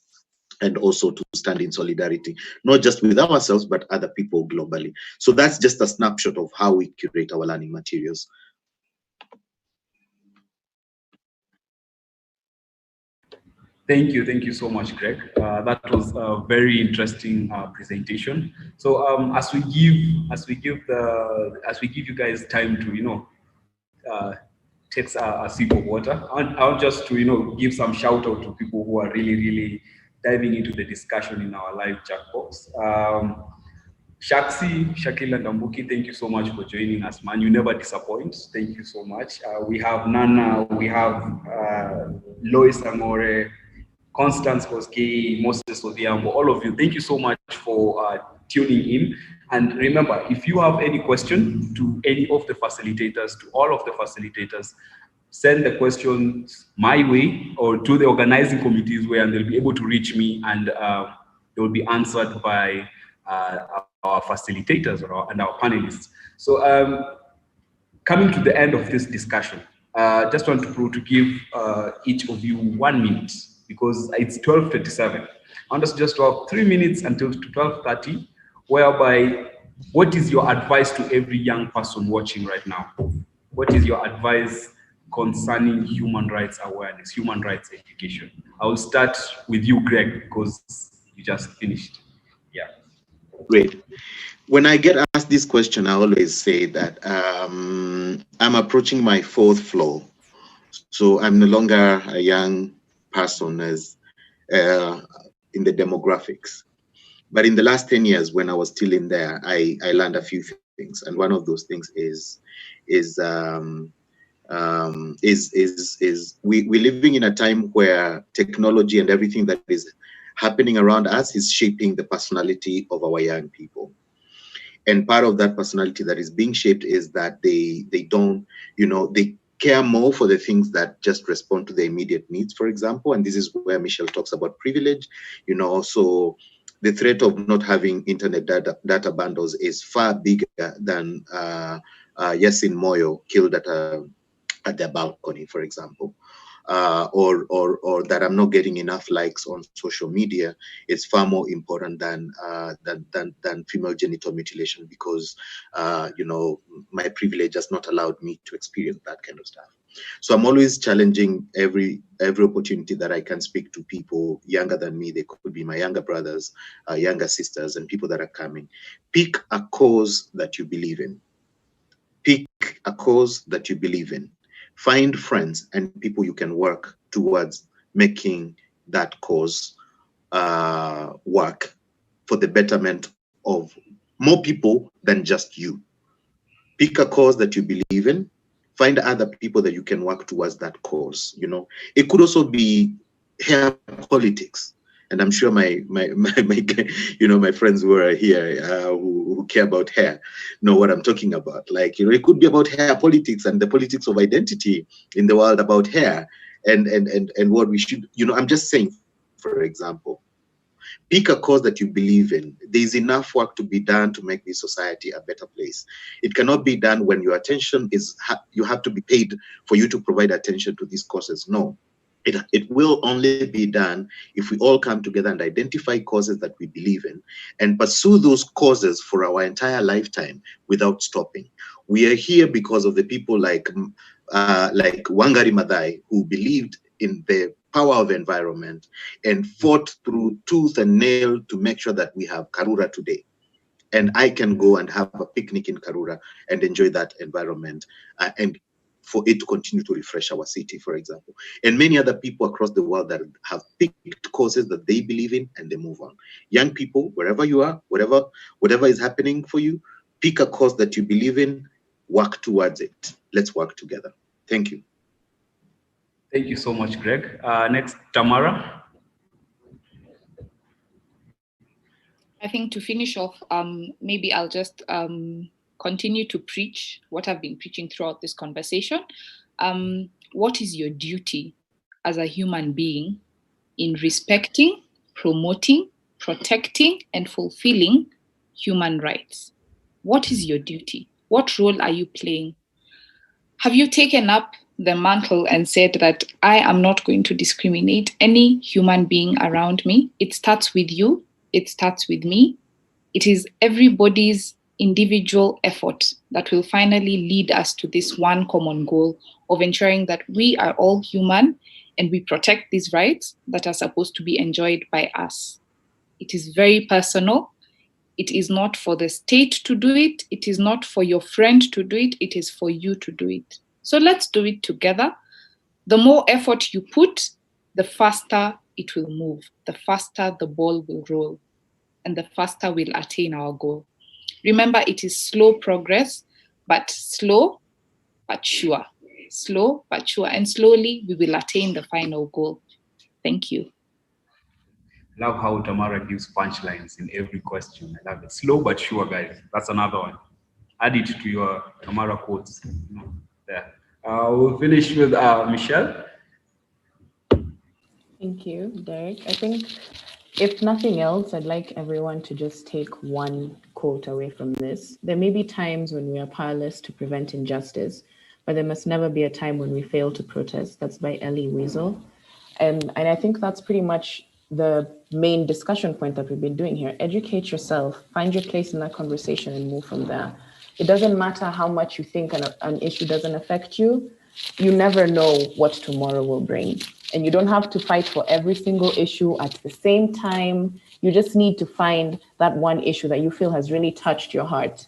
and also to stand in solidarity, not just with ourselves, but other people globally. So that's just a snapshot of how we curate our learning materials. Thank you so much, Greg. That was a very interesting presentation. So as we give you guys time to take a sip of water, I want just to give some shout out to people who are really diving into the discussion in our live chat box. Shaksi, Shakila Ndambuki, thank you so much for joining us, man. You never disappoint. Thank you so much. We have Nana, we have Lois Amore, Constance Koski, Moses Odiambo, all of you. Thank you so much for tuning in. And remember, if you have any question to any of the facilitators, to all of the facilitators, send the questions my way or to the organizing committees where they'll be able to reach me, and they will be answered by our facilitators and our panelists. So coming to the end of this discussion, just want to give each of you 1 minute, because it's 12:37. I want us just to have 3 minutes until 12:30, whereby what is your advice to every young person watching right now? What is your advice concerning human rights awareness, human rights education? I will start with you, Greg, because you just finished. Yeah. Great. When I get asked this question, I always say that I'm approaching my 4th floor. So I'm no longer a young person as in the demographics. But in the last 10 years, when I was still in there, I learned a few things. And one of those things is we're living in a time where technology and everything that is happening around us is shaping the personality of our young people. And part of that personality that is being shaped is that they don't, they care more for the things that just respond to their immediate needs, for example. And this is where Michelle talks about privilege. So the threat of not having internet data bundles is far bigger than Yasin Moyo killed at their balcony, for example. Or that I'm not getting enough likes on social media. It's far more important than female genital mutilation, because my privilege has not allowed me to experience that kind of stuff. So I'm always challenging every opportunity that I can speak to people younger than me. They could be my younger brothers, younger sisters, and people that are coming. Pick a cause that you believe in. Pick a cause that you believe in. Find friends and people you can work towards making that cause work for the betterment of more people than just you. Pick a cause that you believe in. Find other people that you can work towards that cause. It could also be hair politics. And I'm sure my friends who are here who care about hair know what I'm talking about. Like, it could be about hair politics and the politics of identity in the world about hair and what we should, I'm just saying, for example, pick a cause that you believe in. There's enough work to be done to make this society a better place. It cannot be done when your attention is, you have to be paid for you to provide attention to these causes. No. It will only be done if we all come together and identify causes that we believe in and pursue those causes for our entire lifetime without stopping. We are here because of the people like Wangari Maathai, who believed in the power of environment and fought through tooth and nail to make sure that we have Karura today. And I can go and have a picnic in Karura and enjoy that environment and for it to continue to refresh our city, for example. And many other people across the world that have picked causes that they believe in and they move on. Young people, wherever you are, whatever is happening for you, pick a cause that you believe in, work towards it. Let's work together. Thank you. Thank you so much, Greg. Next, Tamara. I think to finish off, maybe I'll just continue to preach what I've been preaching throughout this conversation. What is your duty as a human being in respecting, promoting, protecting, and fulfilling human rights? What is your duty? What role are you playing? Have you taken up the mantle and said that I am not going to discriminate any human being around me? It starts with you. It starts with me. It is everybody's individual effort that will finally lead us to this one common goal of ensuring that we are all human and we protect these rights that are supposed to be enjoyed by us. It is very personal. It is not for the state to do it. It is not for your friend to do it. It is for you to do it. So let's do it together. The more effort you put, the faster it will move, the faster the ball will roll, and the faster we'll attain our goal. Remember, it is slow progress, but slow but sure. Slow but sure. And slowly we will attain the final goal. Thank you. Love how Tamara gives punchlines in every question. I love it. Slow but sure, guys. That's another one. Add it to your Tamara quotes. There. We'll finish with Michelle. Thank you, Derek. I think if nothing else, I'd like everyone to just take one quote away from this. There may be times when we are powerless to prevent injustice, but there must never be a time when we fail to protest. That's by Elie Wiesel. And I think that's pretty much the main discussion point that we've been doing here. Educate yourself, find your place in that conversation and move from there. It doesn't matter how much you think an issue doesn't affect you. You never know what tomorrow will bring. And you don't have to fight for every single issue at the same time. You just need to find that one issue that you feel has really touched your heart.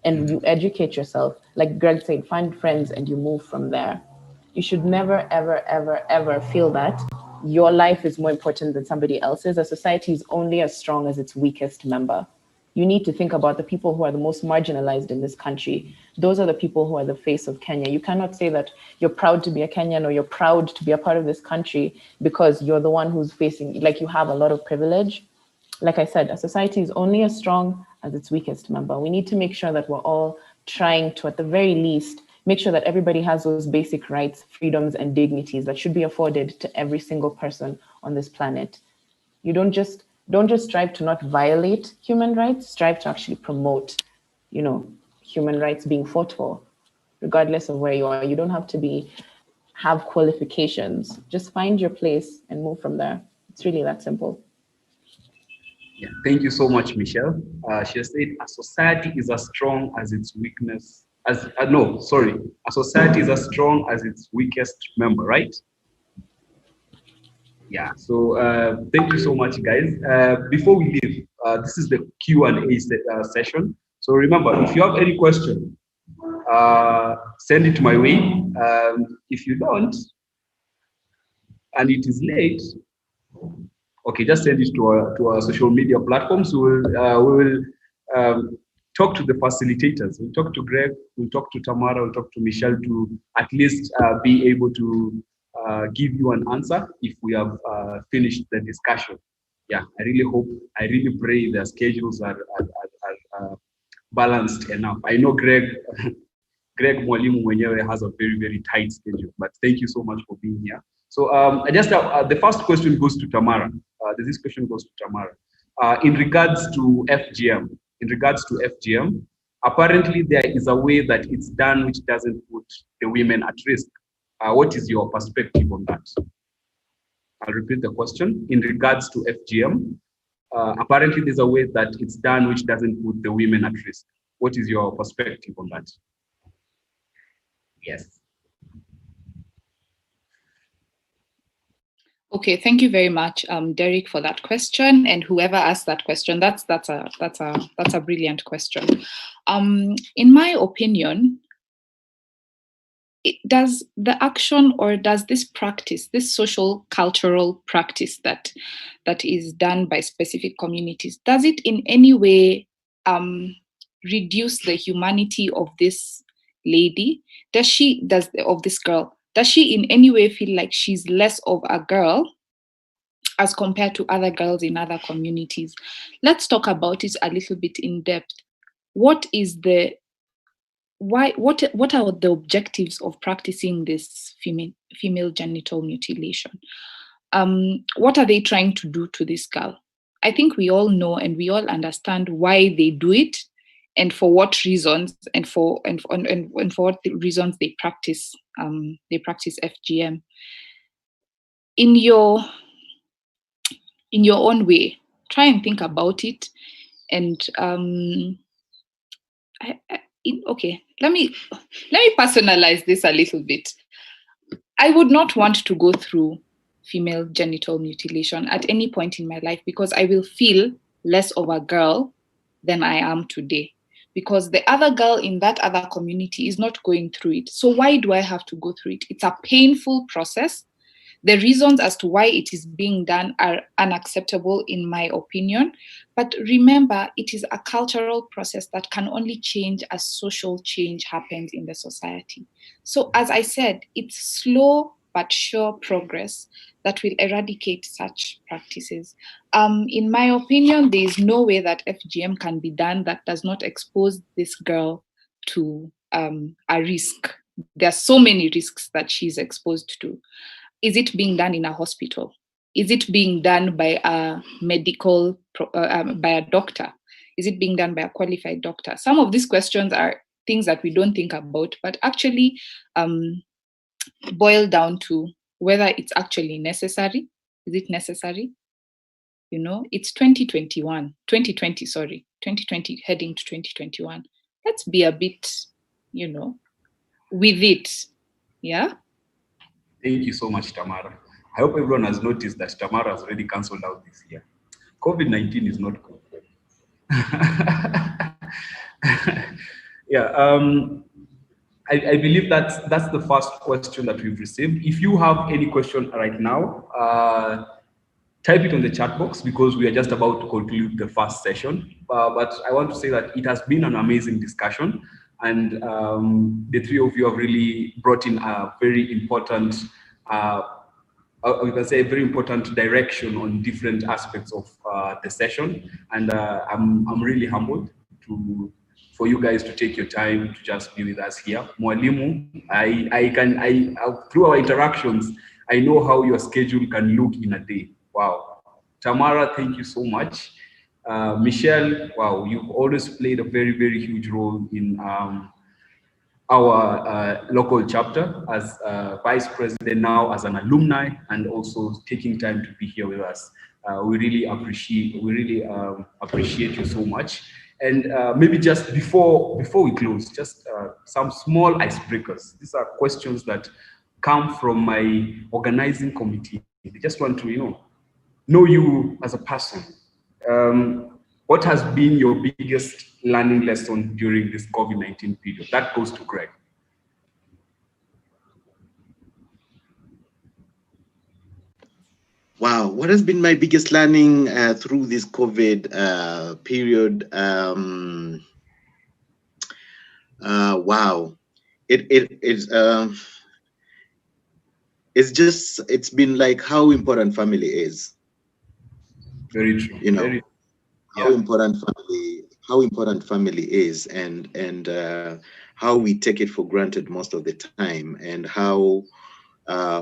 And you educate yourself. Like Greg said, find friends and you move from there. You should never, ever, ever, ever feel that your life is more important than somebody else's. A society is only as strong as its weakest member. You need to think about the people who are the most marginalized in this country. Those are the people who are the face of Kenya. You cannot say that you're proud to be a Kenyan or you're proud to be a part of this country because you're the one who's facing, like you have a lot of privilege. Like I said, a society is only as strong as its weakest member. We need to make sure that we're all trying to, at the very least, make sure that everybody has those basic rights, freedoms, and dignities that should be afforded to every single person on this planet. You don't just strive to not violate human rights, strive to actually promote, human rights being fought for, regardless of where you are. You don't have to have qualifications. Just find your place and move from there. It's really that simple. Yeah, thank you so much, Michelle. She said, a society is as strong as its weakness. A society is as strong as its weakest member, right? Yeah, so thank you so much, guys. Before we leave, this is the Q&A session. So remember, if you have any question, send it my way. If you don't, and it is late, okay, just send it to our social media platforms. We will talk to the facilitators. We'll talk to Greg, we'll talk to Tamara, we'll talk to Michelle to at least be able to give you an answer if we have finished the discussion. Yeah, I really pray their schedules are balanced enough. I know Greg Mwalimu mwenyewe has a very, very tight schedule, but thank you so much for being here. So the first question goes to Tamara. This question goes to Tamara. In regards to FGM, apparently there is a way that it's done which doesn't put the women at risk. What is your perspective on that? I'll repeat the question. In regards to FGM, apparently there's a way that it's done which doesn't put the women at risk. What is your perspective on that? Yes. Okay, thank you very much, Derek, for that question. And whoever asked that question, that's a brilliant question. In my opinion, does the action or does this practice, this social cultural practice that is done by specific communities, does it in any way reduce the humanity of this lady? Of this girl? Does she in any way feel like she's less of a girl as compared to other girls in other communities? Let's talk about it a little bit in depth. What are the objectives of practicing this female genital mutilation? What are they trying to do to this girl? I think we all know and we all understand why they do it and for what reasons and for what reasons they practice FGM. In your own way, try and think about it. And okay, let me personalize this a little bit. I would not want to go through female genital mutilation at any point in my life because I will feel less of a girl than I am today, because the other girl in that other community is not going through it. So why do I have to go through it? It's a painful process The reasons as to why it is being done are unacceptable in my opinion. But remember, it is a cultural process that can only change as social change happens in the society. So as I said, it's slow but sure progress that will eradicate such practices. In my opinion, there is no way that FGM can be done that does not expose this girl to a risk. There are so many risks that she's exposed to. Is it being done in a hospital? Is it being done by a by a doctor? Is it being done by a qualified doctor? Some of these questions are things that we don't think about, but actually boil down to whether it's actually necessary. Is it necessary? You know, it's 2020 heading to 2021. Let's be a bit, you know, with it. Yeah. Thank you so much, Tamara. I hope everyone has noticed that Tamara has already cancelled out this year. COVID-19 is not good. Yeah, I believe that's the first question that we've received. If you have any question right now, type it on the chat box because we are just about to conclude the first session. But I want to say that it has been an amazing discussion, and the three of you have really brought in a very important, we can say a very important direction on different aspects of the session. And I'm really humbled for you guys to take your time to just be with us here. Mwalimu, through our interactions, I know how your schedule can look in a day. Wow. Tamara, thank you so much. Michelle, wow, you've always played a very, very huge role in our local chapter as vice president, now as an alumni, and also taking time to be here with us. We really appreciate you so much. And maybe just before we close, just some small icebreakers. These are questions that come from my organizing committee. They just want to, know you as a person. What has been your biggest learning lesson during this COVID-19 period? That goes to Greg. Wow, what has been my biggest learning through this COVID period? Wow, it's been like how important family is. Very true. How important family is, and how we take it for granted most of the time, and how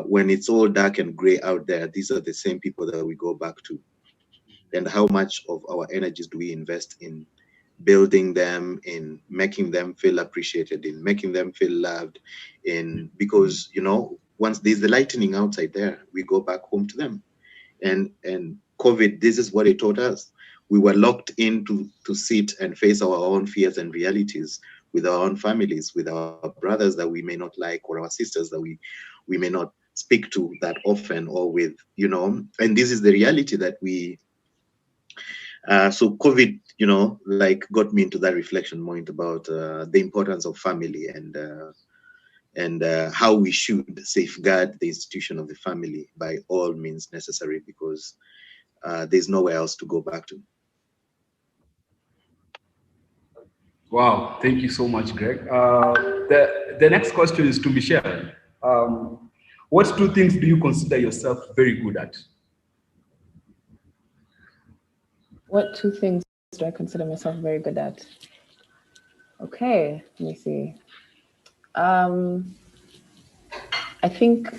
when it's all dark and gray out there, these are the same people that we go back to. And how much of our energies do we invest in building them, in making them feel appreciated, in making them feel loved, because once there's the lightning outside there, we go back home to them. And COVID, this is what it taught us. We were locked in to sit and face our own fears and realities with our own families, with our brothers that we may not like, or our sisters that we may not speak to that often, or with, and this is the reality that we, so COVID, got me into that reflection point about the importance of family, and how we should safeguard the institution of the family by all means necessary, because there's nowhere else to go back to. Wow, thank you so much, Greg. The next question is to Michelle. What 2 things do you consider yourself very good at? What 2 things do I consider myself very good at? Okay, let me see. I think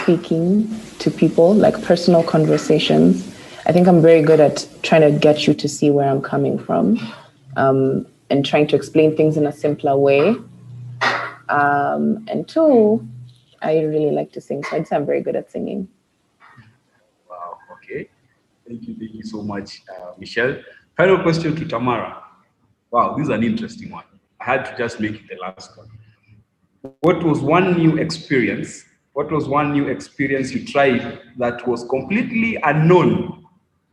speaking to people, like personal conversations. I think I'm very good at trying to get you to see where I'm coming from, and trying to explain things in a simpler way. And 2, I really like to sing, so I'd say I'm very good at singing. Wow, okay. Thank you so much, Michelle. Final question to Tamara. Wow, this is an interesting one. I had to just make it the last one. What was one new experience you tried that was completely unknown,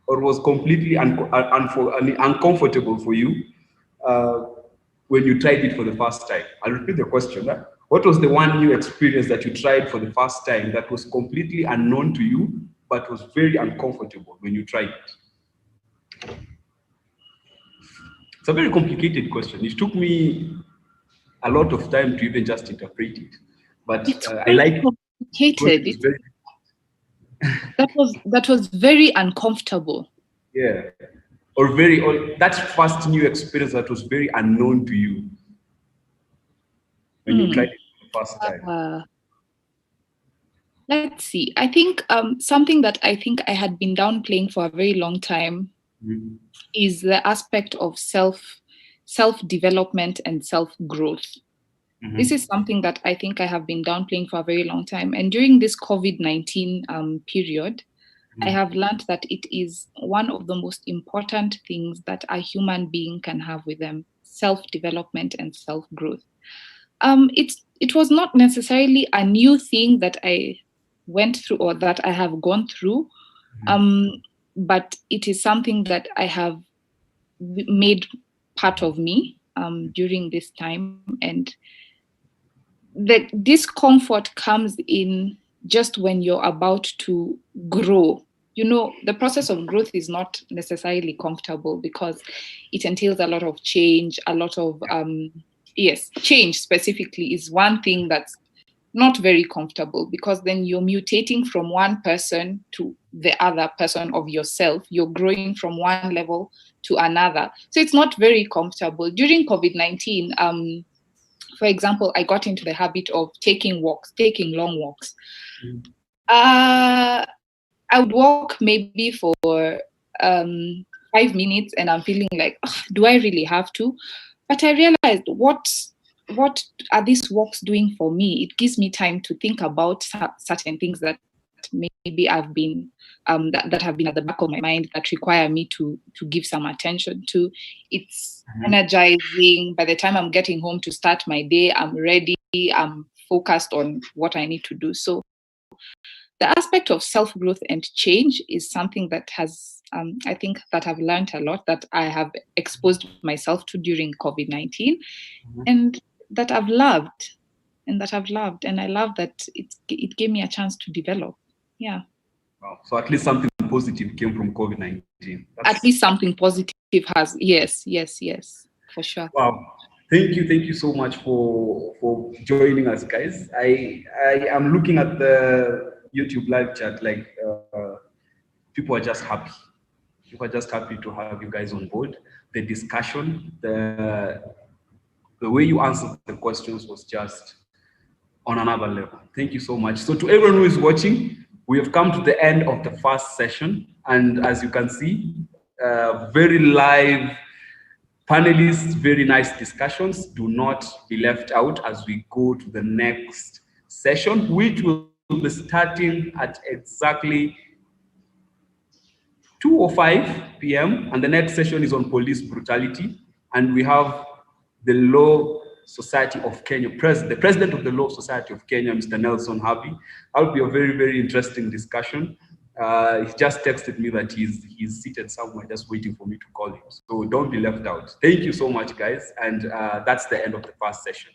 or was completely uncomfortable for you when you tried it for the first time? I'll repeat the question. What was the one new experience that you tried for the first time that was completely unknown to you, but was very uncomfortable when you tried it? It's a very complicated question. It took me a lot of time to even just interpret it, but I like complicated. it. Very... that was very uncomfortable. Yeah, or that first new experience that was very unknown to you when you tried it for the first time. Let's see. I think something that I think I had been downplaying for a very long time is the aspect of self-development and self-growth. This is something that I think I have been downplaying for a very long time. And during this COVID-19 period, I have learned that it is one of the most important things that a human being can have with them: self-development and self-growth. It was not necessarily a new thing that I went through or that I have gone through, but it is something that I have made part of me during this time. And the discomfort comes in just when you're about to grow. You know, the process of growth is not necessarily comfortable because it entails a lot of change, a lot of change specifically is one thing that's not very comfortable, because then you're mutating from one person to the other person of yourself. You're growing from one level to another. So it's not very comfortable. During COVID-19, for example, I got into the habit of taking long walks. I would walk maybe for 5 minutes and I'm feeling like, do I really have to? But I realized, what are these walks doing for me? It gives me time to think about certain things that maybe I've been that have been at the back of my mind that require me to give some attention to. It's energizing. By the time I'm getting home to start my day, I'm ready, I'm focused on what I need to do. So the aspect of self-growth and change is something that has, I think that I've learned a lot, that I have exposed myself to during COVID-19, and that I've loved. And I love that it gave me a chance to develop. Yeah. Wow. So at least something positive came from COVID-19. At least something positive has, yes, for sure. Wow. Thank you so much for joining us, guys. I am looking at the YouTube live chat, like people are just happy. People are just happy to have you guys on board. The discussion, the way you answered the questions was just on another level. Thank you so much. So to everyone who is watching, we have come to the end of the first session. And as you can see, very live panelists, very nice discussions. Do not be left out as we go to the next session, which will be starting at exactly 2:05 p.m. And the next session is on police brutality. And we have the Law Society of Kenya, the president of the Law Society of Kenya, Mr. Nelson Habi. That'll be a very, very interesting discussion. He just texted me that he's seated somewhere just waiting for me to call him. So don't be left out. Thank you so much, guys. And that's the end of the first session.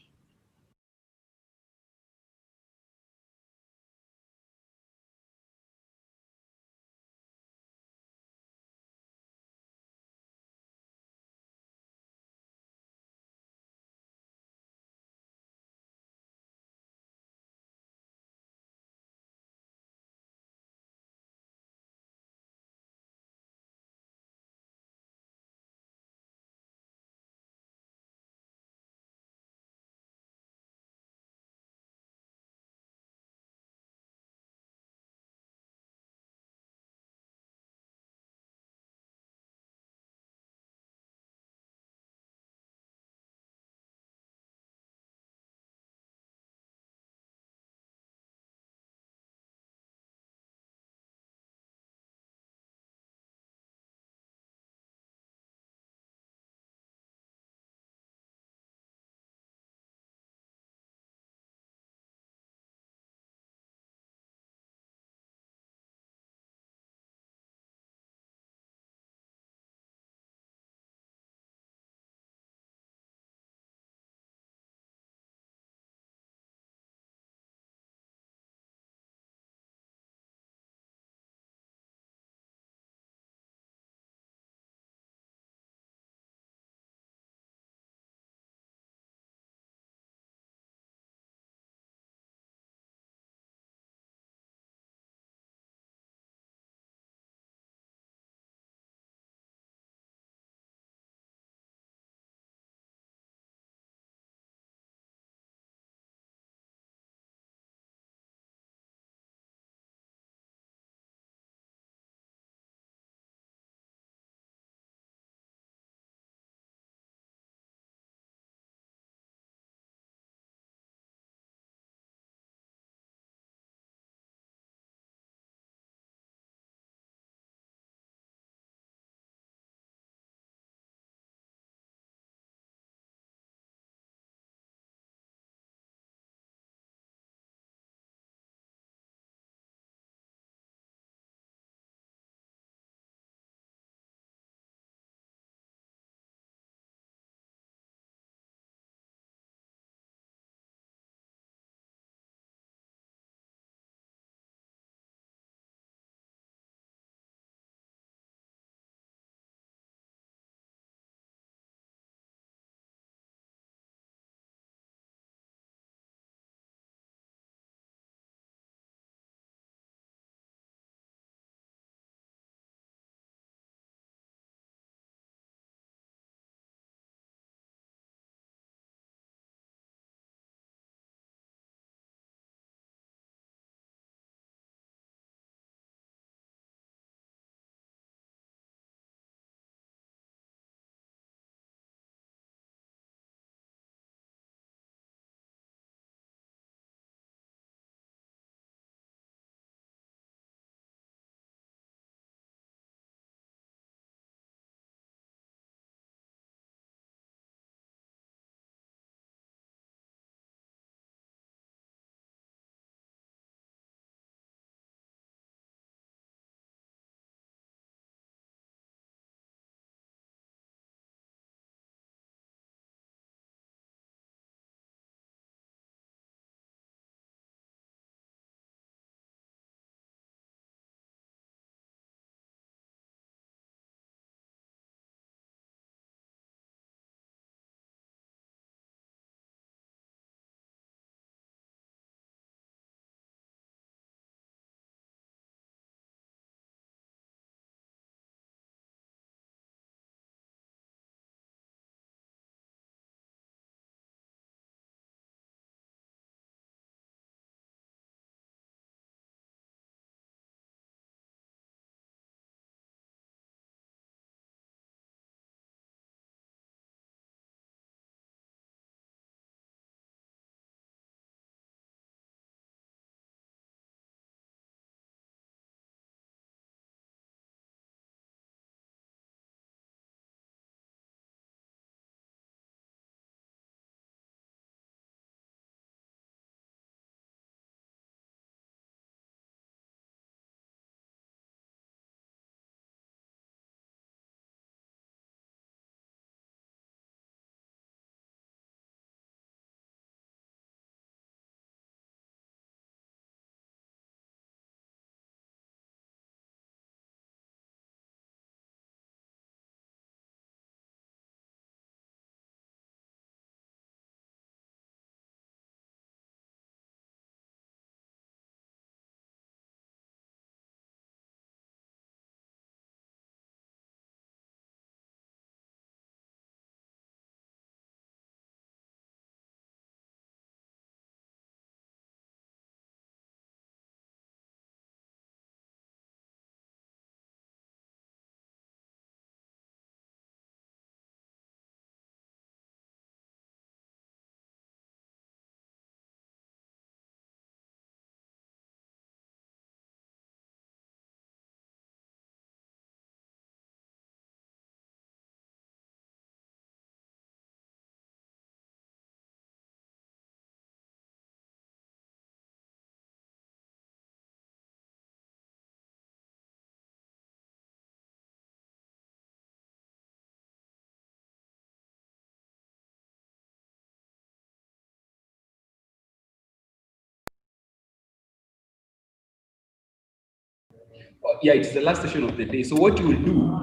Yeah, it's the last session of the day. So what you will do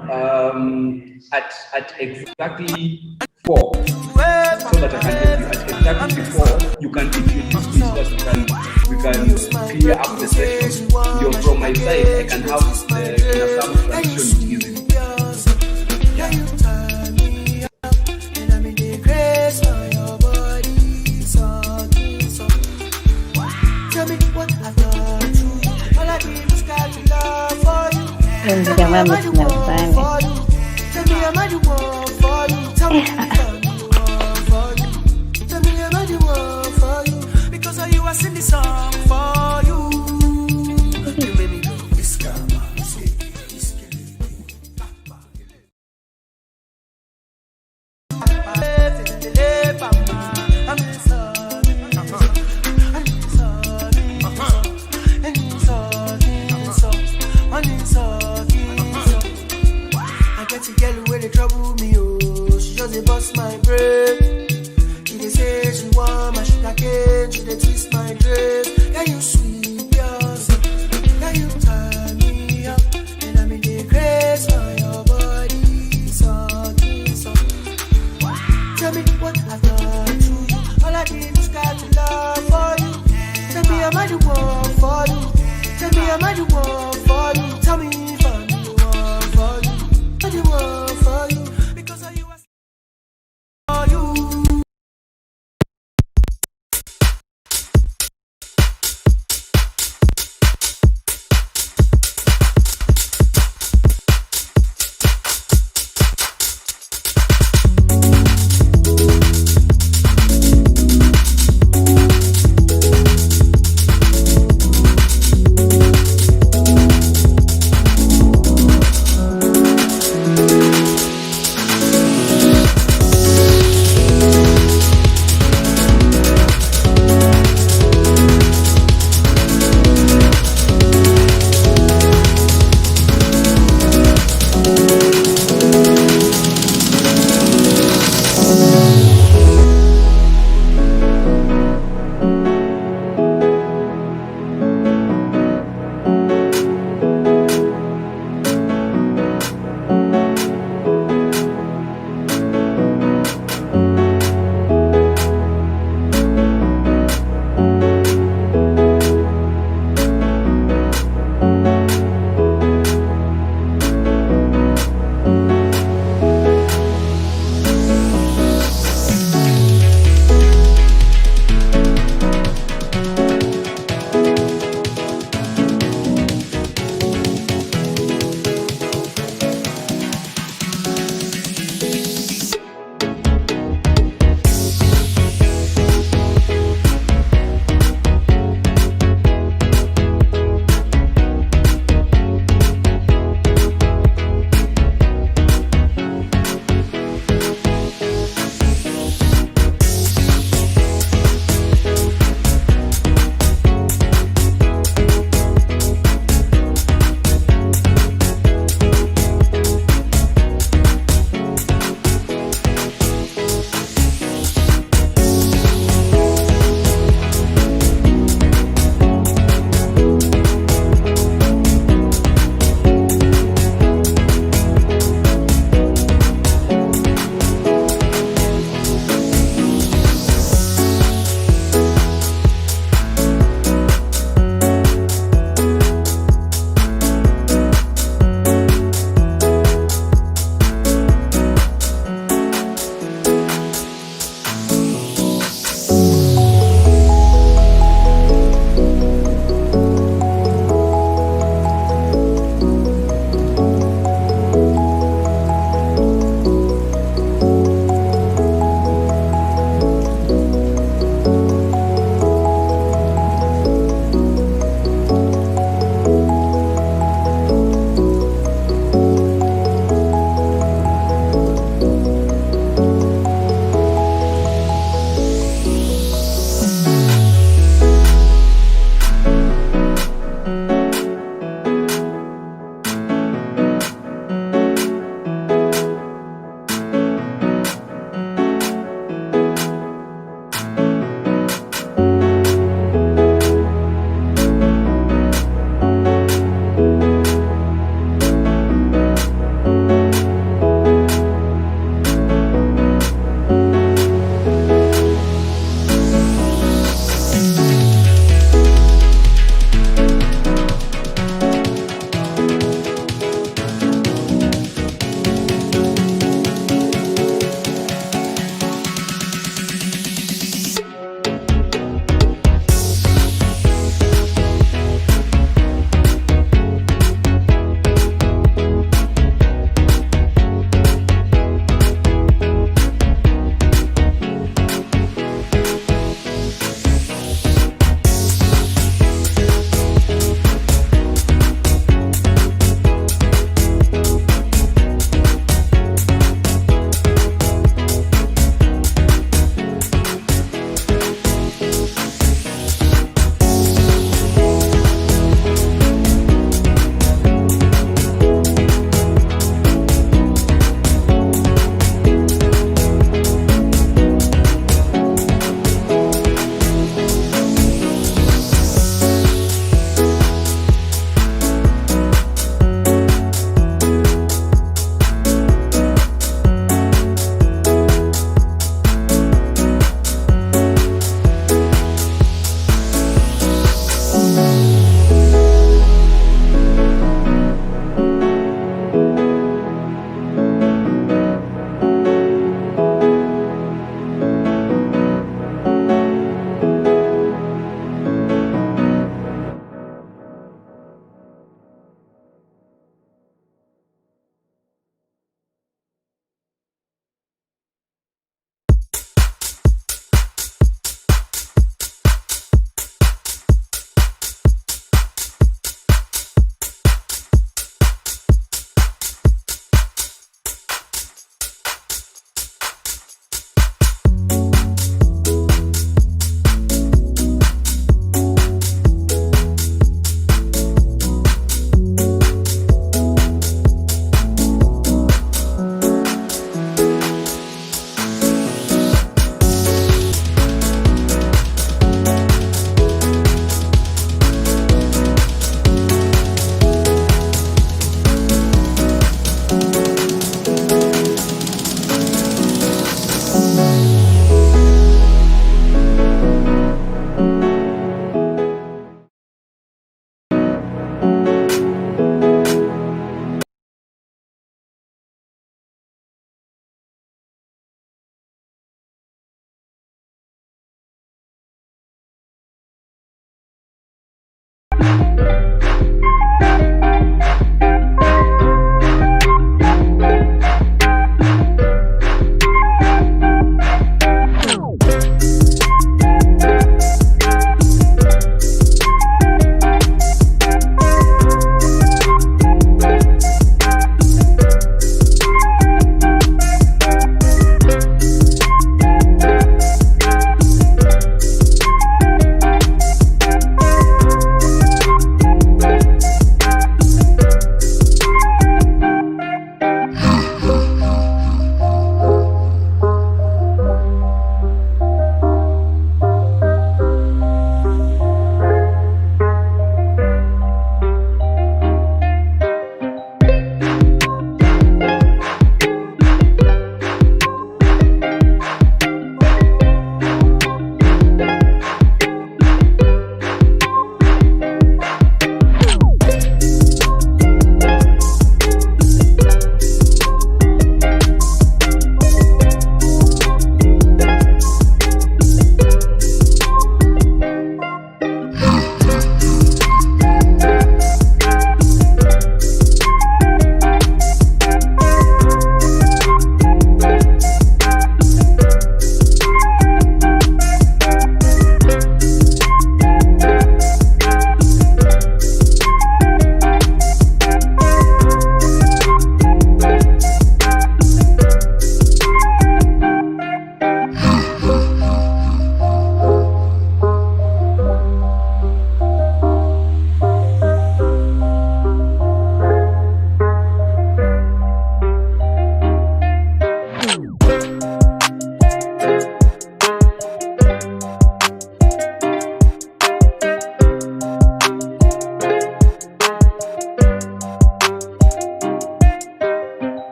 at exactly 4, so that I can help you. At exactly 4, you can introduce me so that we can clear up the session. From my side, I can have some transition easily. Because of you, I sing this song for you. You made me go, this guy, I get a girl where they trouble me, oh. She just a bust my brain. She dey say she want my sugar cane. She dey twist my dress. Yeah, you sweet, yours. Yeah, you turn me up. And I'm in the grace for your body. So. Tell me what I've done to you. All I did was got to love for you. Tell me am I the one for you? Tell me am I the one for you? Tell me if I'm the one for you. I'm the one for you. Because of you, I for you.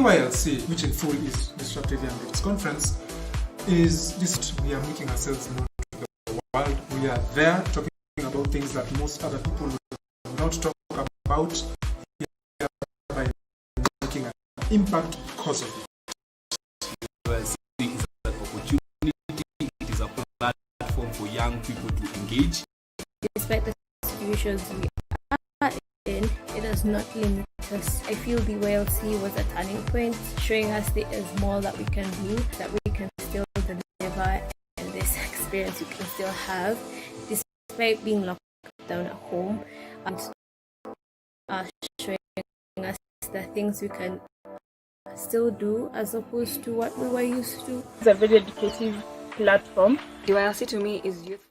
DYLC, which in full is Disruptive Young Leaders Conference, is this. We are making ourselves known to the world. We are there talking about things that most other people will not talk about, by making an impact because of it. DYLC is an opportunity. It is a platform for young people to engage. Despite the situations we are in, it does not limit us. I feel the DYLC was a turning point, showing us the small that we can do, that we can still deliver, and this experience we can still have, despite being locked down at home, and showing us the things we can still do as opposed to what we were used to. It's a very educative platform. DYLC to me is youth.